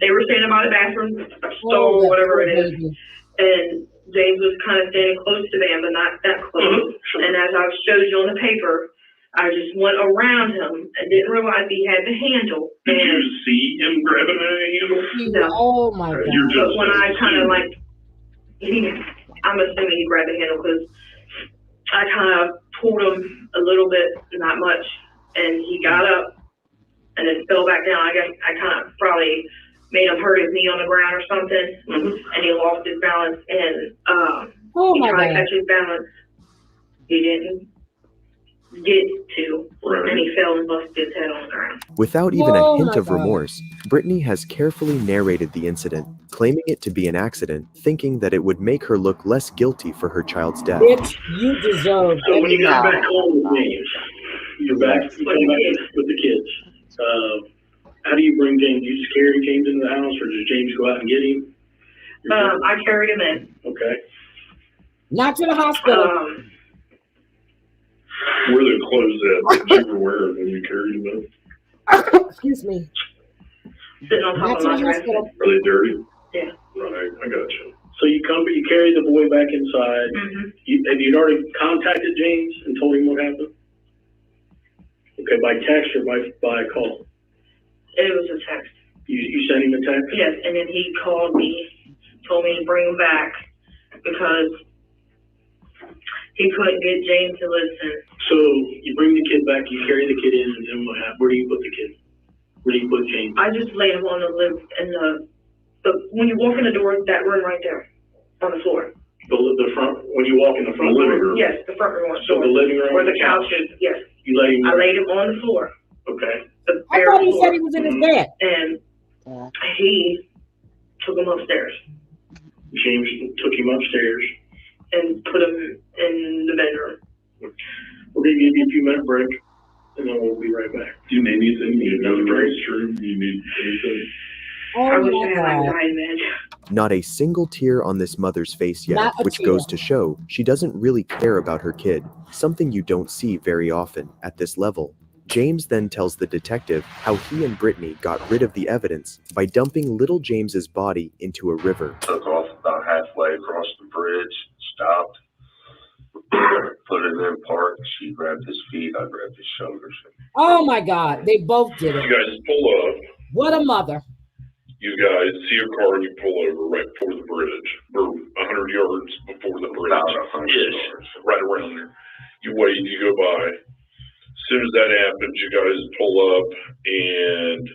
they were standing by the bathroom stall, that whatever poor it is, baby. and James was kind of standing close to them, but not that close. And as I showed you on the paper, I just went around him and didn't realize he had the handle. Did And you see him grabbing a handle? no, Oh my God. You're just but when I kind of like, I'm assuming he grabbed the handle because I kind of pulled him a little bit, not much, and he got up and then fell back down. I guess I kind of probably made him hurt his knee on the ground or something, and he lost his balance. And Oh he my tried to God. catch his balance. He didn't get to, and he fell and busted his head on the ground. Without even a Oh hint my of God. remorse, Brittany has carefully narrated the incident, claiming it to be an accident, thinking that it would make her look less guilty for her child's death. Bitch, you deserve So when you every got No. back home with James, you come back with the kids. How do you bring James? You just carry James into the house, or does James go out and get him? I carried him in. Okay. Not to the hospital. Where the clothes at that you were wearing when you carried them in? Excuse me. Sitting on Not top to of the my hospital. dresser. Are they dirty? Yeah. Right, I got you. So you carry the boy back inside. Mm-hmm. Have you already contacted James and told him what happened? Okay, by text or by call? It was a text. You sent him a text? Yes, and then he called me, told me to bring him back because he couldn't get James to listen. So you bring the kid back, you carry the kid in, and then what happened? Where do you put the kid? Where do you put James? I just laid him on the when you walk in the door, that room right there on the floor. The front, when you walk in the front living door? room. Yes, the front room. So the living room where and the the couch couch. is. Yes, You let him? I laid him on the floor. Okay. The I bare thought he floor. said he was in his bed. And he took him upstairs James took him upstairs. and put him in the bedroom. We're gonna give you a few minute break, and then we'll be right back. Do you need anything? You need another restroom? You need anything? I Oh wish my I had my God. dying man. Not a single tear on this mother's face yet, Not a which tear. goes to show she doesn't really care about her kid, something you don't see very often at this level. James then tells the detective how he and Brittany got rid of the evidence by dumping little James's body into a river. Took off about halfway across the bridge, stopped, put it in park. She grabbed his feet, I grabbed his shoulders. Oh my God. They both did You it. guys pull up. What a mother. You guys see a car and you pull over right before the bridge, or 100 yards before the bridge. Ish, right around there. You wait, you go by. As soon as that happens, you guys pull up and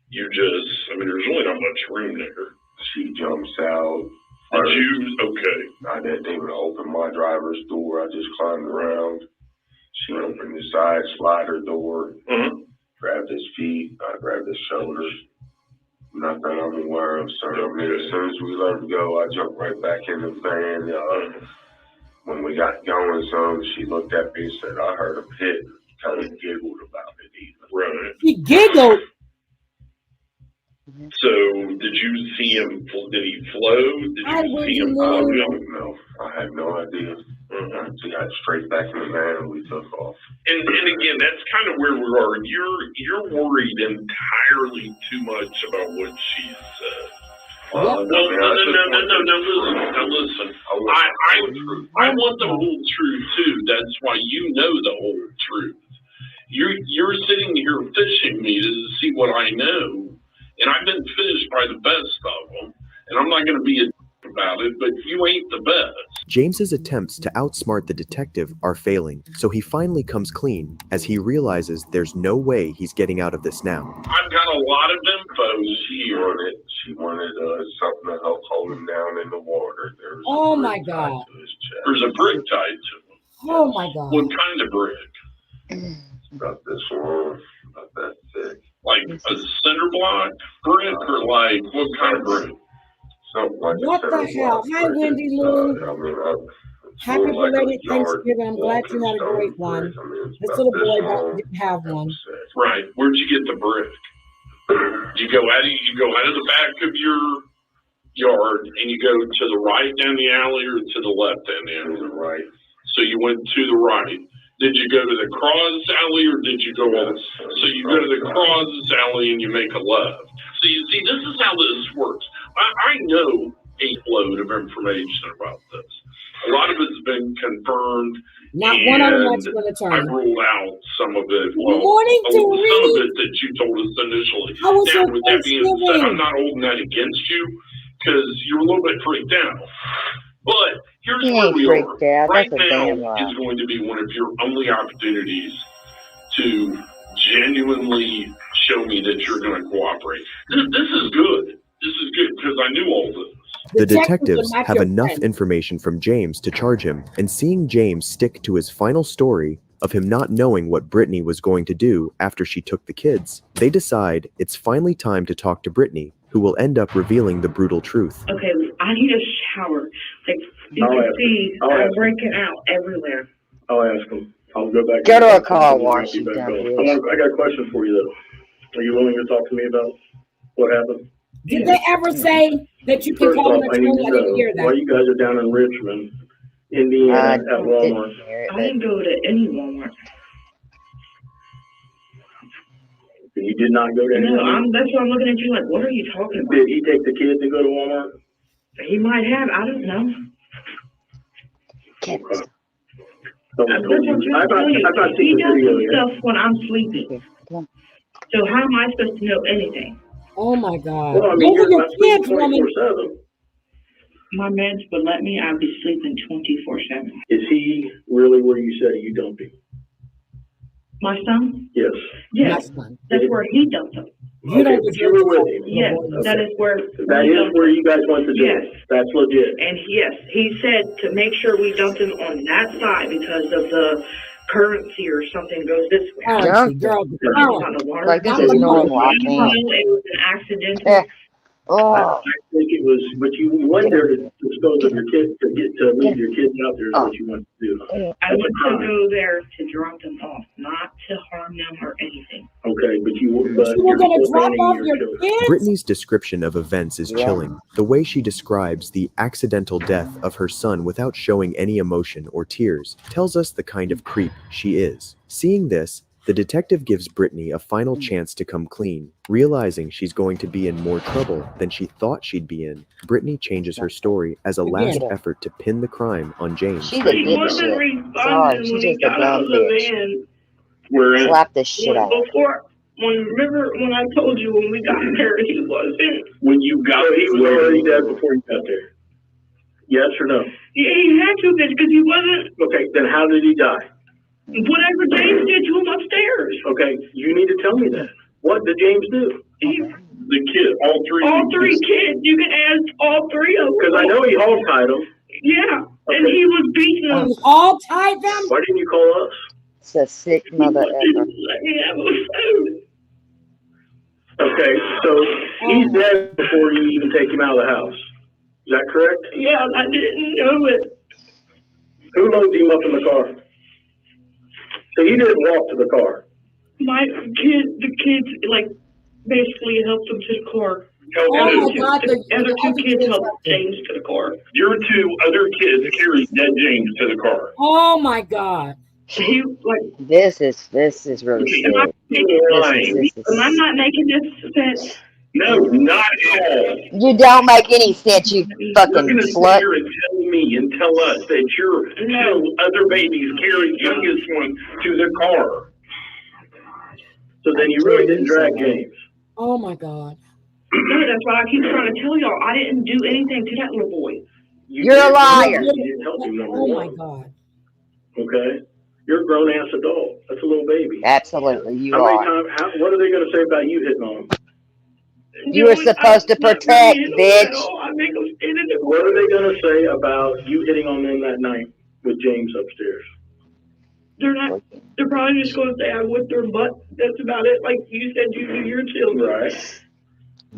you just, there's really not much room there. She jumps out. Did you? Okay. I didn't even open my driver's door. I just climbed around. She opened the side slider door, grabbed his feet, I grabbed his shoulders. Not that I'm aware of, sir. As soon as we let her go, I jumped right back in the van. When we got going, so she looked at me and said, I heard him hit. Kind of giggled about it even. Right. He giggled. So, did you see him? Did he float? Did you see him? I don't know. I have no idea. She got straight back in the van and we took off. And again, that's kind of where we are. You're worried entirely too much about what she said. No, listen. I want the whole truth too. That's why you know the whole truth. You're sitting here fishing me to see what I know, and I've been fished by the best of them, and I'm not going to be a about it, but you ain't the best. James's attempts to outsmart the detective are failing, so he finally comes clean as he realizes there's no way he's getting out of this now. I've got a lot of info here. She wanted something to help hold him down in the water. Oh my God. There's a brick tied to him. Oh my God. What kind of brick? About this long, about that thick. Like a cinder block brick, or like what kind of brick? Something like What the hell? Hi, Wendy Lou. Happy belated Thanksgiving. I'm glad you had a great one. This little boy didn't have one. Right. Where'd you get the brick? You go out of the back of your yard and you go to the right down the alley or to the left down the alley? To the right. So you went to the right. Did you go to the cross alley or did you go on? So you go to the cross alley and you make a left. So you see, this is how this works. I know a load of information about this. A lot of it's been confirmed. Not one of them that's going to turn. I ruled out some of it. Well, Morning, some of Tariq. it that you told us initially. How was Now, your with that being said, Thanksgiving? I'm not holding that against you because you're a little bit freaked out. But here's He where ain't we freaked are. out. Right That's a damn now lie. is going to be one of your only opportunities to genuinely show me that you're going to cooperate. This is good. This is good because I knew all this. The Detectives are detectives not have your enough friends. information from James to charge him, and seeing James stick to his final story of him not knowing what Brittany was going to do after she took the kids, they decide it's finally time to talk to Brittany, who will end up revealing the brutal truth. Okay, I need a shower. Like, you I'll can ask see him. I'll I'm ask him. breaking out everywhere. I'll ask him. I'll go back. Go to a and- car wash, I'll be you back dumb on. bitch. I got a question for you though. Are you willing to talk to me about what happened? Did they ever say that you can First call off, an I need attorney? to I didn't hear know why that. you guys are down in Richmond, Indiana, at Walmart. I didn't go to any Walmart. You did not go to any. No, that's why I'm looking at you like, what are you talking about? Did he take the kids to go to Walmart? He might have. I don't know. I've not He seen the does video some yet. stuff when I'm sleeping. So how am I supposed to know anything? Oh my God. Well, I mean, Those are you're your not sleeping kids, woman. 24/7. My meds would let me. I'd be sleeping 24/7. Is he really where you said you dumped him? My son? Yes. Yes. That's where he dumped them. You don't Okay, but you were with him. Yes, that is where. That is where you guys went to do Yes. it. That's legit. And yes, he said to make sure we dumped him on that side because of the currency or something goes this way. Currency, girl, Like this is normal. I You can't. know, it was an accidental. Oh. I think it was, but you went there to dispose of your kids, to leave your kids out there is what you went to do. I went to go there to drop them off, not to harm them or anything. Okay, but you were gonna drop off your kids? Brittany's description of events is chilling. The way she describes the accidental death of her son without showing any emotion or tears tells us the kind of creep she is. Seeing this, the detective gives Brittany a final chance to come clean. Realizing she's going to be in more trouble than she thought she'd be in, Brittany changes her story as a last effort to pin the crime on James. She's a dipshit. Sorry, she's just a dumb bitch. Slap the shit out of her. Before, remember when I told you when we got there, he wasn't. When you got, he was already dead before you got there. Yes or no? Yeah, he had to because he wasn't. Okay, then how did he die? Whatever James did to him upstairs. Okay, you need to tell me that. What did James do? The kid, all three. All three kids. You can ask all three of them. Because I know he hog-tied them. Yeah, and he was beating them. All tied them? Why didn't you call us? It's a sick mother ever. Let me have a food. Okay, so he's dead before you even take him out of the house. Is that correct? Yeah, I didn't know it. Who loaded him up in the car? So he didn't walk to the car. The kids, like, basically helped him to the car. Oh my God, The other two kids helped James to the car. Your two other kids carried dead James to the car. Oh my God. He, like, This is really am I, sick. am I not making this sense? No, not at all. You don't make any sense, you fucking You're gonna sit slut. here and tell me and tell us that your two other babies carried youngest one to the car. So then you really didn't drag James. Oh my God. No, that's why I keep trying to tell y'all. I didn't do anything to that little boy. You're a liar. You didn't help him, number Oh my one. God. Okay? You're a grown ass adult. That's a little baby. Absolutely, you How many are. times? What are they going to say about you hitting on them? You were supposed to protect, bitch. What are they going to say about you hitting on them that night with James upstairs? They're not. They're probably just going to say I whipped their butt. That's about it. Like you said, you do your children. Right.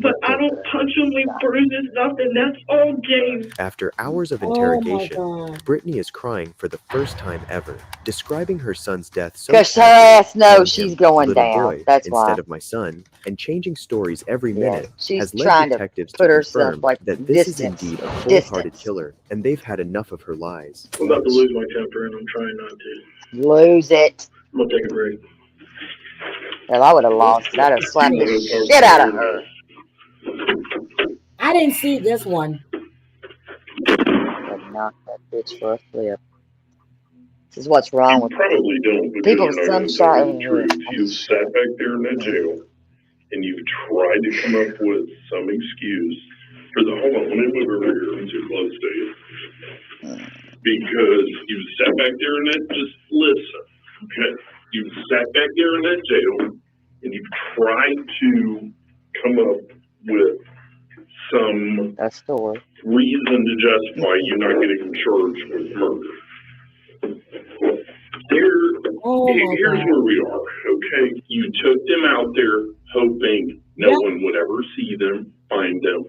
But I don't punch them, leave bruises, nothing. That's all James. After hours of Oh my interrogation, God. Brittany is crying for the first time ever, describing her son's death so Because her sadly, ass knows calling she's him going little down. boy That's instead why. of my son, and changing stories every Yeah, minute she's has led trying to detectives put to herself, confirm like, that this is distance. indeed a cold-hearted Distance. killer, and they've had enough of her lies. I'm about to lose my temper, and I'm trying not to. Lose it. I'm going to take a break. Hell, I would have lost it. I'd have slapped the shit out of her. I didn't see this one. I'd knock that bitch for a flip. This is what's wrong with Probably don't, because people. you're not Sunshine. gonna tell the truth. You've sat back there in that jail, and you've tried to come up with some excuse for the. Hold on, let me move over here. I'm too close to you. Because you've sat back there in that. Just listen, okay? You've sat back there in that jail, and you've tried to come up with some reason to justify you not getting charged with murder. There Oh my Here's God. where we are, okay? You took them out there hoping no Yep. one would ever see them, find them,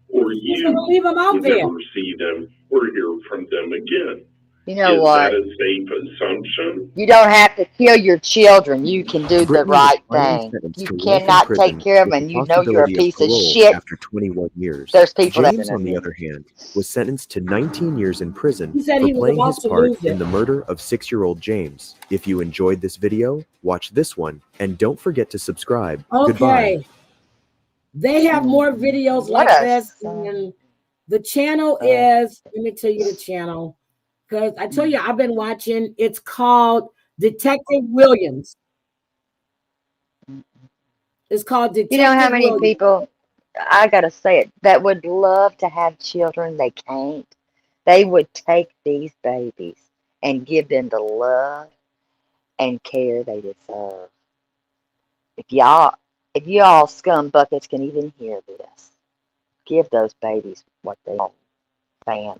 or He's gonna you leave them out would there. never see them or hear from them again. You know Is what? that a safe assumption? You don't have to kill your children. You can do the Brittany was right finally thing. sentenced You to life in cannot prison take care of with them, the and you know you're a possibility of piece of parole shit. after 21 years. There's people that's James, on the innocent. other hand, was sentenced to 19 years in prison He said for he was playing about his to part lose in it. the murder of 6-year-old James. If you enjoyed this video, watch this one, and don't forget to subscribe. Goodbye. Okay. They have more videos What like a this, and the channel is, let me tell you the channel, because I tell you, I've been watching, it's called Detective Williams. It's called Detective You know how many Williams. people, I gotta say it, that would love to have children, they can't. They would take these babies and give them the love and care they deserve. If y'all scum buckets can even hear this, give those babies what they want. Family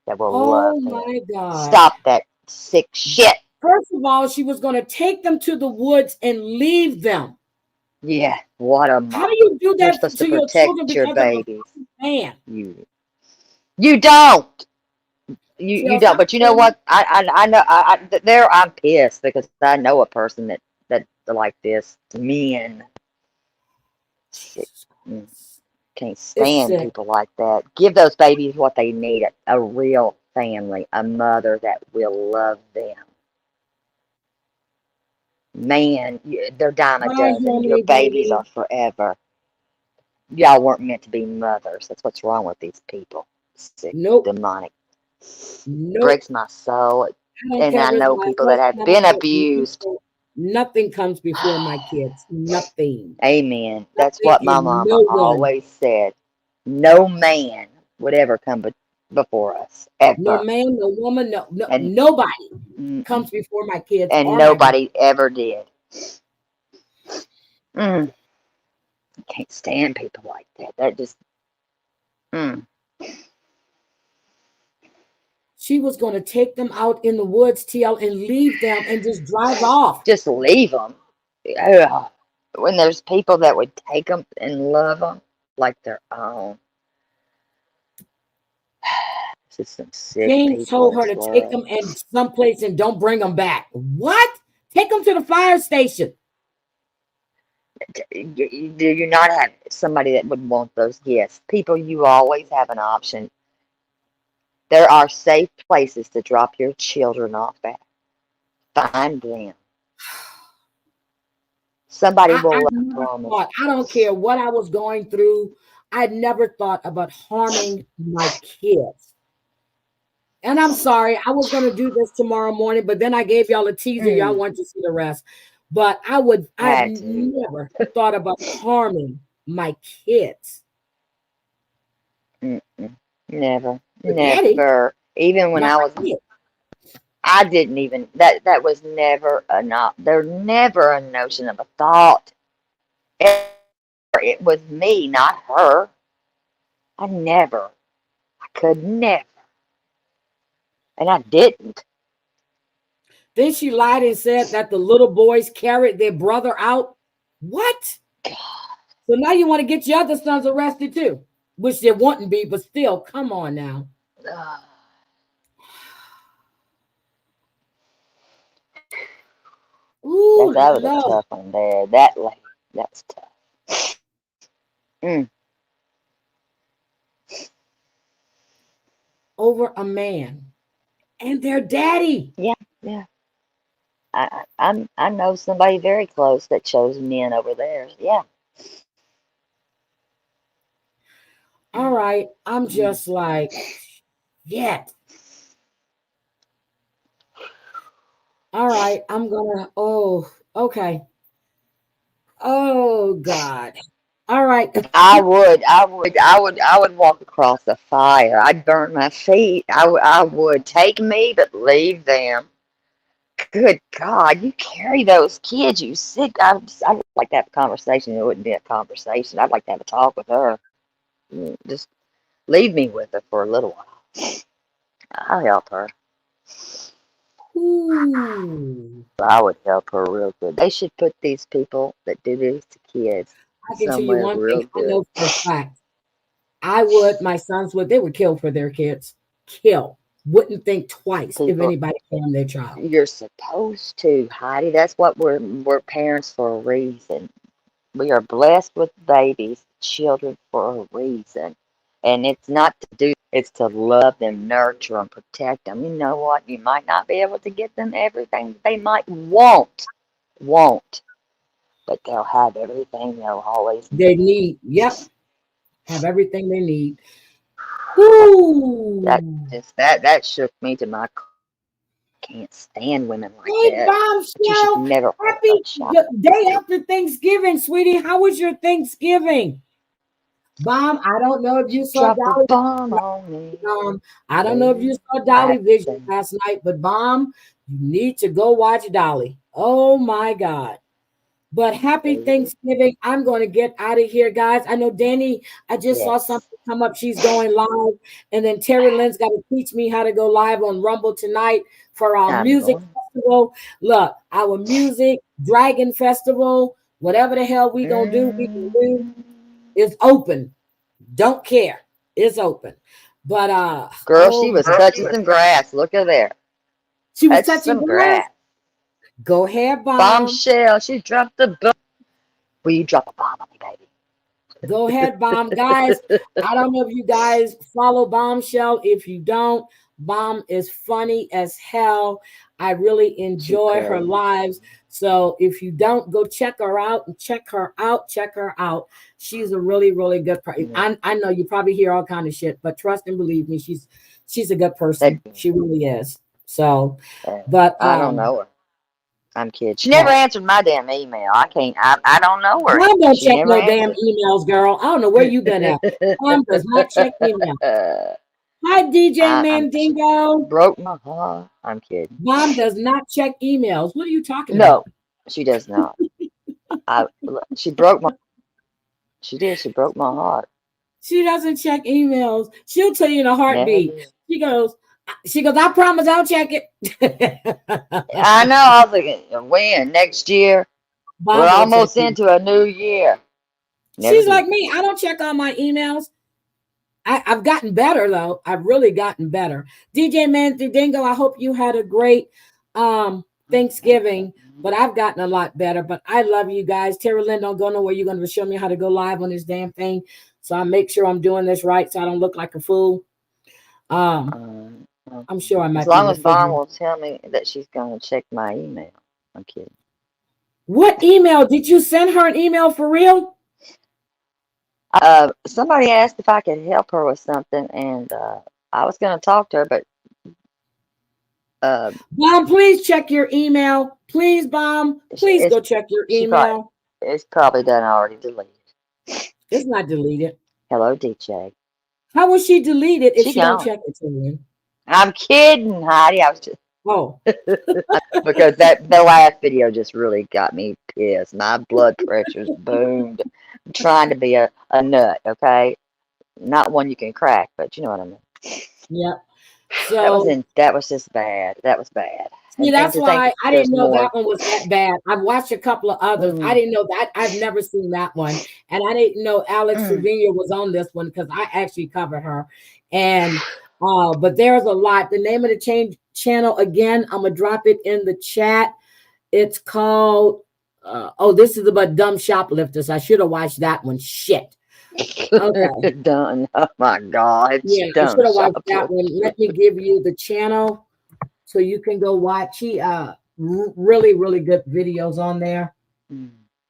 that will love Oh them. my God. Stop that sick shit. First of all, she was going to take them to the woods and leave them. Yeah, what a mom. How do you do You're that supposed to to your children protect your because of babies. a man? You don't. See, You don't. But you know what? I know. I'm pissed because I know a person that like this. Men can't stand sick. people like that. Give those babies what they need: a real family, a mother that will love them. Man, they're dime a Bye, dozen. Your Germany, babies baby. are forever. Y'all weren't meant to be mothers. That's what's wrong with these people. Sick, demonic. It breaks my soul. And I know people that have been abused. Nothing comes before my kids. Nothing. Amen. That's what my And mama no one. always said. No man would ever come before us. Ever. No man, no woman, And nobody comes before my kids. And or nobody ever did. I can't stand people like that. They're just. She was going to take them out in the woods, TL, and leave them and just drive off. Just leave them. Ugh. When there's people that would take them and love them like their own. This is some sick James people. told her to take them and someplace and don't bring them back. What? Take them to the fire station. Do you not have somebody that would want those gifts? People, you always have an option. There are safe places to drop your children off at. Find them. Somebody will promise. I don't care what I was going through. I never thought about harming my kids. And I'm sorry, I was going to do this tomorrow morning, but then I gave y'all a teaser. Y'all want to see the rest. But I never thought about harming my kids. Never. Daddy, even when I didn't even, that was never there's never a notion of a thought. It was me, not her. I could never. And I didn't. Then she lied and said that the little boys carried their brother out. What? God. So now you want to get your other sons arrested too, which they wouldn't be, but still, come on now. Ooh, that was a tough one there. That was tough. Over a man and their daddy. Yeah. I know somebody very close that chose men over theirs. Yeah. All right. I'm just like, all right. I'm gonna, okay. Oh God. All right. I would walk across the fire. I'd burn my feet. I would take me, but leave them. Good God, you carry those kids, you sick. I'd like to have a conversation. It wouldn't be a conversation. I'd like to have a talk with her. Just leave me with her for a little while. I'll help her. Ooh. I would help her real good. They should put these people that do this to kids I can tell you somewhere one real thing I good. know for a fact. I would, my sons would, they would kill for their kids. Kill. Wouldn't think twice if People, anybody harmed their child. you're supposed to, Heidi. That's what we're parents for a reason. We are blessed with babies, children for a reason. And it's not to do, it's to love them, nurture them, protect them. You know what? You might not be able to get them everything they might want, but they'll have everything they'll always They need, yep, have everything they need. Woo! That shook me to my core. Can't stand women like Hey, that. But you should Bombshell, never happy day after Thanksgiving, sweetie. How was your Thanksgiving? Bomb, I don't know if you saw drop a Dolly. bomb on me. I don't know if you saw Dolly Vision last night, but Bomb, you need to go watch Dolly. Oh my God. But happy Thanksgiving. I'm going to get out of here, guys. I know Danny, I just saw something come up. She's going live. And then Terry Lynn's got to teach me how to go live on Rumble tonight for our music festival. Look, our music, Dragon Festival, whatever the hell we going to do, we can do. It's open. Don't care. It's open. But girl, she was touching some grass. Look at there. She was touching some grass. Go ahead, Bomb. Bombshell. She dropped the bomb. Will you drop a bomb on me, baby? Go ahead, Bomb. Guys, I don't know if you guys follow Bombshell. If you don't, Bomb is funny as hell. I really enjoy her lives. So if you don't, go check her out and check her out. She's a really, really good person. I know you probably hear all kind of shit, but trust and believe me, she's a good person. She really is. So, but I don't know her. I'm kidding. She never answered my damn email. I don't know her. I don't check no damn emails, girl. I don't know where you been at. Mom does not check email. Hi, DJ Mandingo. Broke my heart. I'm kidding. Mom does not check emails. What are you talking about? No, she does not. She broke my. She did. She broke my heart. She doesn't check emails. She'll tell you in a heartbeat. She goes, I promise I'll check it. I know. I was thinking, when? Next year? Mom We're almost into a new year. She's like me. I don't check all my emails. I've gotten better, though. I've really gotten better. DJ Mandingo, I hope you had a great Thanksgiving, but I've gotten a lot better. But I love you guys. Terry Lynn, don't go nowhere. You're going to show me how to go live on this damn thing. So I make sure I'm doing this right so I don't look like a fool. I'm sure I might. As long as Mom will tell me that she's going to check my email. I'm kidding. What email? Did you send her an email for real? Somebody asked if I could help her with something, and I was going to talk to her, but Bomb, please check your email. Please, Bomb, please go check your email. It's probably done already deleted. It's not deleted. Hello, DJ. How will she delete it if she don't gone. check it to me? I'm kidding, Heidi. I was just because the last video just really got me pissed. My blood pressure's boomed. I'm trying to be a nut, okay? Not one you can crack, but you know what I mean. Yep. So that was just bad. That was bad. See, that's why I didn't know that one was that bad. I've watched a couple of others. I didn't know that. I've never seen that one. And I didn't know Alex Trevino was on this one because I actually covered her. And but there's a lot. The name of the channel, again, I'm going to drop it in the chat. It's called, this is about dumb shoplifters. I should have watched that one. Shit. Okay. Done. Oh, my God. Yeah, I should have watched that one. Let me give you the channel so you can go watch. She really, really good videos on there.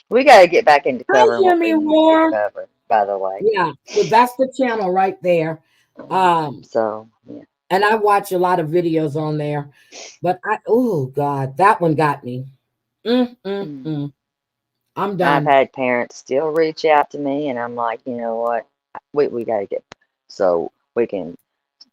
We got to get back into covering Hi, Jimmy Moore. Cover, by the way. Yeah, so that's the channel right there. So, yeah. And I watch a lot of videos on there. But oh, God, that one got me. I'm done. I've had parents still reach out to me, and I'm like, you know what? We got to get so we can,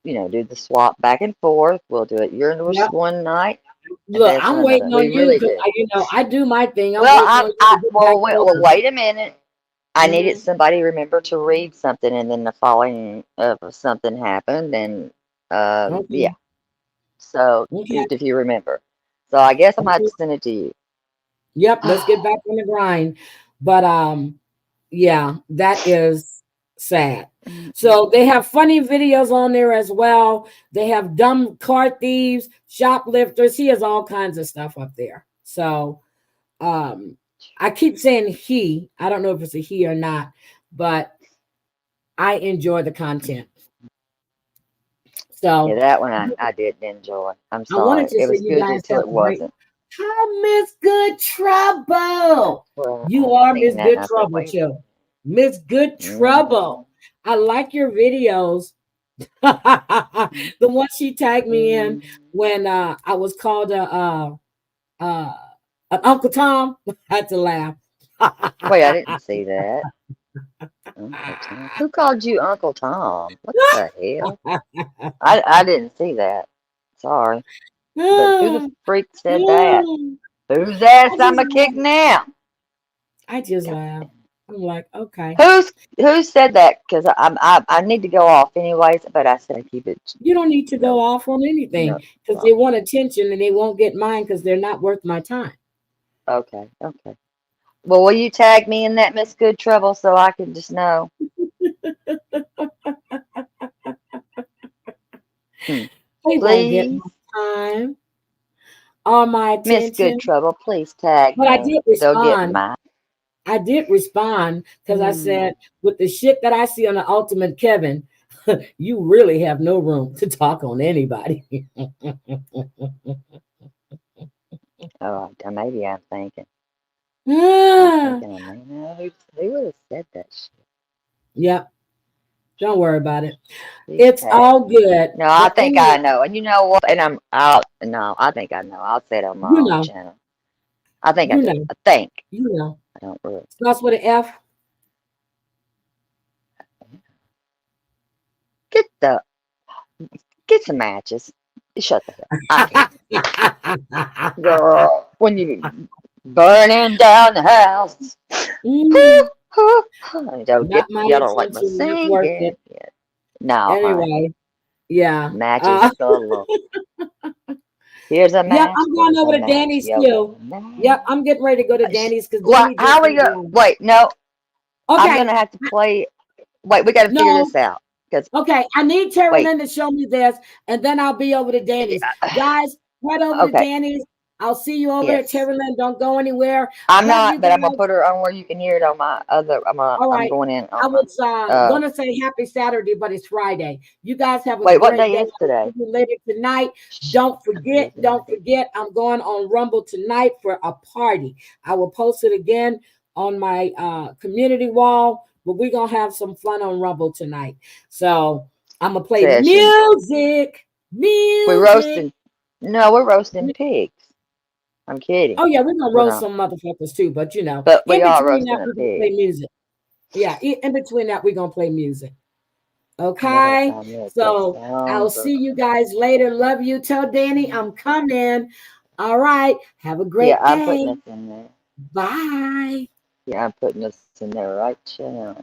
do the swap back and forth. We'll do it yours one night. Look, I'm waiting on you because I do my thing. Wait a minute. I needed somebody to remember to read something, and then the following of something happened, and yeah. So Okay. if you remember. So I guess I might have to send it to you. Yep, let's get back on the grind. But yeah, that is sad. So they have funny videos on there as well. They have dumb car thieves, shoplifters. He has all kinds of stuff up there. So I keep saying he. I don't know if it's a he or not, but I enjoy the content. So Yeah, that one I didn't enjoy. I'm I wanted sorry. to It say was you good guys until have it a great. wasn't. Hi, Miss Good Trouble. Well, You I are seen Miss that Good and I said, Trouble wait. too. Miss Good Trouble. I like your videos. The one she tagged me in when I was called an Uncle Tom. I had to laugh. Wait, I didn't see that. Uncle Tom. Who called you Uncle Tom? What the hell? I didn't see that. Sorry. But who the freak said that? Whose ass I'ma kick now? I just laugh. I'm like, okay. Who said that? Because I need to go off anyways. But I said I keep it. You don't need to go off on anything because they want attention and they won't get mine because they're not worth my time. Okay. Okay. Well, will you tag me in that Miss Good Trouble so I can just know? They won't get my time or my attention. Miss Good Trouble, please tag But me. I did They'll get respond. mine. I did respond because I said, with the shit that I see on the Ultimate Kevin, you really have no room to talk on anybody. Oh, maybe I'm thinking. Ah. Who would have said that shit? Yep. Don't worry about it. It's all good. No, I But think anyway, I know. And you know what? And I'm out. No, I think I know. I'll say it on my You own know. channel. I think I You do. know. I think. You know. I don't really. Starts with an F. Get some matches. Shut the hell. I can't. Girl, when you burning down the house. Y'all Not my don't like my attention, not worth singing. it. No, Anyway, yeah. matches galore. Here's a match. Yep, I'm going there's over a to match, Danny's yo, too. match. Yep, I'm getting ready to go to Danny's because Well, Danny how just we went go? live. Wait, no. I'm Okay. gonna have to play. Wait, we got to figure No. this out. Okay, I need Terry Wait. Lynn to show me this, and then I'll be over to Danny's. Guys, head over to Okay. Danny's. I'll see you over at Yes. Terry Lynn. Don't go anywhere. I'm Love not, you but I'm gonna guys. put her on where you can hear it on my other. All I'm right. going in I on my. was gonna say happy Saturday, but it's Friday. You guys have a Wait, what great day day. is today? I'll see you later tonight. Don't forget, I'm going on Rumble tonight for a party. I will post it again on my community wall, but we're gonna have some fun on Rumble tonight. So I'm gonna play Session. music. We're roasting. No, we're roasting pigs. I'm kidding. Oh yeah, we're gonna We're roast not. some motherfuckers too, but you know, But we in are between roasting that, a we're gonna play pig. music. Yeah, in between that, we're gonna play music. Okay, so I'll see you guys later. Love you. Tell Danny I'm coming. All right, have a great Yeah, I'm putting day. this in there. Bye. Yeah, I'm putting this in there right now.